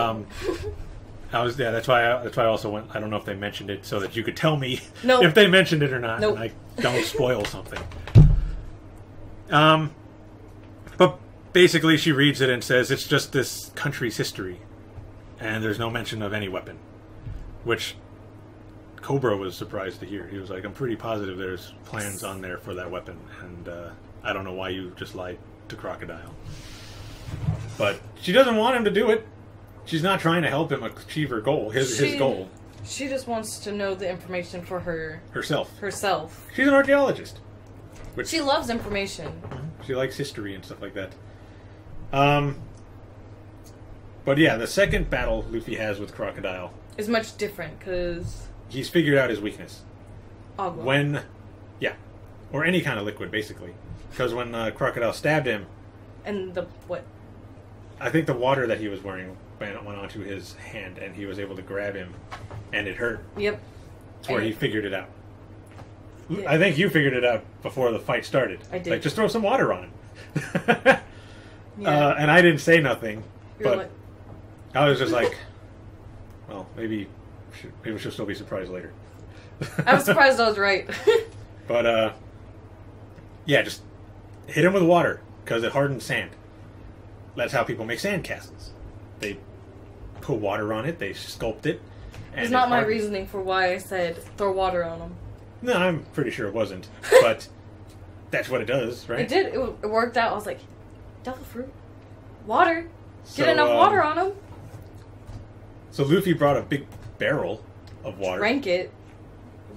That's why I also went. I don't know if they mentioned it so that you could tell me Nope. if they mentioned it or not. Nope. And I don't spoil something. But basically, she reads it and says it's just this country's history, and there's no mention of any weapon, which Cobra was surprised to hear. He was like, "I'm pretty positive there's plans on there for that weapon, and I don't know why you just lied to Crocodile." But she doesn't want him to do it. She's not trying to help him achieve her goal, his goal. She just wants to know the information for herself. She's an archaeologist. She loves information. She likes history and stuff like that. But yeah, the second battle Luffy has with Crocodile is much different because he's figured out his weakness. Agua. Or any kind of liquid, basically. Because when Crocodile stabbed him, and the what? I think the water that he was wearing went onto his hand, and he was able to grab him, and it hurt. Yep. That's where he figured it out. Yeah. I think you figured it out before the fight started. I did. Like, just throw some water on him. Yeah. And I didn't say nothing, You're but like, I was just like, well, maybe she'll still be surprised later. I was surprised I was right. But, yeah, just hit him with water, because it hardens sand. That's how people make sand castles. They put water on it, they sculpt it. It's not my reasoning for why I said throw water on them. No, I'm pretty sure it wasn't. But that's what it does, right? It did. It worked out. I was like, devil fruit? Water? So, Get enough water on them. So Luffy brought a big barrel of water. Drank it.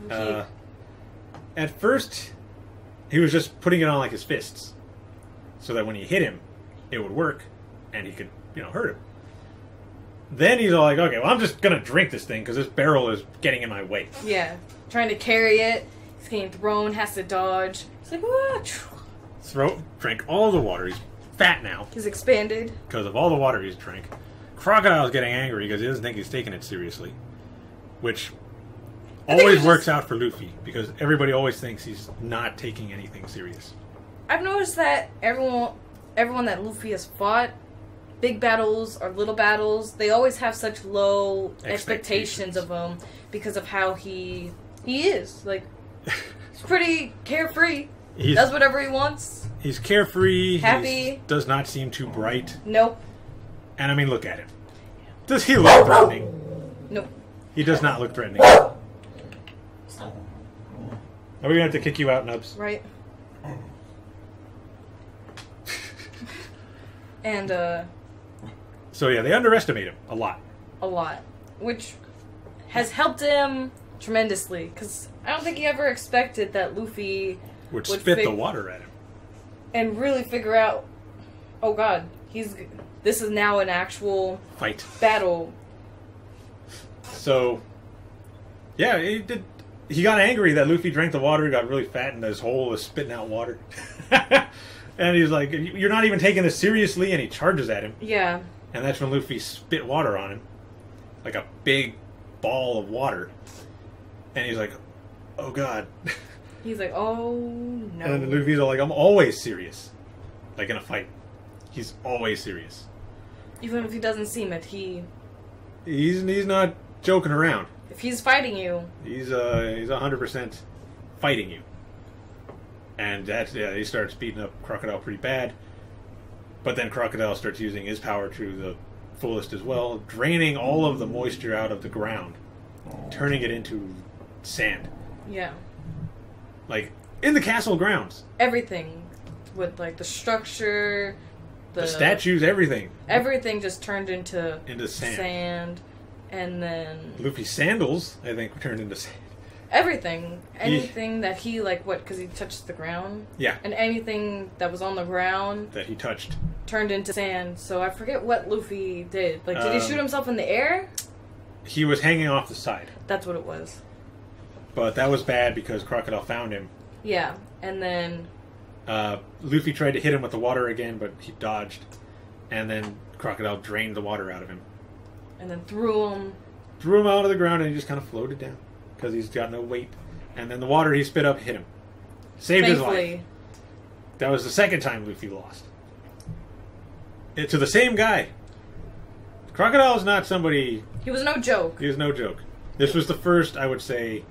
At first, he was just putting it on like his fists, so that when he hit him, it would work, and he could, hurt him. Then he's all like, okay, well, I'm just gonna drink this thing, because this barrel is getting in my way. Yeah. Trying to carry it. He's getting thrown, has to dodge. He's like, what? Drank all the water. He's fat now. He's expanded. Because of all the water he's drank. Crocodile's getting angry because he doesn't think he's taking it seriously. Which always works out for Luffy, because everybody always thinks he's not taking anything serious. I've noticed that everyone that Luffy has fought, big battles or little battles, they always have such low expectations of him because of how he is. Like, he's pretty carefree. He does whatever he wants. He's carefree. Happy. He does not seem too bright. Nope. And I mean, look at him. Does he look threatening? Nope. He does not look threatening. Are we going to have to kick you out, Nubs? Right. And, So, yeah, they underestimate him a lot. A lot. Which has helped him tremendously. Because I don't think he ever expected that Luffy would spit the water at him. And really figure out, oh god, this is now an actual fight battle. So, yeah, he got angry that Luffy drank the water, got really fat, and his hole was spitting out water. And he's like, you're not even taking this seriously, and he charges at him. Yeah. And that's when Luffy spit water on him. Like a big ball of water. And he's like, oh god. He's like, oh no. And Luffy's all like, I'm always serious. Like in a fight. He's always serious. Even if he doesn't seem it, He's not joking around. If he's fighting you... He's 100% fighting you. And he starts beating up Crocodile pretty bad. But then Crocodile starts using his power to the fullest as well, draining all of the moisture out of the ground, turning it into sand. Yeah. Like, in the castle grounds. Everything. With, like, the structure, the statues, everything. Everything just turned into sand. And then... Luffy's sandals, I think, turned into sand. Everything. Anything that he, like, because he touched the ground? Yeah. And anything that was on the ground... that he touched. Turned into sand. So I forget what Luffy did. Like, did he shoot himself in the air? He was hanging off the side. That's what it was. But that was bad because Crocodile found him. Yeah. And then... Luffy tried to hit him with the water again, but he dodged. And then Crocodile drained the water out of him. And then threw him out of the ground, and he just kind of floated down. Because he's got no weight. And then the water he spit up hit him. Saved his life. That was the second time Luffy lost. To the same guy. Crocodile's not somebody... He was no joke. He was no joke. This was the first, I would say...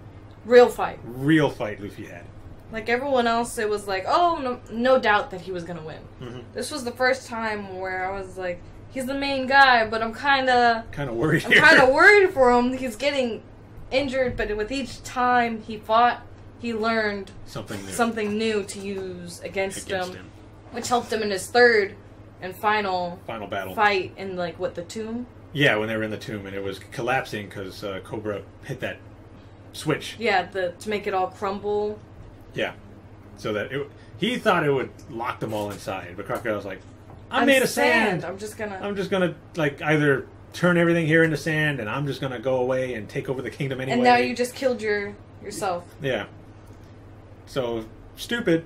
Real fight Luffy had. Like everyone else, it was like, oh, no doubt that he was going to win. Mm-hmm. This was the first time where I was like, he's the main guy, but I'm kind of worried I'm kind of worried for him. He's getting injured, but with each time he fought, he learned something new to use against him, which helped him in his third and final battle fight in, like, the tomb? Yeah, when they were in the tomb, and it was collapsing because Cobra hit that switch. Yeah, to make it all crumble. Yeah, so that he thought it would lock them all inside, but Crocodile was like, I'm made of sand. I'm just gonna like either turn everything here into sand, and I'm just gonna go away and take over the kingdom anyway. And now you just killed yourself. Yeah. So stupid.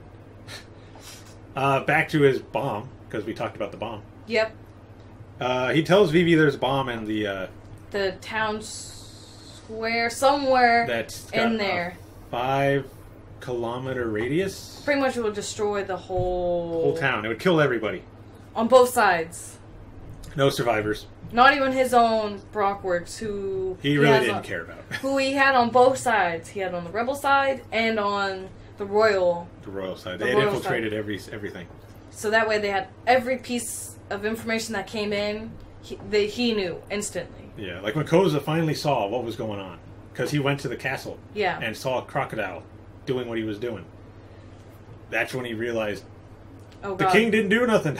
Back to his bomb, because we talked about the bomb. Yep. He tells Vivi there's a bomb in the town square somewhere that's got in there. A 5-kilometer radius. Pretty much it would destroy the whole town. It would kill everybody. On both sides. No survivors. Not even his own Baroque Works, who he really didn't care about. Who he had on both sides. He had on the rebel side and on the royal. The royal side. They had infiltrated everything. So that way they had every piece of information that came in. He knew instantly. Yeah, like when Koza finally saw what was going on, because he went to the castle. Yeah. And saw Crocodile doing what he was doing. That's when he realized the king didn't do nothing.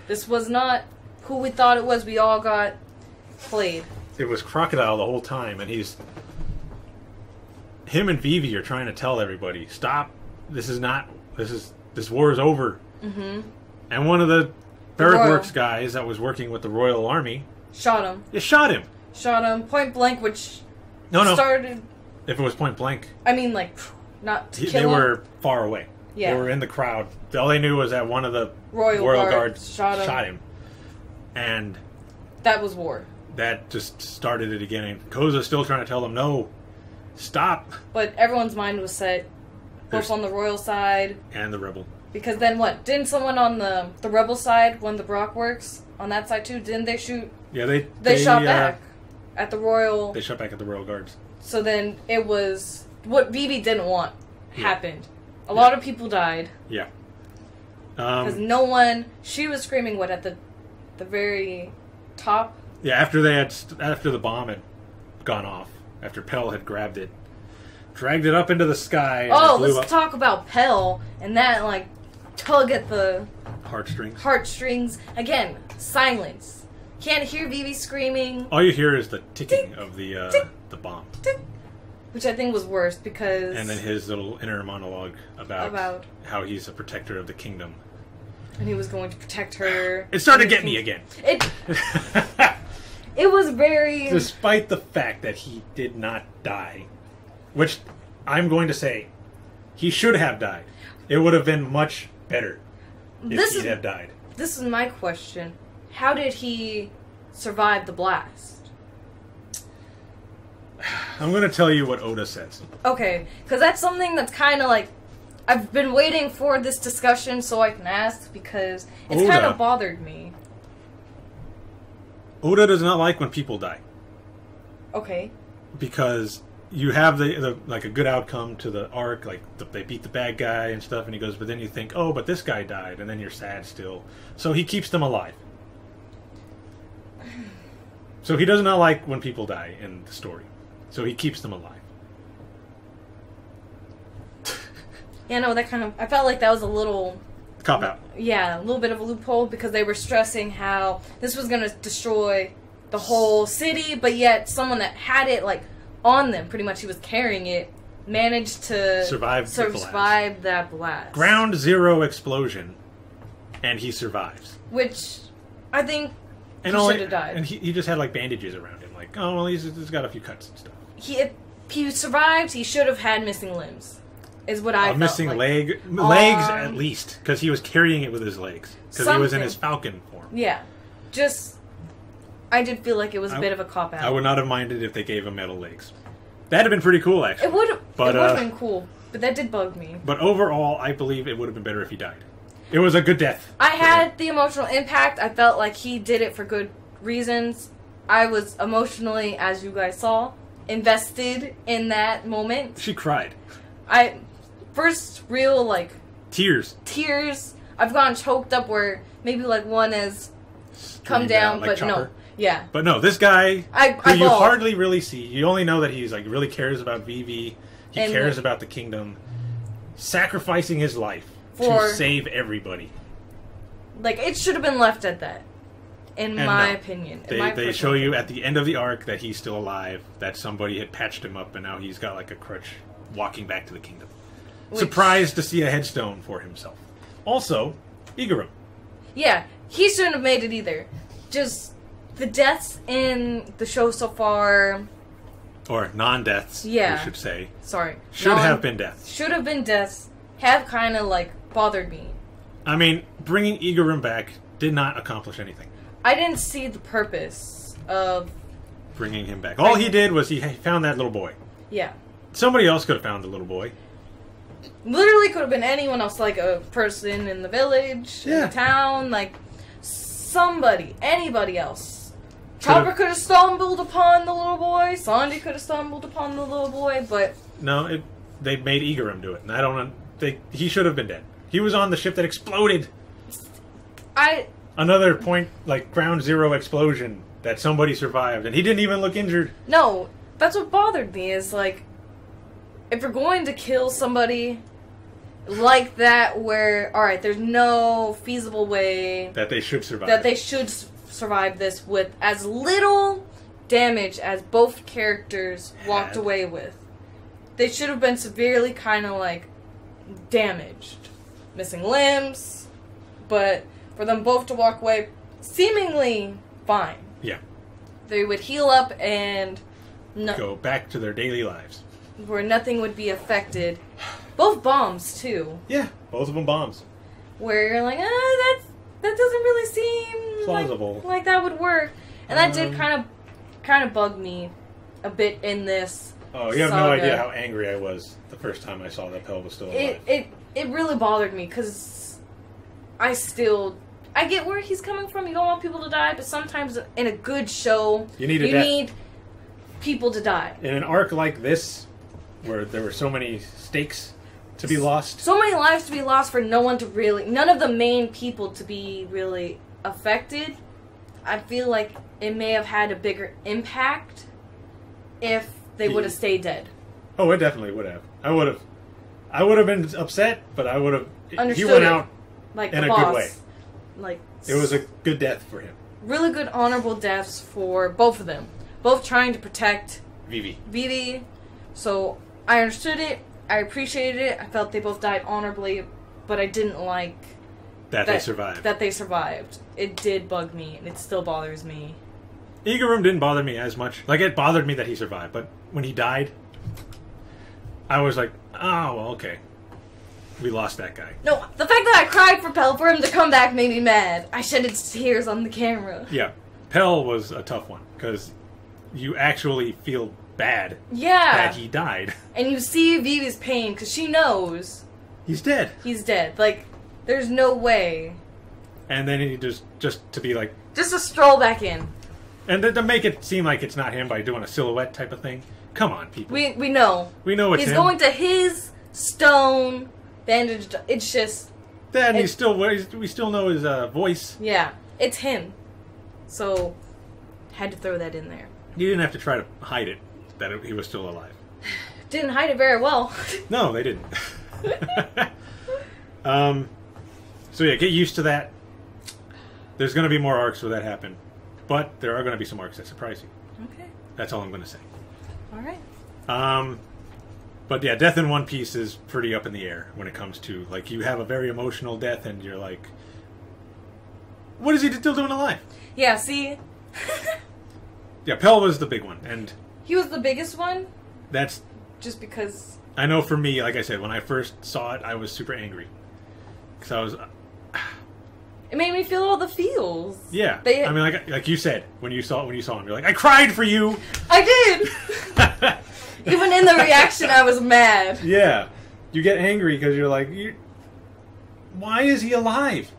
This was not who we thought it was. We all got played. It was Crocodile the whole time, and him and Vivi are trying to tell everybody, stop. This war is over. Mm-hmm. And one of the Baroque Works guys that was working with the Royal Army shot him. Yeah, shot him. Shot him point blank, which started. If it was point blank, I mean, like, not to kill they him. Were far away. Yeah. They were in the crowd. All they knew was that one of the Royal Guards shot him. And that was war. That just started it again. And Koza's still trying to tell them, no, stop. But everyone's mind was set, both on the royal side and the rebel. Because then what? Didn't someone on the rebel side, when the Baroque Works, on that side too, didn't they shoot? Yeah, they shot back at the royal. They shot back at the Royal Guards. So then it was what Vivi didn't want happened. A lot of people died. Yeah. Because no one. She was screaming at the very top. Yeah, after the bomb had gone off, after Pell had grabbed it, dragged it up into the sky. Oh, let's talk about Pell and that tug at the heartstrings. Again, silence. Can't hear Vivi screaming. All you hear is the ticking of the bomb. Tick. Which I think was worse because... And then his little inner monologue about how he's a protector of the kingdom. And he was going to protect her. It started to get me again. It was very... Despite the fact that he did not die, which I'm going to say, he should have died. It would have been much better if he'd have died. This is my question. How did he survive the blast? I'm going to tell you what Oda says. Okay, because that's something that's kind of I've been waiting for this discussion so I can ask because it's kind of bothered me. Oda does not like when people die. Okay. Because you have a good outcome to the arc, they beat the bad guy and stuff, and he goes, but then you think, oh, but this guy died, and then you're sad still. So he keeps them alive. So he does not like when people die in the story. So he keeps them alive. Yeah, no, that kind of... I felt like that was a little... Cop-out. Yeah, a little bit of a loophole because they were stressing how this was going to destroy the whole city, but yet someone that had it, on them, pretty much he was carrying it, managed to... Survive that blast. Ground zero explosion, and he survives. Which, I think, he should have died. And he just had, bandages around him. Oh, well, he's got a few cuts and stuff. He survived, he should have had missing limbs. Is what I felt missing legs at least, because he was carrying it with his legs. Because he was in his falcon form. Yeah. I did feel like it was a bit of a cop-out. I would not have minded if they gave him metal legs. That'd have been pretty cool, actually. It would have been cool, but that did bug me. But overall, I believe it would have been better if he died. It was a good death. I had the emotional impact. I felt like he did it for good reasons. I was emotionally, as you guys saw, invested in that moment. She cried. First real, Tears. I've gotten choked up where maybe, one has come down, but Chopper. No. Yeah. But no, this guy, who you bawled. hardly really see, you only know that he's, really cares about Vivi, he cares about the kingdom, sacrificing his life to save everybody. It should have been left at that. In my opinion. They show you at the end of the arc that he's still alive, that somebody had patched him up, and now he's got a crutch walking back to the kingdom. Surprised to see a headstone for himself. Also, Igarum. Yeah, he shouldn't have made it either. Just the deaths in the show so far... Or non-deaths, we should say. Sorry. Should have been deaths. Should have been deaths. Have kind of, bothered me. I mean, bringing Igarum back did not accomplish anything. I didn't see the purpose of bringing him back. All he did was he found that little boy. Yeah. Somebody else could have found the little boy. Literally could have been anyone else, like a person in the village, in the town, like somebody, anybody else. Chopper could have stumbled upon the little boy. Sanji could have stumbled upon the little boy, but no, they made Igaram do it, and I don't. He should have been dead. He was on the ship that exploded. Another point, like ground zero explosion that somebody survived, and he didn't even look injured. No, that's what bothered me. Is like, if you're going to kill somebody like that, where alright, there's no feasible way that they should survive. That they should survive this with as little damage as both characters walked away with. They should have been severely kind of like damaged, missing limbs, but for them both to walk away seemingly fine. Yeah. They would heal up and go back to their daily lives. Where nothing would be affected. Both bombs, too. Yeah, both of them bombs. Where you're like, that doesn't really seem plausible. Like that would work. And that did kind of bug me a bit in this. Oh, you have no idea how angry I was the first time I saw that Pell was still alive. It really bothered me, because I get where he's coming from. You don't want people to die, but sometimes in a good show, you need people to die. In an arc like this, where there were so many stakes to be lost. So many lives to be lost for none of the main people to be really affected. I feel like it may have had a bigger impact if they would have stayed dead. Oh, it definitely would have. I would have been upset, but I would have. Understood he went out like in a good way. Like it was a good death for him. Really good, honorable deaths for both of them. Both trying to protect Vivi. So I understood it. I appreciated it. I felt they both died honorably, but I didn't like that they survived. That they survived. It did bug me, and it still bothers me. Igaram didn't bother me as much. Like, it bothered me that he survived, but when he died, I was like, oh, well, okay. We lost that guy. No, the fact that I cried for Pell for him to come back made me mad. I shedded tears on the camera. Yeah. Pell was a tough one, because you actually feel bad that he died. And you see Vivi's pain, because she knows. He's dead. He's dead. Like, there's no way. And then he just to be like... Just to stroll back in. And to make it seem like it's not him by doing a silhouette type of thing. Come on, people. We know. We know it's him. He's going to his stone bandaged... It's just... Then we still know his voice. Yeah. It's him. So, had to throw that in there. You didn't have to try to hide it, that he was still alive. Didn't hide it very well. No, they didn't. So yeah, get used to that. There's going to be more arcs where that happen. But there are going to be some arcs that surprise you. Okay. That's all I'm going to say. Alright. But yeah, death in One Piece is pretty up in the air when it comes to, like, you have a very emotional death and you're like, what is he still doing alive? Yeah, see? Yeah, Pell was the big one, and... He was the biggest one? That's... Just because... I know for me, like I said, when I first saw it, I was super angry. Because I was... It made me feel all the feels. Yeah. I mean, like you said, when you saw him, you're like, I cried for you! I did! Even in the reaction, I was mad. Yeah. You get angry because you're like, why is he alive?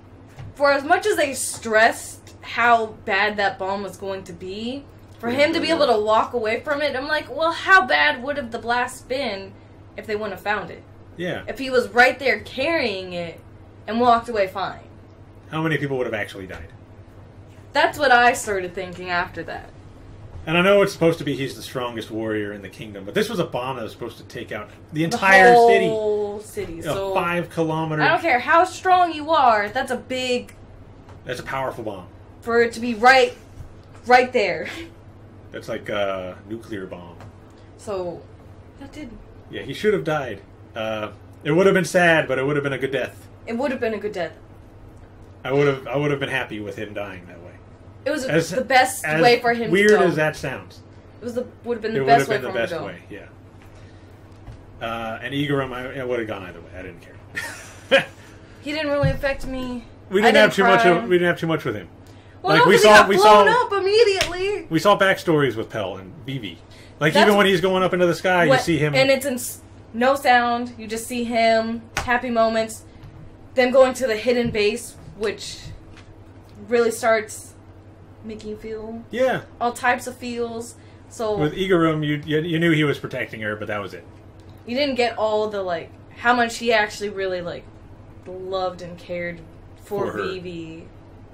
For as much as they stressed how bad that bomb was going to be, for him to be able to walk away from it, I'm like, well, how bad would have the blast been if they wouldn't have found it? Yeah. If he was right there carrying it and walked away fine. How many people would have actually died? That's what I started thinking after that. And I know it's supposed to be he's the strongest warrior in the kingdom, but this was a bomb that was supposed to take out the entire city. The whole city. So 5 kilometers. I don't care how strong you are, that's a big... That's a powerful bomb. For it to be right there. That's like a nuclear bomb. So, that did... Yeah, he should have died. It would have been sad, but it would have been a good death. It would have been a good death. I would have been happy with him dying that way. It was the best way for him to go. Weird as that sounds. It would have been the best way for him to go. It would have been the best way, yeah. And Igaram, I would have gone either way. I didn't care. He didn't really affect me. We didn't have too much with him. Well, like, no, we got blown up immediately. We saw backstories with Pell and Vivi. Like, even when he's going up into the sky, you see him... And it's in no sound. You just see him, happy moments. Them going to the hidden base, which really starts making you feel... Yeah. All types of feels. So with Igarum, you knew he was protecting her, but that was it. You didn't get all the, like, how much he actually really, like, loved and cared for Vivi.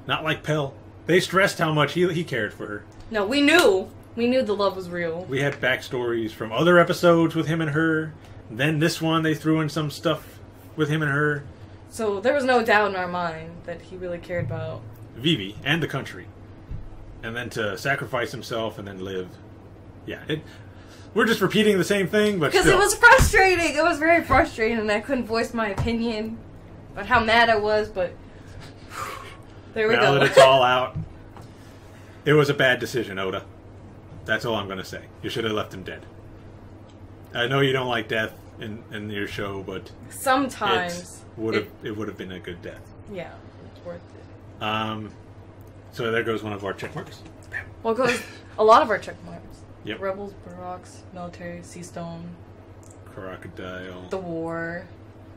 Not like Pell. They stressed how much he cared for her. No, we knew. We knew the love was real. We had backstories from other episodes with him and her. Then this one, they threw in some stuff with him and her. So there was no doubt in our mind that he really cared about Vivi and the country. And then to sacrifice himself and then live. Yeah, we're just repeating the same thing, but because it was frustrating. It was very frustrating, and I couldn't voice my opinion about how mad I was, but there we go. Now that it's all out, it was a bad decision, Oda. That's all I'm going to say. You should have left him dead. I know you don't like death in your show, but sometimes it would have been a good death. Yeah, it's worth it. So there goes one of our check marks. Well, goes a lot of our check marks. Yep. Rebels, Baroque, military, Sea Stone, Crocodile, the war,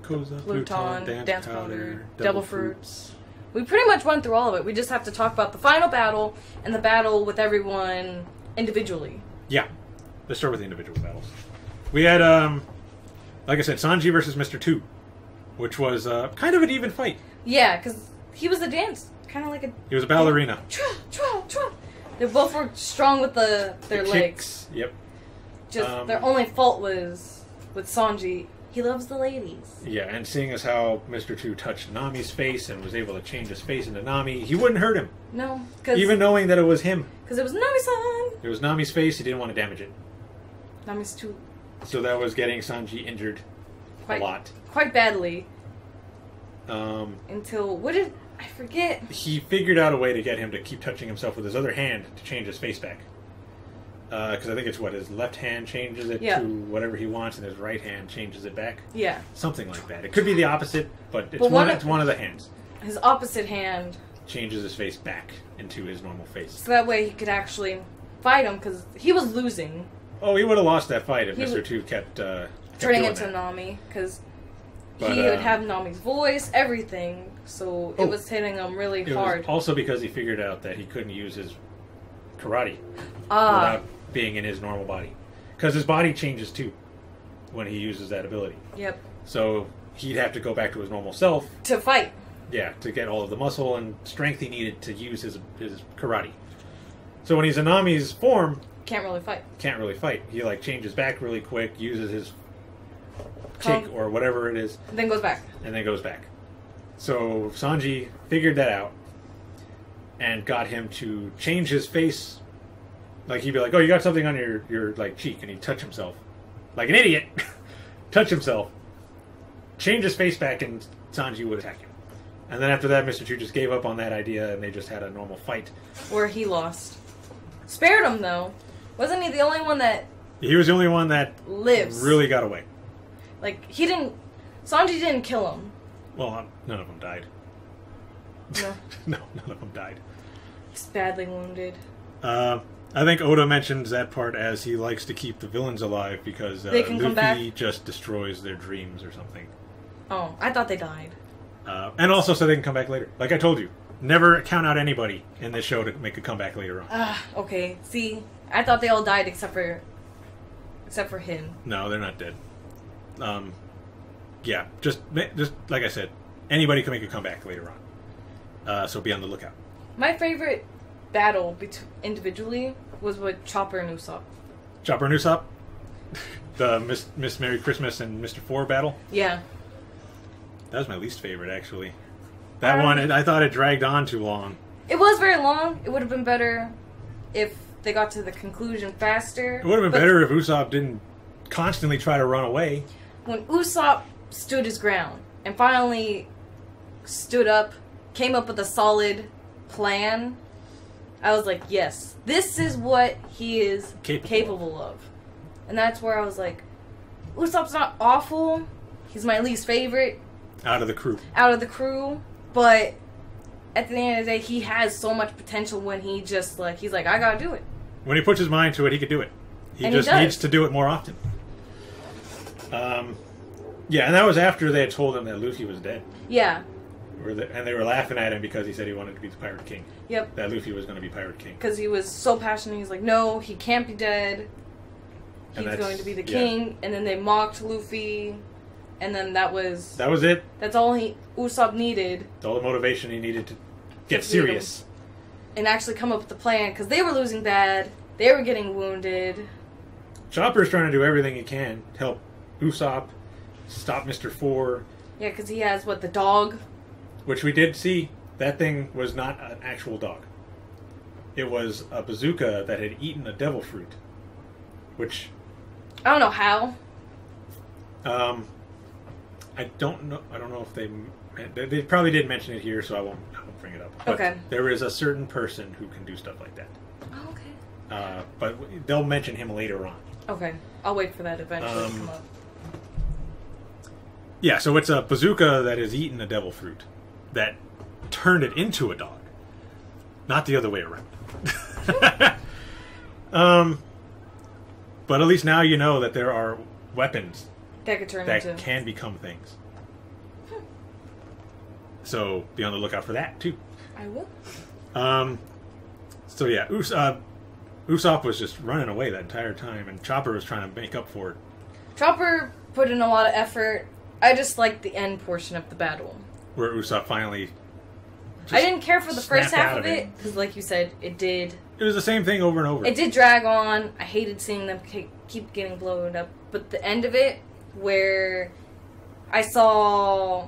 Koza, Pluton, Dance Powder, Devil Fruits. We pretty much went through all of it. We just have to talk about the final battle and the battle with everyone individually. Yeah. Let's start with the individual battles. We had, like I said, Sanji versus Mr. 2, which was kind of an even fight. Yeah, because he was a dance. Kind of like a... He was a ballerina. They both were strong with their legs. Kicks. Yep. Just their only fault was with Sanji. He loves the ladies. Yeah, and seeing as how Mr. 2 touched Nami's face and was able to change his face into Nami, he wouldn't hurt him. No. Even knowing that it was him. Because it was Nami-san. It was Nami's face, he didn't want to damage it. Nami's too... So that was getting Sanji injured a lot. Quite badly. Until... What did... I forget. He figured out a way to get him to keep touching himself with his other hand to change his face back. Because I think it's his left hand changes it to whatever he wants, and his right hand changes it back. Yeah. Something like that. It could be the opposite, but it's one of the hands. His opposite hand changes his face back into his normal face. So that way he could actually fight him, because he was losing. Oh, he would have lost that fight if Mr. 2 kept turning into Nami, because he would have Nami's voice, everything. So it was hitting him really hard. Was also because he figured out that he couldn't use his karate without being in his normal body. Because his body changes too when he uses that ability. Yep. So he'd have to go back to his normal self. To fight. Yeah, to get all of the muscle and strength he needed to use his karate. So when he's in Nami's form... Can't really fight. He changes back really quick, uses his kick or whatever it is. And then goes back. So Sanji figured that out and got him to change his face. Like, he'd be like, oh, you got something on your cheek, and he'd touch himself. Like an idiot. Touch himself. Change his face back, and Sanji would attack him. And then after that, Mr. 2 just gave up on that idea, and they just had a normal fight. Where he lost. Spared him, though. Wasn't he the only one that... He was the only one that... lives. Really got away. Like, he didn't... Sanji didn't kill him. Well, none of them died. No. No, none of them died. He's badly wounded. I think Oda mentions that part as he likes to keep the villains alive because Luffy just destroys their dreams or something. Oh, I thought they died. And also so they can come back later. Like I told you, never count out anybody in this show to make a comeback later on. Okay. See, I thought they all died except for him. No, they're not dead. Yeah, just like I said, anybody can make a comeback later on. So be on the lookout. My favorite battle individually was with Chopper and Usopp. Chopper and Usopp? The Miss Merry Christmas and Mr. 4 battle? Yeah. That was my least favorite, actually. That one, I thought it dragged on too long. It was very long. It would have been better if they got to the conclusion faster. It would have been better if Usopp didn't constantly try to run away. When Usopp stood his ground and finally stood up, came up with a solid plan, I was like, yes, this is what he is capable of. And that's where I was like, Usopp's not awful. He's my least favorite. Out of the crew. But at the end of the day, he has so much potential when he just, like, he's like, I gotta do it. When he puts his mind to it, he could do it. He just needs to do it more often. Yeah, and that was after they had told him that Luffy was dead. Yeah. And they were laughing at him because he said he wanted to be the Pirate King. Yep. That Luffy was going to be Pirate King. Because he was so passionate. He's like, no, he can't be dead. He's going to be the king. And then they mocked Luffy. And then that was... That was it. That's all Usopp needed. All the motivation he needed to get serious. And actually come up with the plan. Because they were losing bad. They were getting wounded. Chopper's trying to do everything he can to help Usopp stop Mr. 4. Yeah, because he has, the dog? Which we did see. That thing was not an actual dog. It was a bazooka that had eaten a devil fruit. Which... I don't know how. I don't know if they probably did mention it here, so I won't bring it up. But okay. There is a certain person who can do stuff like that. Oh, okay. But they'll mention him later on. Okay. I'll wait for that eventually to come up. Yeah, so it's a bazooka that has eaten a devil fruit that turned it into a dog. Not the other way around. But at least now you know that there are weapons that could that can become things. So be on the lookout for that too. I will. So yeah, Usopp was just running away that entire time, and Chopper was trying to make up for it. Chopper put in a lot of effort. I just liked the end portion of the battle. Where Usopp finally... I didn't care for the first half of it, because like you said, it did... It was the same thing over and over. It did drag on. I hated seeing them keep getting blown up. But the end of it, where I saw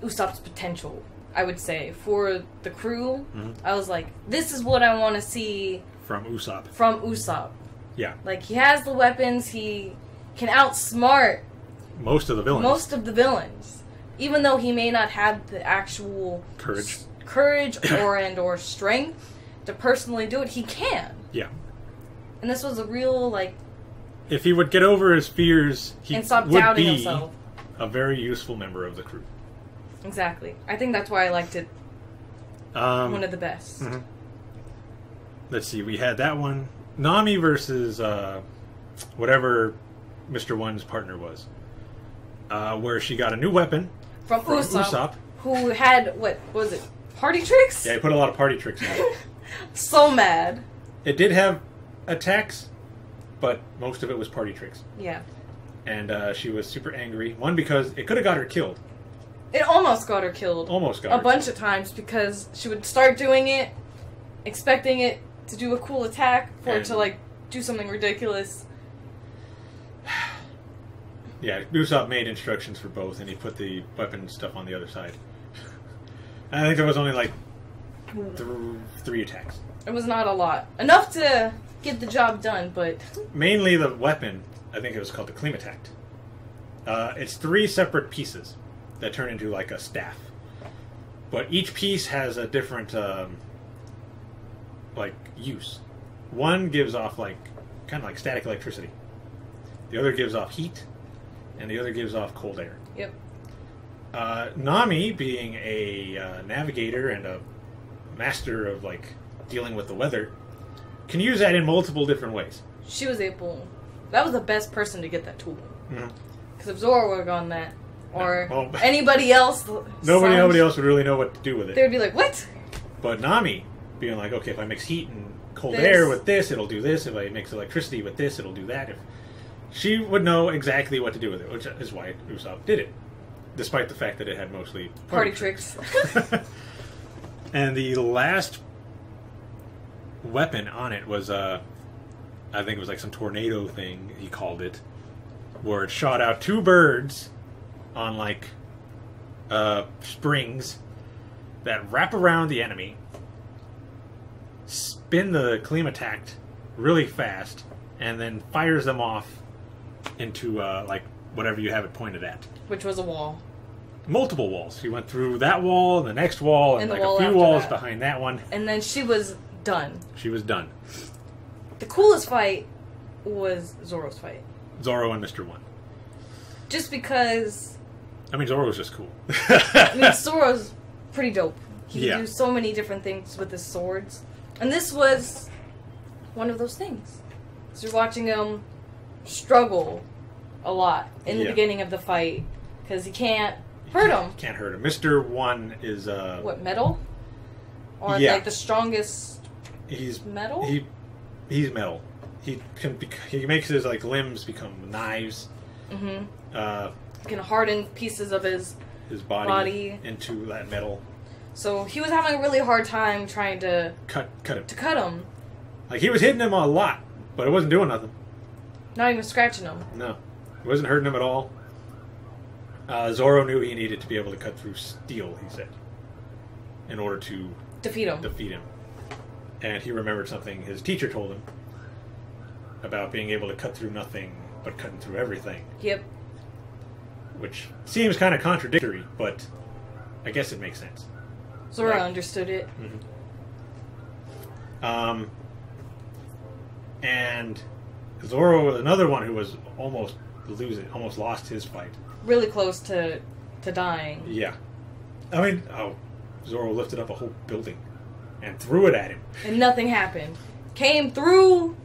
Usopp's potential, I would say, for the crew, I was like, this is what I want to see... From Usopp. From Usopp. Yeah. Like, he has the weapons, he can outsmart... Most of the villains. Even though he may not have the actual... Courage or strength to personally do it, he can. Yeah. And this was a real, if he would get over his fears, he and stop would doubting be himself. A very useful member of the crew. Exactly. I think that's why I liked it. One of the best. Mm-hmm. Let's see, we had that one. Nami versus whatever Mr. One's partner was. Where she got a new weapon from Usopp. Who had, what was it? Party tricks? Yeah, he put a lot of party tricks in it. So mad. It did have attacks, but most of it was party tricks. Yeah. And she was super angry. One, because it could have got her killed. It almost got her killed. Almost got her a bunch of times, because she would start doing it, expecting it to do a cool attack, for it to, do something ridiculous. Yeah, Usopp made instructions for both, and he put the weapon stuff on the other side. I think there was only, 3 attacks. It was not a lot. Enough to get the job done, but... Mainly the weapon, I think it was called the Tact. It's 3 separate pieces that turn into, a staff. But each piece has a different, use. One gives off, kind of static electricity. The other gives off heat, and the other gives off cold air. Yep. Nami, being a navigator and a master of dealing with the weather, can use that in multiple different ways. She was able. That was the best person to get that tool. Because Mm-hmm. if Zoro would have gone that, or anybody else, nobody else would really know what to do with it. They'd be like, "What?" But Nami, being okay, if I mix heat and cold air with this, it'll do this. If I mix electricity with this, it'll do that. She would know exactly what to do with it, which is why Usopp did it. Despite the fact that it had mostly party tricks. And the last weapon on it was, I think it was some tornado thing, he called it, where it shot out 2 birds on, springs that wrap around the enemy, spin the Tact really fast, and then fires them off into, whatever you have it pointed at. Which was a wall. Multiple walls. He went through that wall, and the next wall, and a few walls behind that one. And then she was done. She was done. The coolest fight was Zoro's fight. Zoro and Mr. One. Just because... Zoro was just cool. Zoro's pretty dope. He could do so many different things with his swords. And this was one of those things. So you're watching him struggle a lot in the beginning of the fight. Because he can't hurt him. Can't hurt him. Mr. One is... what, metal? Or like the strongest he's metal? He's metal. He makes his like limbs become knives. Mm-hmm. He can harden pieces of his body into that metal. So he was having a really hard time trying to cut him. To cut him. Like he was hitting him a lot, but it wasn't doing nothing. Not even scratching him. No, it wasn't hurting him at all. Zoro knew he needed to be able to cut through steel. He said, in order to defeat him. And he remembered something his teacher told him about being able to cut through nothing, but cutting through everything. Yep. Which seems kind of contradictory, but I guess it makes sense. Zoro understood it. Mm-hmm. And Zoro was another one who was almost lost his fight. Really close to dying. Yeah. I mean, Zoro lifted up a whole building and threw it at him. And nothing happened. Came through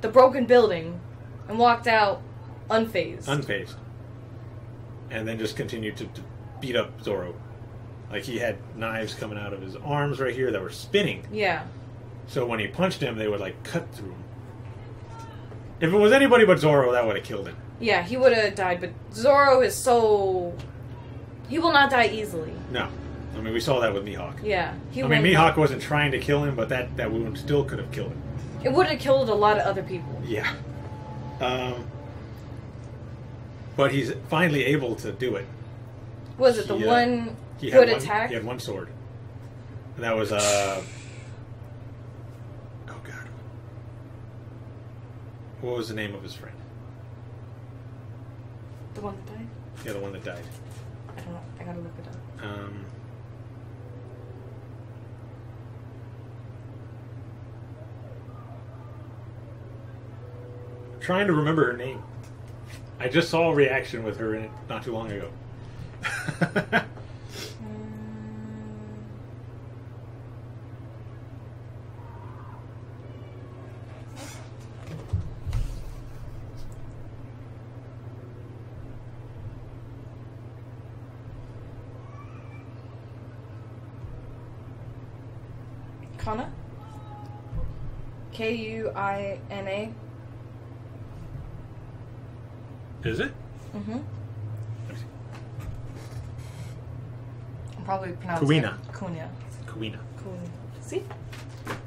the broken building and walked out unfazed. And then just continued to beat up Zoro. Like he had knives coming out of his arms right here that were spinning. Yeah. So when he punched him, they would like cut through him. If it was anybody but Zoro, that would have killed him. Yeah, he would have died, but Zoro is so... He will not die easily. No. I mean, we saw that with Mihawk. Yeah. Mihawk wasn't trying to kill him, but that wound still could have killed him. It would have killed a lot of other people. Yeah. But he's finally able to do it. Was it the one good attack? He had one sword. And that was, oh God. What was the name of his friend? The one that died? Yeah, the one that died. I don't know. I gotta look it up. Trying to remember her name. I just saw a reaction with her in it not too long ago. Kana? Kuina? Is it? Mm-hmm. I'm probably pronouncing it. Kuina. See?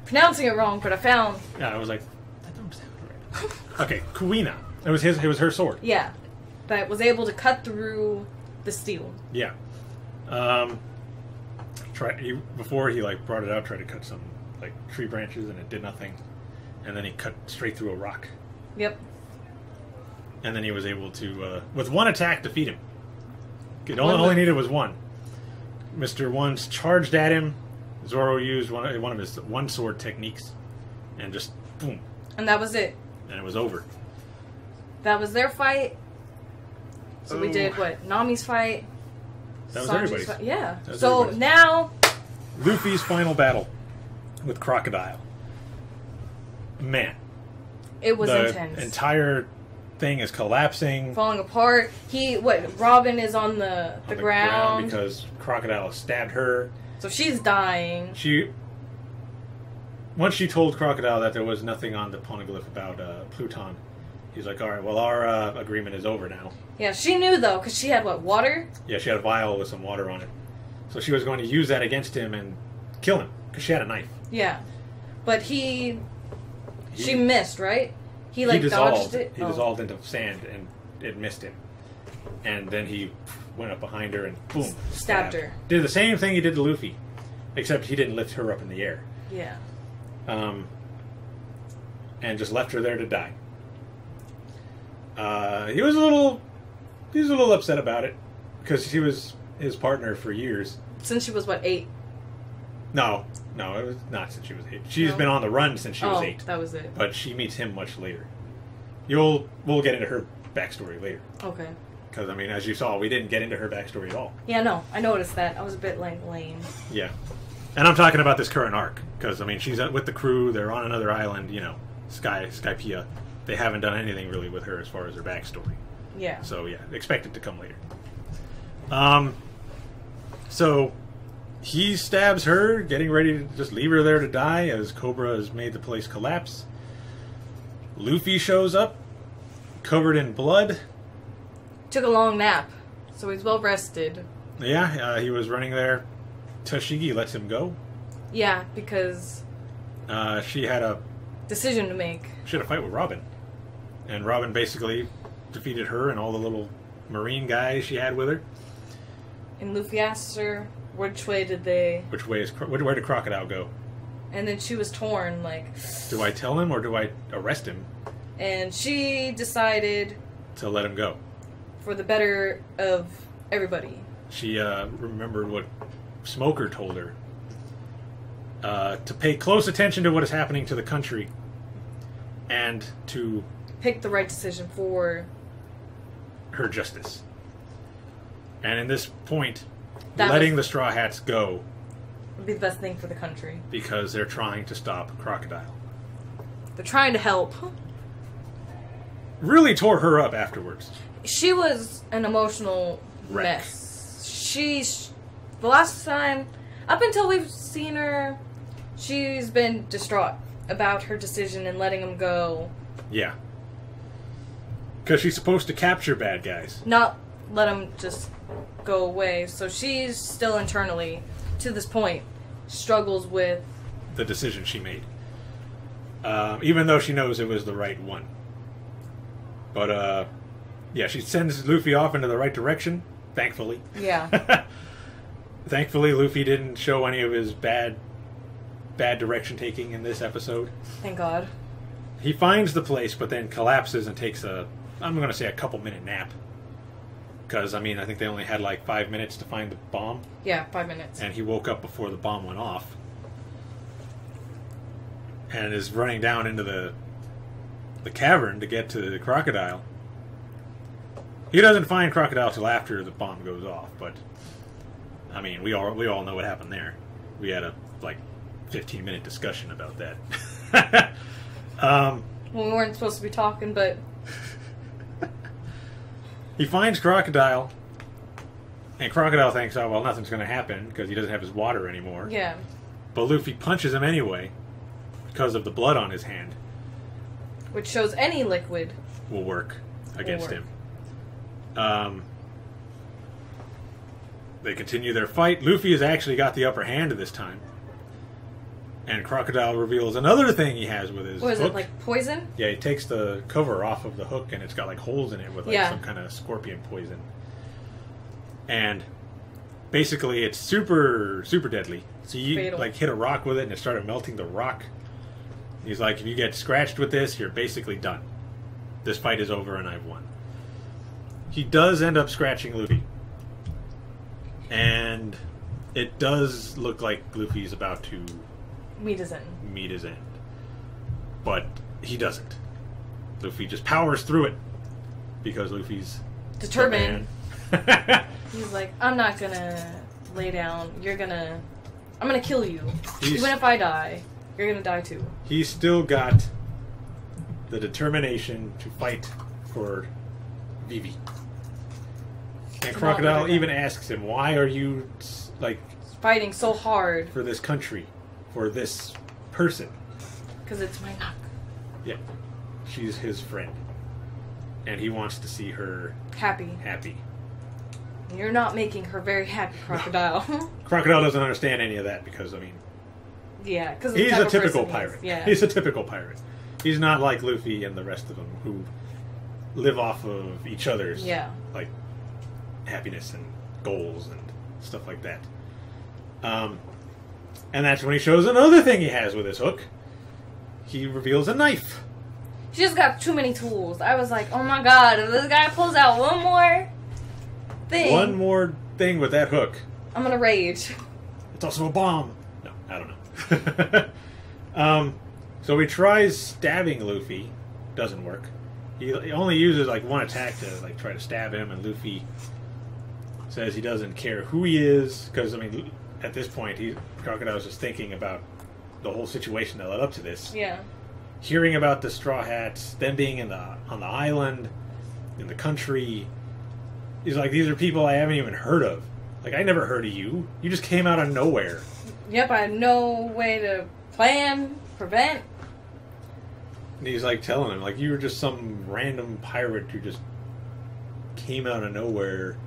Pronouncing it wrong, but I found... Yeah, I was like, that don't sound right. Okay, Kuina. It was her sword. Yeah. That was able to cut through the steel. Yeah. Before he like brought it out, tried to cut some like tree branches, and it did nothing. And then he cut straight through a rock. Yep. And then he was able to, with one attack, defeat him. All he needed was one. Mr. One's charged at him. Zoro used one of his one sword techniques, and just boom. And that was it. And it was over. That was their fight. So we did what? Nami's fight. That was everybody's fight. Yeah. So everybody's. Now, Luffy's final battle with Crocodile. Man, it was intense. The entire thing is collapsing, falling apart. Robin is on the ground because Crocodile stabbed her. So she's dying. Once she told Crocodile that there was nothing on the poneglyph about Pluton, he's like, all right, well, our agreement is over now. Yeah, she knew, though, because she had, water? Yeah, she had a vial with some water on it. So she was going to use that against him and kill him, because she had a knife. Yeah. But she missed, right? He dodged it? He dissolved into sand, and it missed him. And then he went up behind her and, boom, stabbed her. Did the same thing he did to Luffy, except he didn't lift her up in the air. Yeah. And just left her there to die. He was a little upset about it, because she was his partner for years. Since she was, 8? No, it was not since she was 8. She's been on the run since she was 8. That was it. But she meets him much later. We'll get into her backstory later. Okay. Because, as you saw, we didn't get into her backstory at all. Yeah, no, I noticed that. I was a bit lame. Yeah. And I'm talking about this current arc, because, I mean, she's with the crew, they're on another island, you know, Skypiea. They haven't done anything really with her as far as her backstory. Yeah. So, yeah, expect it to come later. So, he stabs her, getting ready to just leave her there to die, as Cobra has made the place collapse. Luffy shows up, covered in blood. Took a long nap, so he's well rested. Yeah, he was running there. Tashigi lets him go. Yeah, because she had a decision to make. She had a fight with Robin, and Robin basically defeated her and all the little marine guys she had with her. And Luffy asked her, which way did they... Where did Crocodile go? And then she was torn, like... Do I tell him or do I arrest him? And she decided... to let him go. For the better of everybody. She remembered what Smoker told her. To pay close attention to what is happening to the country. And to... pick the right decision for... her justice. And in this point, letting the Straw Hats go... would be the best thing for the country. Because they're trying to stop Crocodile. They're trying to help. Really tore her up afterwards. She was an emotional wreck. Mess. The last time, up until we've seen her, she's been distraught about her decision and letting him go. Yeah. Because she's supposed to capture bad guys. Not let him just go away. So she's still internally, to this point, struggles with... the decision she made. Even though she knows it was the right one. But, yeah, she sends Luffy off into the right direction, thankfully. Yeah. Thankfully, Luffy didn't show any of his bad direction taking in this episode. Thank God. He finds the place, but then collapses and takes I'm going to say a couple-minute nap. Because, I mean, I think they only had like 5 minutes to find the bomb. Yeah, 5 minutes. And he woke up before the bomb went off. And is running down into the cavern to get to the Crocodile. He doesn't find Crocodile till after the bomb goes off, but I mean, we all know what happened there. We had a 15-minute discussion about that. Well, we weren't supposed to be talking, but he finds Crocodile, and Crocodile thinks, oh well, nothing's going to happen because he doesn't have his water anymore. Yeah. But Luffy punches him anyway because of the blood on his hand. Which shows any liquid will work against him. They continue their fight. Luffy has actually got the upper hand this time. And Crocodile reveals another thing he has with his hook. What is it, like poison? Yeah, he takes the cover off of the hook and it's got like holes in it with some kind of scorpion poison. And basically it's super, super deadly. So you hit a rock with it and it started melting the rock. He's like, if you get scratched with this, you're basically done. This fight is over and I've won. He does end up scratching Luffy. And it does look like Luffy's about to... meet his end. But he doesn't. Luffy just powers through it. Because Luffy's... determined. He's like, I'm not gonna lay down. I'm gonna kill you. Even if I die, you're gonna die too. He's still got the determination to fight for Vivi. And Crocodile even asks him, why are you, fighting so hard? For this country. For this person. Because it's my knock. Yeah. She's his friend. And he wants to see her... happy. You're not making her very happy, Crocodile. No. Crocodile doesn't understand any of that because, I mean... yeah, because he's a typical pirate. Yeah. He's a typical pirate. He's not like Luffy and the rest of them who live off of each other's happiness and goals and stuff like that. And that's when he shows another thing he has with his hook. He reveals a knife. She just got too many tools. I was like, oh my god, if this guy pulls out one more thing with that hook, I'm gonna rage. It's also a bomb. No, I don't know. So he tries stabbing Luffy. Doesn't work. He only uses one attack to try to stab him, and Luffy says he doesn't care who he is, because at this point, Crocodile's just thinking about the whole situation that led up to this. Yeah. Hearing about the Straw Hats, them being on the island, in the country. He's like, these are people I haven't even heard of. Like, I never heard of you. You just came out of nowhere. Yep, I had no way to plan, prevent. And he's like telling him, like, you were just some random pirate who just came out of nowhere.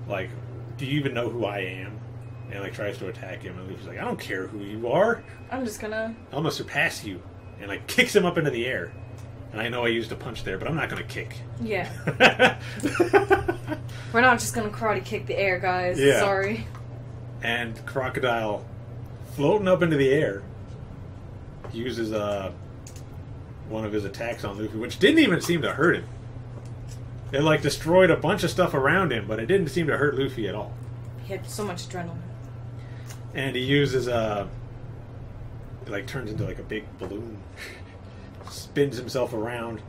Like, do you even know who I am? And like tries to attack him, and Luffy's like, I don't care who you are. I'm gonna surpass you. And like kicks him up into the air. And I know I used a punch there, but I'm not gonna kick. Yeah. We're not just gonna karate kick the air, guys. Yeah. Sorry. And Crocodile, floating up into the air, uses one of his attacks on Luffy, which didn't even seem to hurt him. It like destroyed a bunch of stuff around him, but it didn't seem to hurt Luffy at all. He had so much adrenaline. And he uses it like turns into like a big balloon, spins himself around,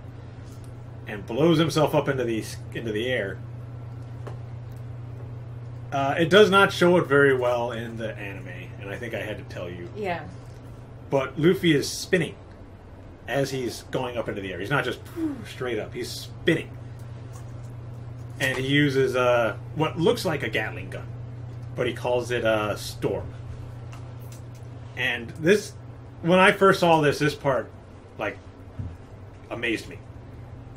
and blows himself up into the air. It does not show it very well in the anime, and I think I had to tell you. Yeah. But Luffy is spinning as he's going up into the air. He's not just straight up. He's spinning. And he uses what looks like a Gatling gun, but he calls it a Storm. And this, when I first saw this part, like, amazed me.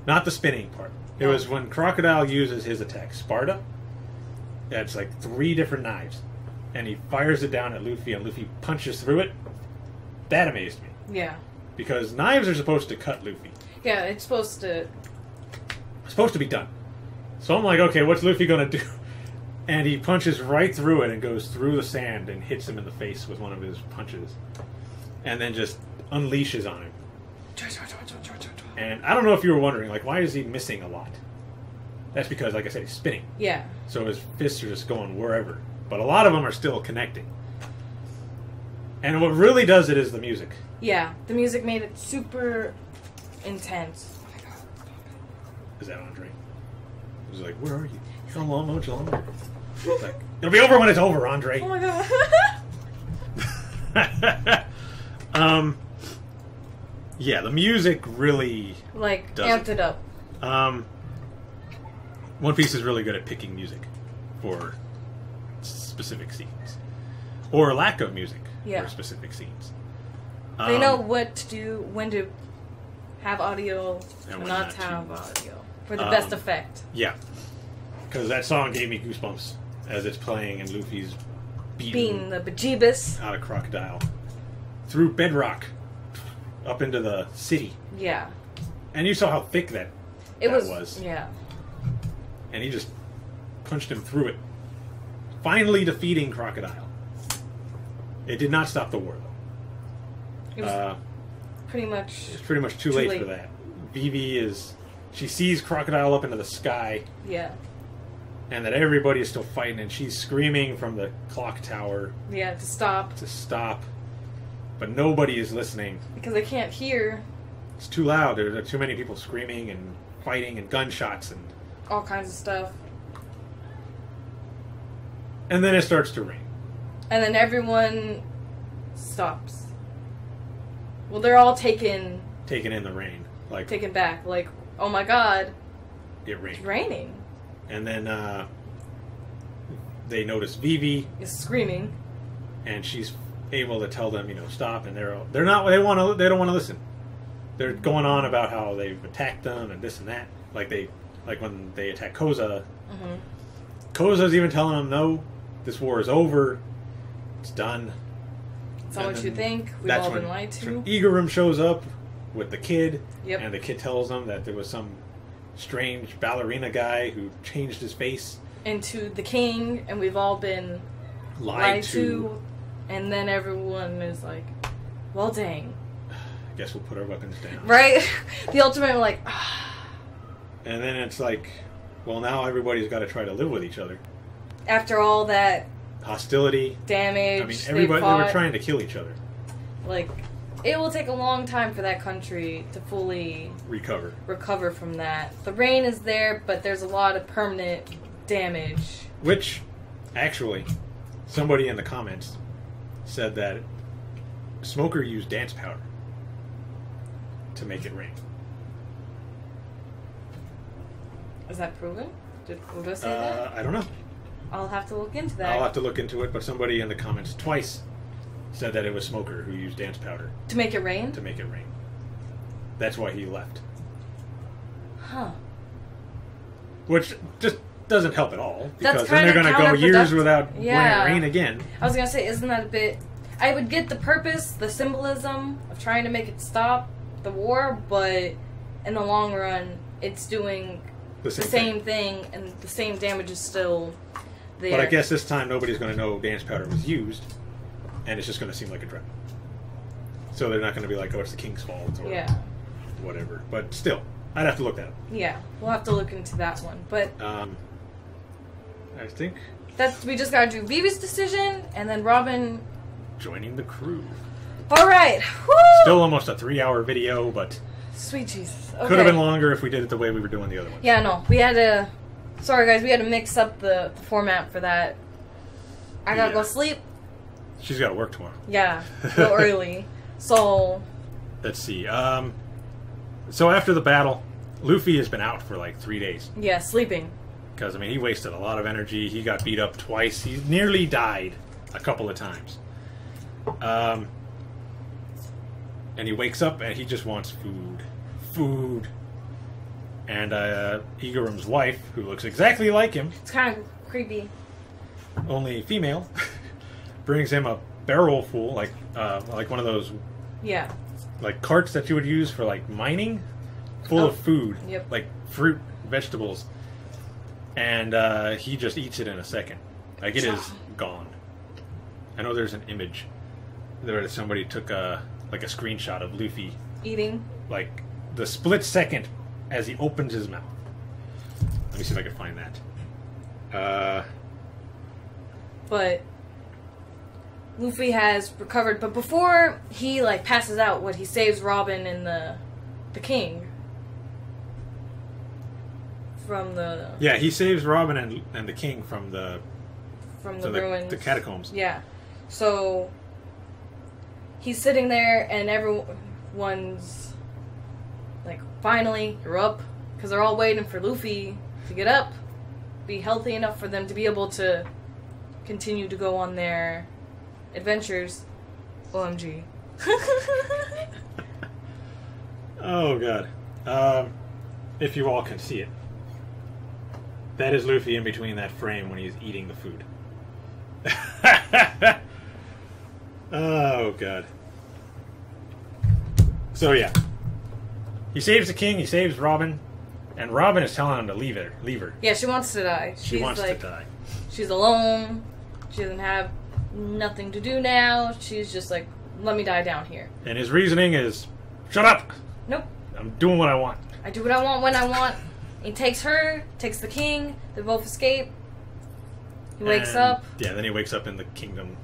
Not the spinning part. It was when Crocodile uses his attack, Sparta. It's like 3 different knives. And he fires it down at Luffy, and Luffy punches through it. That amazed me. Yeah. Because knives are supposed to cut Luffy. Yeah, it's supposed to be done. So I'm like, okay, what's Luffy gonna do? And he punches right through it and goes through the sand and hits him in the face with one of his punches. And then just unleashes on him. And I don't know if you were wondering, like, why is he missing a lot? That's because, like I said, he's spinning. Yeah. So his fists are just going wherever. But a lot of them are still connecting. And what really does it is the music. Yeah, the music made it super intense. Is that Andre? He was like, where are you? How long, much longer? Like, it'll be over when it's over, Andre. Oh my god. Yeah, the music really like does amped it up. One Piece is really good at picking music for specific scenes, or lack of music for specific scenes. They know what to do, when to have audio, and when not to have audio for the best effect. Yeah, because that song gave me goosebumps as it's playing, and Luffy's beating the bejeebus out of Crocodile through bedrock up into the city. Yeah. And you saw how thick that was. Yeah. And he just punched him through it. Finally defeating Crocodile. It did not stop the war, though. It was pretty much too late for that. Vivi she sees Crocodile up into the sky. Yeah. And that everybody is still fighting, and she's screaming from the clock tower. Yeah, to stop. But nobody is listening. Because they can't hear. It's too loud. There are too many people screaming and fighting and gunshots and all kinds of stuff. And then it starts to rain. And then everyone stops. Well, they're all taken in the rain. Like taken back. Like, oh my god. It rained. It's raining. And then they notice Vivi is screaming. And she's able to tell them, stop, and they don't want to listen. They're going on about how they've attacked them and this and that. Like when they attack Koza. Mm-hmm. Koza's even telling them, no, this war is over. It's done. It's not what you think. We've all been lied to. Igarum shows up with the kid. Yep. And the kid tells them that there was some strange ballerina guy who changed his face into the king, and we've all been lied to. And then everyone is like, well, dang. Guess we'll put our weapons down. Right? The ultimate, like, And then it's like, well, now everybody's got to try to live with each other. After all that hostility, damage, I mean, everybody, they were trying to kill each other. Like, it will take a long time for that country to fully recover from that. The rain is there, but there's a lot of permanent damage. Which, actually, somebody in the comments said that Smoker used dance powder to make it rain. Is that proven? Did Oda say that? I don't know. I'll have to look into that. I'll have to look into it, but somebody in the comments twice said that it was Smoker who used dance powder. To make it rain? To make it rain. That's why he left. Huh. Which just doesn't help at all. Because That's then they're going to go years without letting it rain again. I was going to say, isn't that a bit... I would get the purpose, the symbolism of trying to make it stop the war, but in the long run, it's doing the same thing, and the same damage is still there. But I guess this time nobody's going to know dance powder was used, and it's just going to seem like a drought. So they're not going to be like, oh, it's the king's fault, or whatever. But still, I'd have to look that up. Yeah, we'll have to look into that one. But I think... we just got to do Vivi's decision, and then Robin... joining the crew. Alright, woo! Still almost a 3-hour video, but... Sweet Jesus. Okay. Could have been longer if we did it the way we were doing the other ones. Yeah, no. We had to... Sorry, guys. We had to mix up the format for that. I gotta go sleep. She's got to work tomorrow. Yeah. Go early. So... Let's see. So after the battle, Luffy has been out for like 3 days. Yeah, sleeping. Because, I mean, he wasted a lot of energy. He got beat up twice. He nearly died a couple of times. And he wakes up and he just wants food. Food. And Igorum's wife, who looks exactly like him... It's kind of creepy. Only female, brings him a barrel full, like one of those... Yeah. Like carts that you would use for, like, mining, full of food. Yep. Like fruit, vegetables. And he just eats it in a second. Like, it is gone. I know there's an image there. Somebody took a screenshot of Luffy eating, like the split second as he opens his mouth. Let me see if I can find that. But Luffy has recovered. But before he passes out, he saves Robin and the king from the... Yeah, he saves Robin and the king from the ruins, the catacombs. Yeah. So he's sitting there, and everyone's like, finally, you're up. Because they're all waiting for Luffy to get up, be healthy enough for them to be able to continue to go on their adventures. OMG. Oh, God. If you all can see it. That is Luffy in between that frame when he's eating the food. Oh, God. So, yeah. He saves the king, he saves Robin, and Robin is telling him to leave her. Yeah, she wants to die. She wants to die. She's alone. She doesn't have nothing to do now. She's just like, let me die down here. And his reasoning is, shut up! Nope. I'm doing what I want. I do what I want when I want. He takes her, takes the king, they both escape. He wakes up. Yeah, then he wakes up in the kingdom.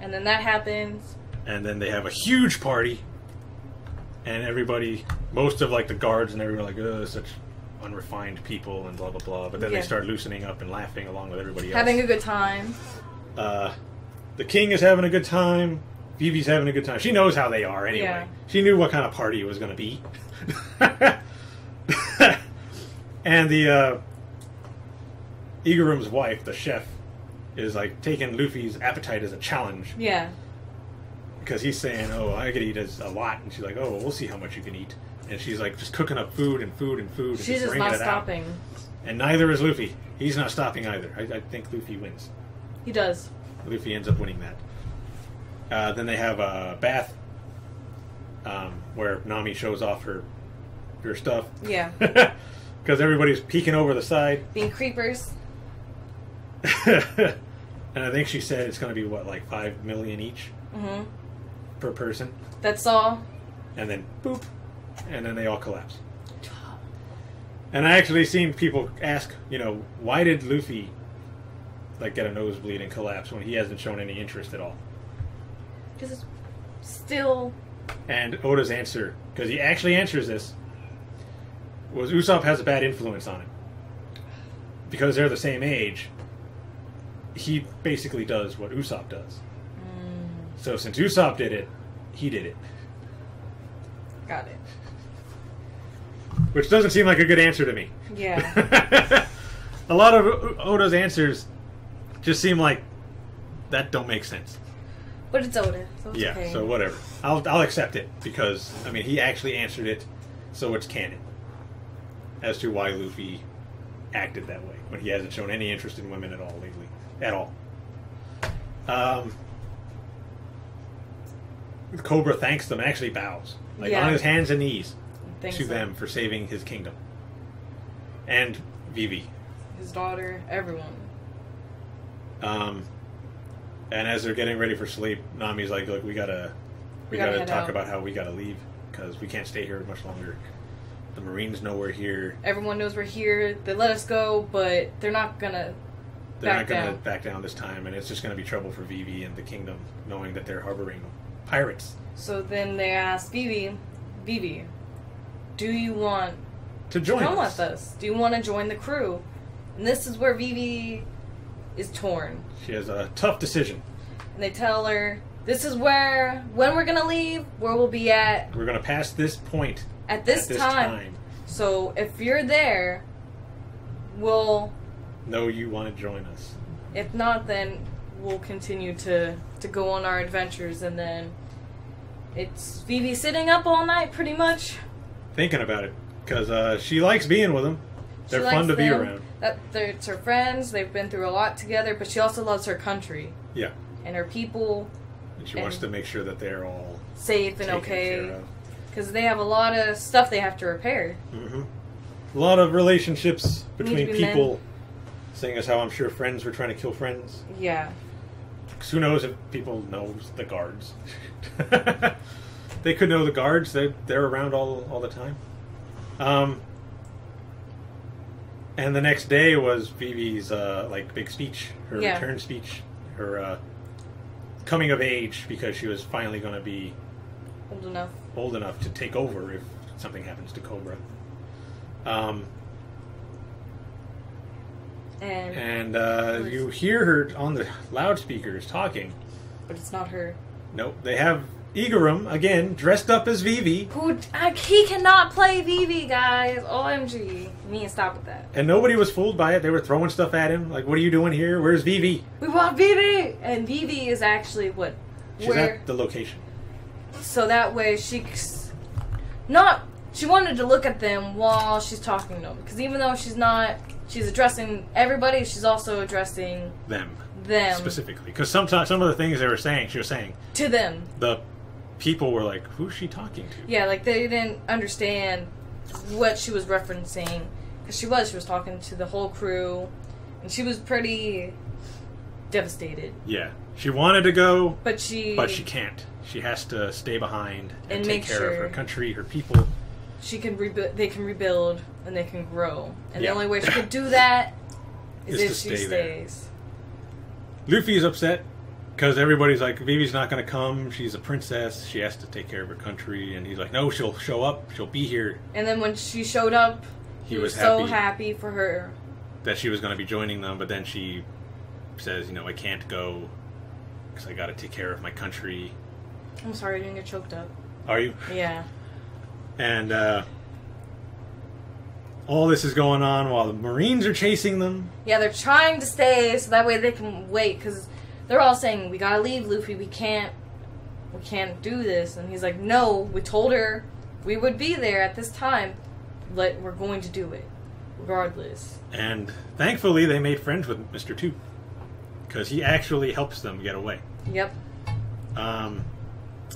And then that happens. And then they have a huge party. And everybody, most of the guards and everyone are like, oh, such unrefined people and blah, blah, blah. But then they start loosening up and laughing along with everybody else. Having a good time. The king is having a good time. Vivi's having a good time. She knows how they are anyway. Yeah. She knew what kind of party it was going to be. And the Igorum's wife, the chef, is taking Luffy's appetite as a challenge. Yeah. Because he's saying, oh, I could eat a lot. And she's like, oh, well, we'll see how much you can eat. And she's just cooking up food and food and food. She's and just not stopping. And neither is Luffy. He's not stopping either. I think Luffy wins. He does. Luffy ends up winning that. Then they have a bath where Nami shows off her stuff. Yeah. Because everybody's peeking over the side. Being creepers. And I think she said it's going to be, 5 million each? Mm-hmm. Per person. That's all. And then, boop. And then they all collapse. And I actually seen people ask, why did Luffy, get a nosebleed and collapse when he hasn't shown any interest at all? Because it's still... And Oda's answer, because he actually answers this, was Usopp has a bad influence on him. Because they're the same age, he basically does what Usopp does. So since Usopp did it, he did it. Got it. Which doesn't seem like a good answer to me. Yeah. A lot of Oda's answers just seem like that don't make sense. But it's Oda, so it's Yeah, okay. so whatever. I'll accept it because, I mean, he actually answered it, so it's canon as to why Luffy acted that way when he hasn't shown any interest in women at all lately. At all. Cobra thanks them, actually bows. Like on his hands and knees to them for saving his kingdom. And Vivi. His daughter, everyone. And as they're getting ready for sleep, Nami's like, look, we gotta talk about how we gotta leave because we can't stay here much longer. The Marines know we're here. Everyone knows we're here. They let us go, but they're not gonna back down this time, and it's just gonna be trouble for Vivi and the kingdom, knowing that they're harboring pirates. So then they ask Vivi, do you want to join come with us? Do you want to join the crew? And this is where Vivi is torn. She has a tough decision. And they tell her, this is when we're going to leave, where we'll be at. We're going to pass this point. At this time. So if you're there, we'll... know you want to join us. If not, then we'll continue to go on our adventures. And then it's Vivi sitting up all night, pretty much. Thinking about it. Because she likes being with them. They're fun to be around. It's her friends. They've been through a lot together, but she also loves her country. Yeah. And her people. And she wants to make sure that they're all safe and okay. Because they have a lot of stuff they have to repair. Mm-hmm. A lot of relationships between people. Seeing as how I'm sure friends were trying to kill friends. Yeah. Because who knows if people know the guards. They could know the guards. They're around all the time. And the next day was Vivi's big speech, her return speech, her coming of age because she was finally going to be old enough to take over if something happens to Cobra. And you hear her on the loudspeakers talking, but it's not her. Nope, they have Igaram, again, dressed up as Vivi. He cannot play Vivi, guys. OMG. You need to stop with that. And nobody was fooled by it. They were throwing stuff at him. Like, what are you doing here? Where's Vivi? We want Vivi! And Vivi is actually She's at the location. So that way she wanted to look at them while she's talking to them. Because even though she's addressing everybody, she's also addressing them specifically. Because some of the things she was saying to them. The people were like, who's she talking to? Yeah, like they didn't understand what she was referencing. Because she was talking to the whole crew. And she was pretty devastated. Yeah. She wanted to go, but she can't. She has to stay behind and take make care of her country, her people. They can rebuild and they can grow. And the only way she could do that is if she stays. Luffy's upset because everybody's like, Vivi's not going to come. She's a princess. She has to take care of her country. And he's like, no, she'll show up. She'll be here. And then when she showed up, he was so happy for her. That she was going to be joining them. But then she says, I can't go because I got to take care of my country. I'm sorry, I didn't get choked up. Are you? Yeah. And all this is going on while the Marines are chasing them. Yeah, they're trying to stay so that way they can wait, because they're all saying, we gotta leave, Luffy, we can't do this. And he's like, no, we told her we would be there at this time, but we're going to do it, regardless. And thankfully they made friends with Mr. 2, because he actually helps them get away. Yep.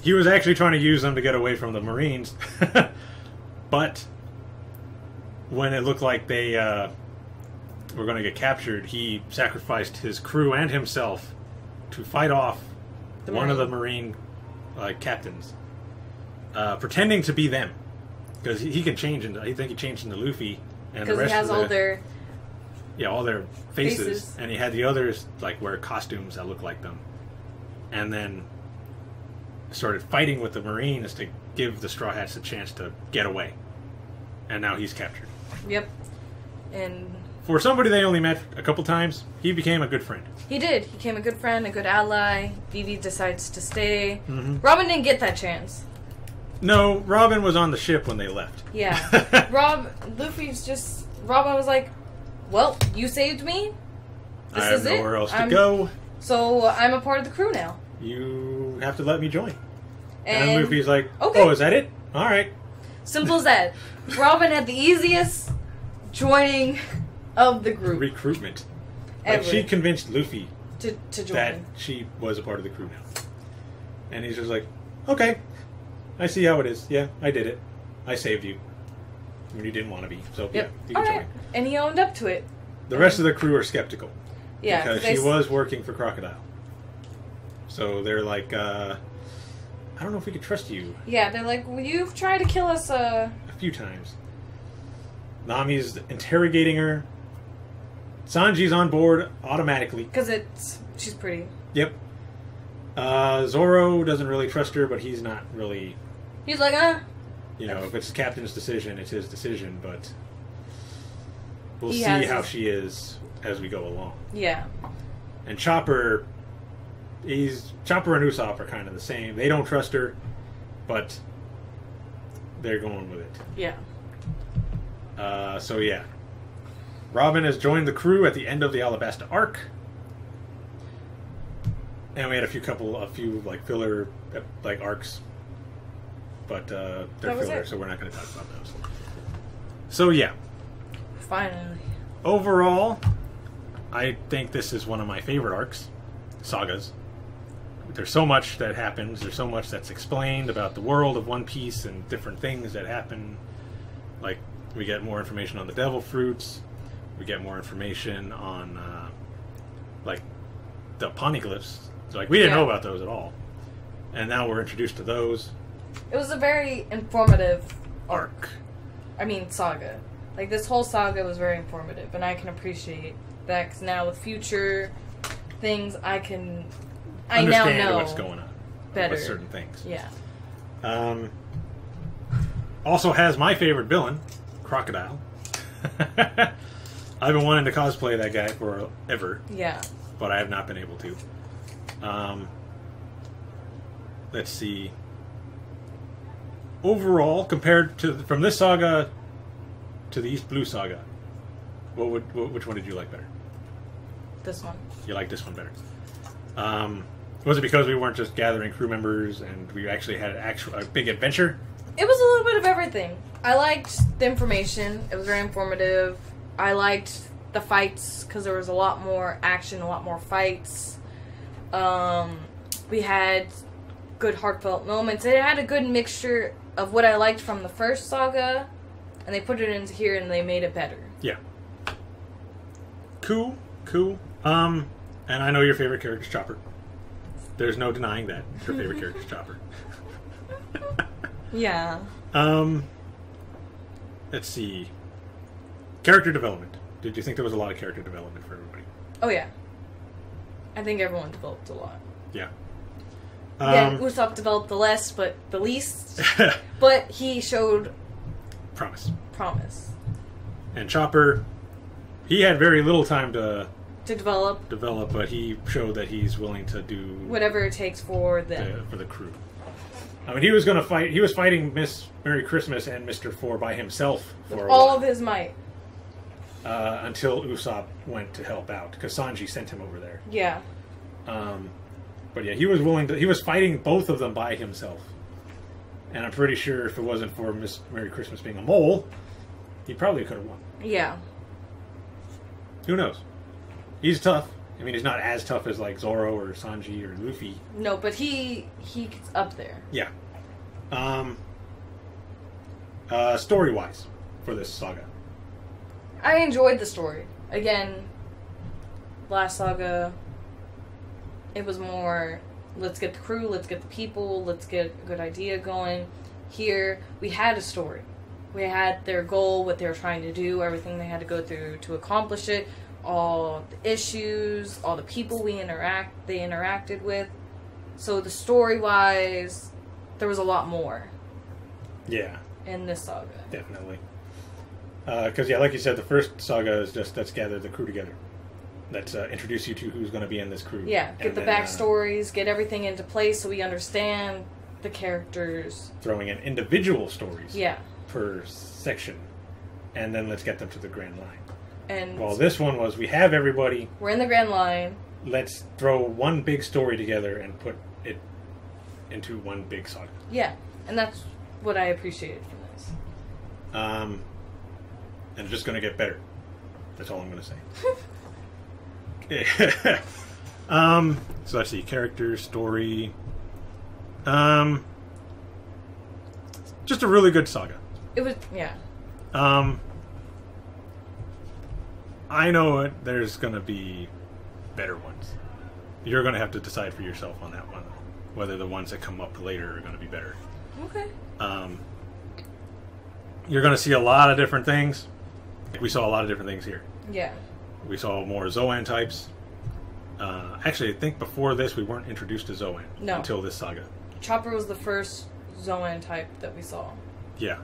He was actually trying to use them to get away from the Marines, but when it looked like they were going to get captured, he sacrificed his crew and himself to fight off one of the Marine captains, pretending to be them, because he can change into. I think he changed into Luffy, and the rest he has all their faces, and he had the others wear costumes that look like them, and then started fighting with the Marines to give the Straw Hats a chance to get away. And now he's captured. Yep. And for somebody they only met a couple times, he became a good friend. He did. He became a good friend, a good ally. Vivi decides to stay. Mm-hmm. Robin didn't get that chance. No, Robin was on the ship when they left. Yeah. Robin was like, well, you saved me. I have nowhere else to go. So I'm a part of the crew now. You have to let me join. And Luffy's like, okay. Oh, is that it? All right. Simple as that. Robin had the easiest joining of the group. Recruitment. Ever. Like, she convinced Luffy to join. that she was a part of the crew now. And he's just like, okay, I see how it is. Yeah, I did it. I saved you when you didn't want to be. So, yep. yeah, you can join. And he owned up to it. The rest of the crew are skeptical. Yeah. Because she was working for Crocodile. So they're like, I don't know if we could trust you. Yeah, they're like, well, you've tried to kill us a few times. Nami's interrogating her. Sanji's on board automatically. Because she's pretty. Yep. Zoro doesn't really trust her, but he's not really... He's like, You know, if it's the captain's decision, it's his decision, but... We'll see how she is as we go along. Yeah. And Chopper... Chopper and Usopp are kind of the same. They don't trust her, but they're going with it. Yeah. So yeah. Robin has joined the crew at the end of the Alabasta arc. And we had a few like filler like arcs. But they're filler, so we're not going to talk about those. So yeah. Finally. Overall, I think this is one of my favorite arcs. Sagas. There's so much that happens. There's so much that's explained about the world of One Piece and different things that happen. Like, we get more information on the devil fruits. We get more information on, like, the poneglyphs. So, like, we didn't know about those at all. And now we're introduced to those. It was a very informative arc. I mean, saga. Like, this whole saga was very informative, and I can appreciate that, because now with future things, I now know what's going on better with certain things. Yeah. Also has my favorite villain, Crocodile. I've been wanting to cosplay that guy forever. Yeah. But I have not been able to. Let's see. Overall, compared to from this saga to the East Blue Saga, which one did you like better? This one. You like this one better. Was it because we weren't just gathering crew members and we actually had a big adventure? It was a little bit of everything. I liked the information. It was very informative. I liked the fights because there was a lot more action, a lot more fights. We had good heartfelt moments. It had a good mixture of what I liked from the first saga, and they put it into here and they made it better. Yeah. Cool. And I know your favorite character is Chopper. There's no denying that. Your favorite character is Chopper. Yeah. Let's see. Character development. Did you think there was a lot of character development for everybody? Oh, yeah. I think everyone developed a lot. Yeah. Usopp developed the least, but he showed promise. And Chopper, he had very little time to develop, but he showed that he's willing to do whatever it takes for them, for the crew. I mean, he was going to fight. He was fighting Miss Merry Christmas and Mr. Four by himself for all of his might, until Usopp went to help out because Sanji sent him over there. Yeah. But yeah, he was willing to. He was fighting both of them by himself, and I'm pretty sure if it wasn't for Miss Merry Christmas being a mole, he probably could have won. Yeah. Who knows? He's tough. I mean, he's not as tough as like Zoro or Sanji or Luffy. No, but he's up there. Yeah. Story-wise, for this saga, I enjoyed the story. Again, last saga, it was more, let's get the crew, let's get the people, let's get a good idea going. Here, we had a story. We had their goal, what they were trying to do, everything they had to go through to accomplish it, all the issues, all the people they interacted with. So the story-wise, there was a lot more. Yeah. In this saga. Definitely. Because, yeah, like you said, the first saga is just let's gather the crew together. Let's introduce you to who's going to be in this crew. Yeah, get the backstories, get everything into place so we understand the characters. Throwing in individual stories. Yeah. Per section. And then let's get them to the grand line. And well, this one was we have everybody. We're in the grand line. Let's throw one big story together and put it into one big saga. Yeah, and that's what I appreciated from this. And it's just going to get better. That's all I'm going to say. So let's see. Character, story. Just a really good saga. It was, yeah. I know there's going to be better ones. You're going to have to decide for yourself on that one, whether the ones that come up later are going to be better. Okay. You're going to see a lot of different things. We saw a lot of different things here. Yeah. We saw more Zoan types. Actually, I think before this we weren't introduced to Zoan until this saga. Chopper was the first Zoan type that we saw. Yeah.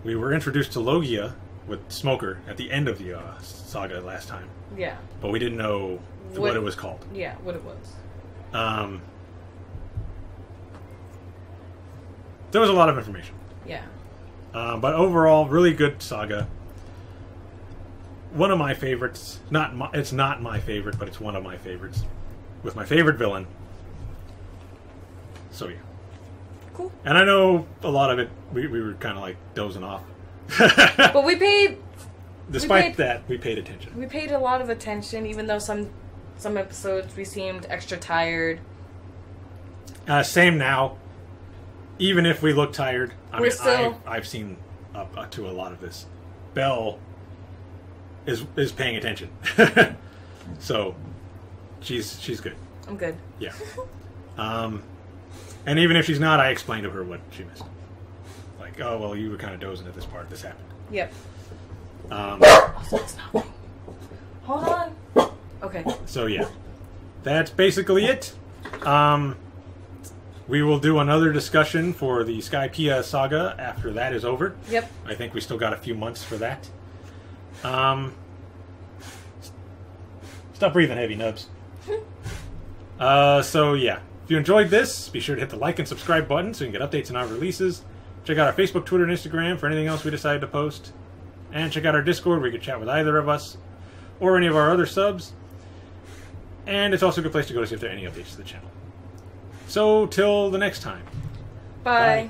We were introduced to Logia with Smoker at the end of the saga last time. Yeah. But we didn't know what it was called. Yeah, what it was. There was a lot of information. Yeah. But overall, really good saga. One of my favorites. It's not my favorite, but it's one of my favorites. With my favorite villain. So, yeah. Cool. And I know a lot of it, we were kind of like dozing off. But we paid... Despite that, we paid attention. We paid a lot of attention, even though some episodes we seemed extra tired. Same now. Even if we look tired, I've seen up to a lot of this. Belle is paying attention, so she's good. I'm good. Yeah. And even if she's not, I explained to her what she missed. Like, oh well, you were kind of dozing at this part. This happened. Yep. Hold on. Okay. So yeah, that's basically it. We will do another discussion for the Skypiea saga after that is over. Yep. I think we still got a few months for that. Stop breathing heavy, Nubs. So yeah, if you enjoyed this, be sure to hit the like and subscribe button so you can get updates on our releases. Check out our Facebook, Twitter, and Instagram for anything else we decide to post. And check out our Discord where you can chat with either of us or any of our other subs. And it's also a good place to go to see if there are any updates to the channel. So, till the next time. Bye. Bye.